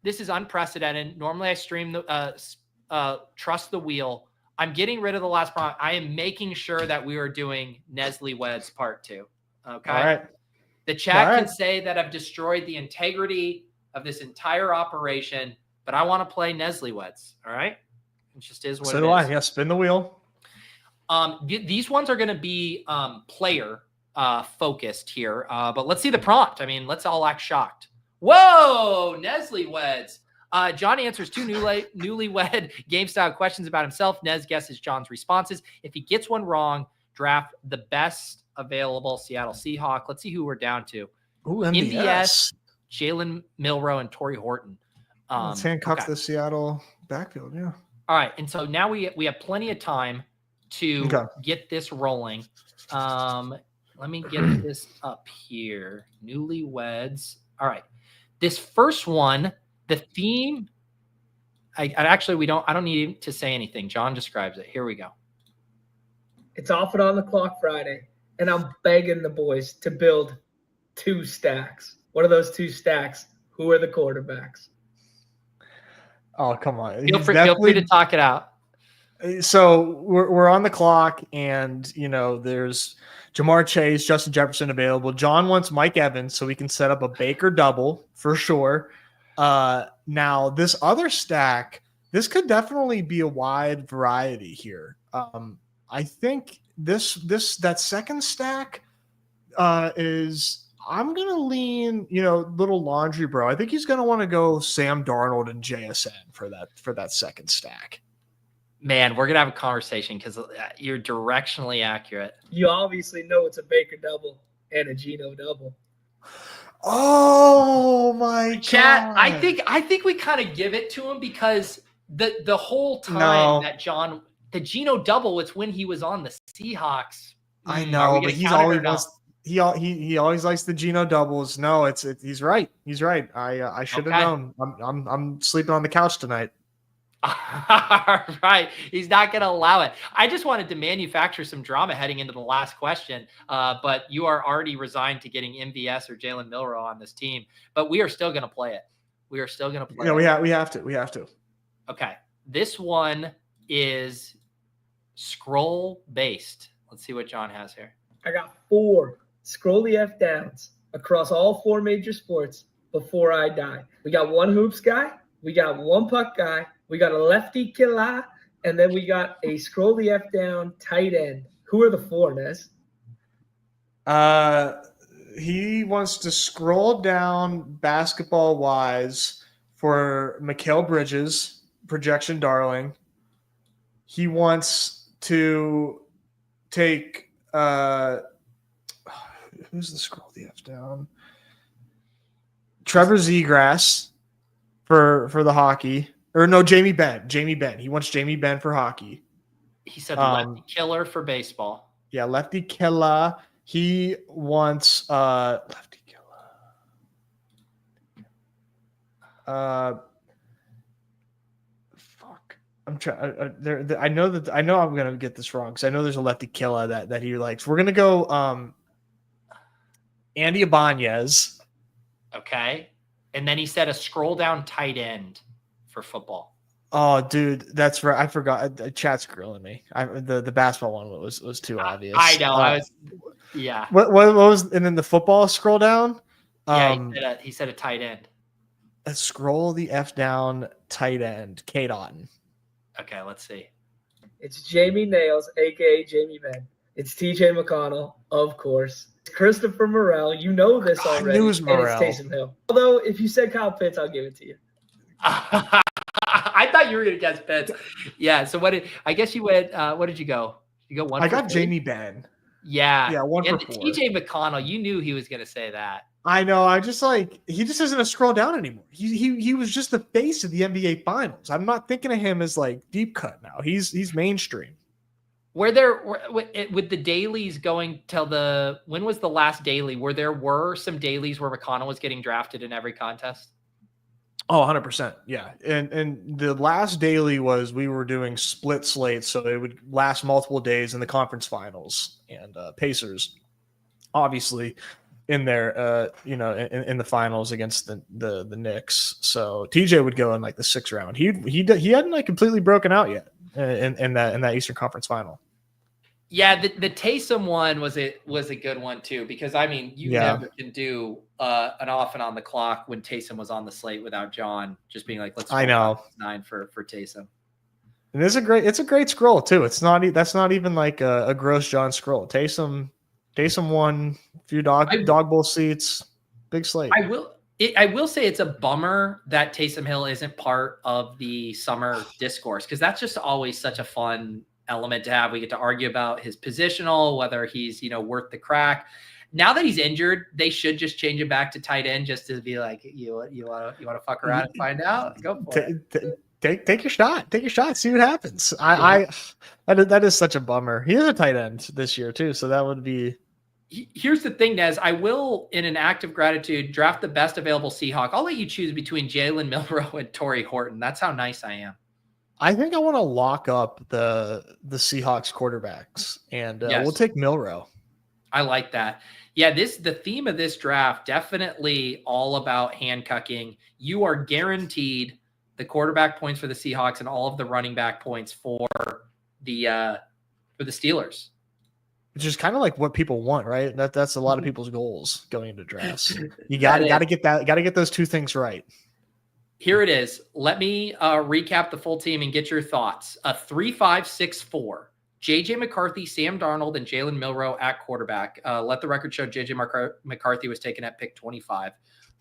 Speaker 1: This is unprecedented. Normally I stream the, trust the wheel. I'm getting rid of the last prompt. I am making sure that we are doing Nestle Weds part 2. Okay.
Speaker 8: All right.
Speaker 1: The chat can say that I've destroyed the integrity of this entire operation, but I want to play Nestle Weds. All right. It just is what it is.
Speaker 8: So do I. Yeah. Spin the wheel.
Speaker 1: These ones are going to be player focused here, but let's see the prompt. I mean, let's all act shocked. Whoa, Nestle Weds. John answers 2 newlywed game-style questions about himself. Nez guesses John's responses. If he gets one wrong, draft the best available Seattle Seahawk. Let's see who we're down to.
Speaker 8: Ooh,
Speaker 1: MVS, Jalen Milroe, and Torrey Horton.
Speaker 8: Let's handcuff the Seattle backfield. Yeah.
Speaker 1: All right, and so now we have plenty of time to get this rolling. Let me get this up here. Newlyweds. All right, this first one, the theme. I don't need to say anything. John describes it. Here we go.
Speaker 11: It's off and on the clock Friday, and I'm begging the boys to build 2 stacks. What are those 2 stacks? Who are the quarterbacks?
Speaker 8: Oh, come on.
Speaker 1: Feel free to talk it out.
Speaker 8: So we're on the clock, and, there's Jamar Chase, Justin Jefferson available. John wants Mike Evans, so we can set up a Baker double for sure. Now, this other stack, this could definitely be a wide variety here. I think that second stack is – I'm going to lean, little laundry bro. I think he's going to want to go Sam Darnold and JSN for that second stack.
Speaker 1: Man, we're going to have a conversation because you're directionally accurate.
Speaker 11: You obviously know it's a Baker double and a Geno double.
Speaker 8: Oh my
Speaker 1: Chat,
Speaker 8: God.
Speaker 1: I think we kind of give it to him because the whole time that the Geno double was when he was on the Seahawks.
Speaker 8: I know, but he always likes the Geno doubles. No, he's right. He's right. I should have known. I'm sleeping on the couch tonight.
Speaker 1: All right. He's not going to allow it. I just wanted to manufacture some drama heading into the last question, but you are already resigned to getting MVS or Jalen Milroe on this team. But we are still going to play it. We are still going to play it.
Speaker 8: We have to. We have to.
Speaker 1: Okay. This one is scroll based. Let's see what John has here.
Speaker 11: I got 4 scroll the F downs across all 4 major sports before I die. We got 1 hoops guy. We got 1 puck guy. We got a lefty killer, and then we got a scroll the F down tight end. Who are the 4, Nez?
Speaker 8: He wants to scroll down basketball-wise for Mikal Bridges, projection darling. He wants to take who's the scroll the F down? Trevor Zegras for the hockey. Or no, Jamie Benn. He wants Jamie Benn for hockey.
Speaker 1: He said lefty killer for baseball.
Speaker 8: Yeah, lefty killer. He wants lefty killer. Fuck. I'm trying. I know I'm gonna get this wrong because I know there's a lefty killer that he likes. We're gonna go Andy Ibanez.
Speaker 1: Okay, and then he said a scroll down tight end for football.
Speaker 8: Oh, dude, that's right. I forgot. Chat's grilling me. The basketball one was too obvious.
Speaker 1: I know. Yeah.
Speaker 8: What was and then the football scroll down?
Speaker 1: Yeah, he said a tight end.
Speaker 8: Scroll the F down tight end. K Dotton.
Speaker 1: Okay, let's see.
Speaker 11: It's Jamie Nails, aka Jamie Benn. It's TJ McConnell, of course. It's Christopher Morel. You know this already.
Speaker 8: I knew it was Morel.
Speaker 11: And it's Taysom Hill. Although, if you said Kyle Pitts, I'll give it to you.
Speaker 1: I thought you were going to guess Pitts. Yeah. So what did you went? What did you go? You go 1.
Speaker 8: I got Jamie Benn.
Speaker 1: Yeah.
Speaker 8: 1
Speaker 1: and
Speaker 8: for 4.
Speaker 1: TJ McConnell. You knew he was going to say that.
Speaker 8: I know. I just he just isn't a scroll down anymore. He was just the face of the NBA Finals. I'm not thinking of him as deep cut now. He's mainstream.
Speaker 1: With the dailies going till when was the last daily? Were some dailies where McConnell was getting drafted in every contest?
Speaker 8: Oh, 100%. Yeah. And the last daily was we were doing split slates, so it would last multiple days in the conference finals. And Pacers, obviously, in there, in the finals against the Knicks. So TJ would go in the 6th round. He hadn't completely broken out yet in that Eastern Conference final.
Speaker 1: Yeah, the Taysom one was a good one too, because never can do an off and on the clock when Taysom was on the slate without John just being let's.
Speaker 8: I know
Speaker 1: 9 for Taysom.
Speaker 8: And it's a great scroll too. That's not even a gross John scroll. Taysom won a few dog bowl seats, big slate.
Speaker 1: I will say it's a bummer that Taysom Hill isn't part of the summer discourse because that's just always such a fun element to have. We get to argue about his positional, whether he's, worth the crack. Now that he's injured, they should just change him back to tight end just to be like, you want to fuck around and find out? Go for it.
Speaker 8: Take your shot. Take your shot. See what happens. That is such a bummer. He is a tight end this year too, so that would be.
Speaker 1: Here's the thing, Nez. I will, in an act of gratitude, draft the best available Seahawk. I'll let you choose between Jalen Milroe and Torrey Horton. That's how nice I am.
Speaker 8: I think I want to lock up the Seahawks quarterbacks, and we'll take Milroe.
Speaker 1: I like that. Yeah, the theme of this draft, definitely all about handcucking. You are guaranteed the quarterback points for the Seahawks and all of the running back points for the Steelers.
Speaker 8: Which is kind of like what people want, right? That's a lot of people's goals going into drafts. You got to get those two things right.
Speaker 1: Here it is. Let me recap the full team and get your thoughts. A 3-5-6-4. JJ McCarthy, Sam Darnold, and Jalen Milroe at quarterback. Let the record show JJ McCarthy was taken at pick 25.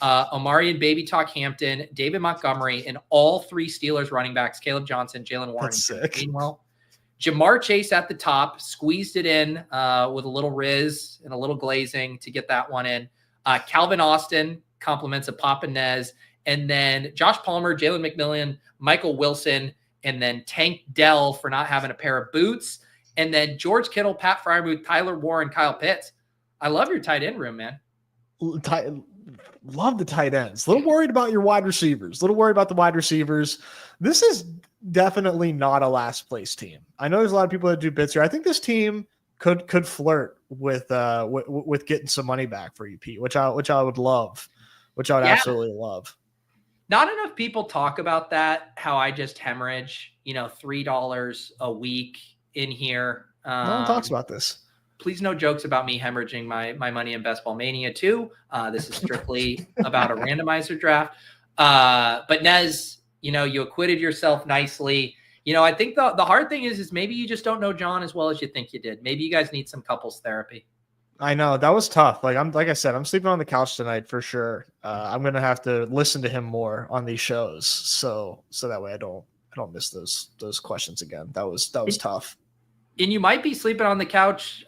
Speaker 1: Omari and Baby Talk Hampton, David Montgomery, and all three Steelers running backs, Caleb Johnson, Jalen Warren, and Gainwell. Jamar Chase at the top, squeezed it in with a little Riz and a little glazing to get that one in. Calvin Austin, compliments of Papa Nez. And then Josh Palmer, Jalen McMillan, Michael Wilson, and then Tank Dell for not having a pair of boots. And then George Kittle, Pat Freiermuth, Tyler Warren, Kyle Pitts. I love your tight end room, man.
Speaker 8: Love the tight ends. A little worried about your wide receivers. A little worried about the wide receivers. This is definitely not a last place team. I know there's a lot of people that do bits here. I think this team could flirt with getting some money back for you, Pete, which I would love, which I would absolutely love.
Speaker 1: Not enough people talk about that, how I just hemorrhage, $3 a week in here.
Speaker 8: No one talks about this.
Speaker 1: Please no jokes about me hemorrhaging my money in Best Ball Mania 2. This is strictly about a randomizer draft. But Nez, you acquitted yourself nicely. I think the hard thing is maybe you just don't know John as well as you think you did. Maybe you guys need some couples therapy.
Speaker 8: I know that was tough. Like I said, I'm sleeping on the couch tonight for sure. I'm gonna have to listen to him more on these shows, so that way I don't miss those questions again. That was tough.
Speaker 1: And you might be sleeping on the couch,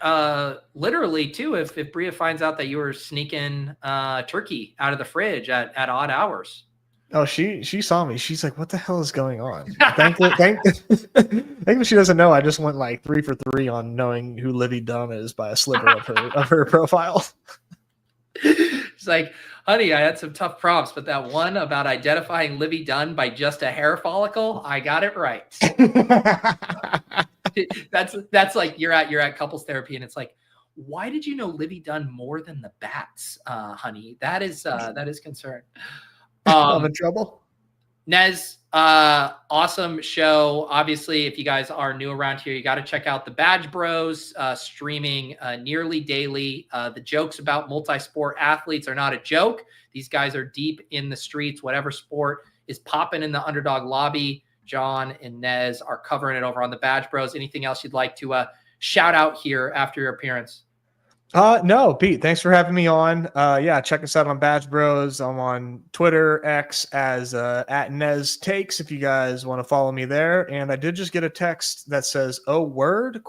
Speaker 1: literally too, if Bria finds out that you were sneaking turkey out of the fridge at odd hours.
Speaker 8: Oh, she saw me. She's like, "What the hell is going on?" Thankfully, she doesn't know. I just went like 3 for 3 on knowing who Livy Dunn is by a sliver of her profile.
Speaker 1: She's like, "Honey, I had some tough prompts, but that one about identifying Livy Dunn by just a hair follicle, I got it right." That's like you're at couples therapy, and it's like, why did you know Livy Dunn more than the bats, honey? That is concern.
Speaker 8: I'm in trouble.
Speaker 1: Nez, awesome show. Obviously, if you guys are new around here, you got to check out the Badge Bros streaming nearly daily. The jokes about multi-sport athletes are not a joke. These guys are deep in the streets. Whatever sport is popping in the Underdog lobby, John and Nez are covering it over on the Badge Bros. Anything else you'd like to shout out here after your appearance?
Speaker 8: No, Pete, thanks for having me on. Yeah, check us out on Badge Bros. I'm on Twitter, X as at Nez Takes if you guys want to follow me there. And I did just get a text that says, "Oh, word?" ?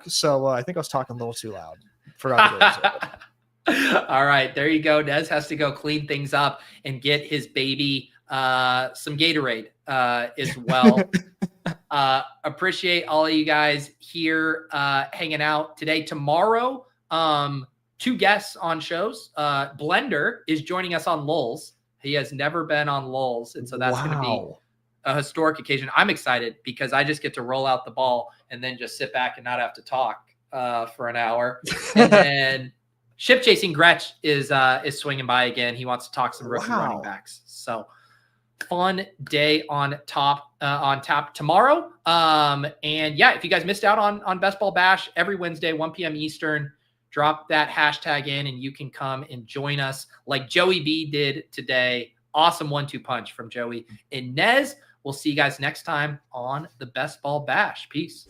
Speaker 8: So I think I was talking a little too loud. Forgot to
Speaker 1: All right, there you go. Nez has to go clean things up and get his baby some Gatorade as well. Appreciate all of you guys here hanging out today. Tomorrow, 2 guests on shows. Blender is joining us on Lulz. He has never been on Lulz, and so that's going to be a historic occasion. I'm excited because I just get to roll out the ball and then just sit back and not have to talk for an hour. And then Ship Chasing Gretsch is swinging by again. He wants to talk some rookie running backs. So fun day on tap tomorrow. And yeah, if you guys missed out on Best Ball Bash, every Wednesday, 1 p.m. Eastern, drop that hashtag in and you can come and join us like Joey B did today. Awesome 1-2 punch from Joey and Nez. We'll see you guys next time on the Best Ball Bash. Peace.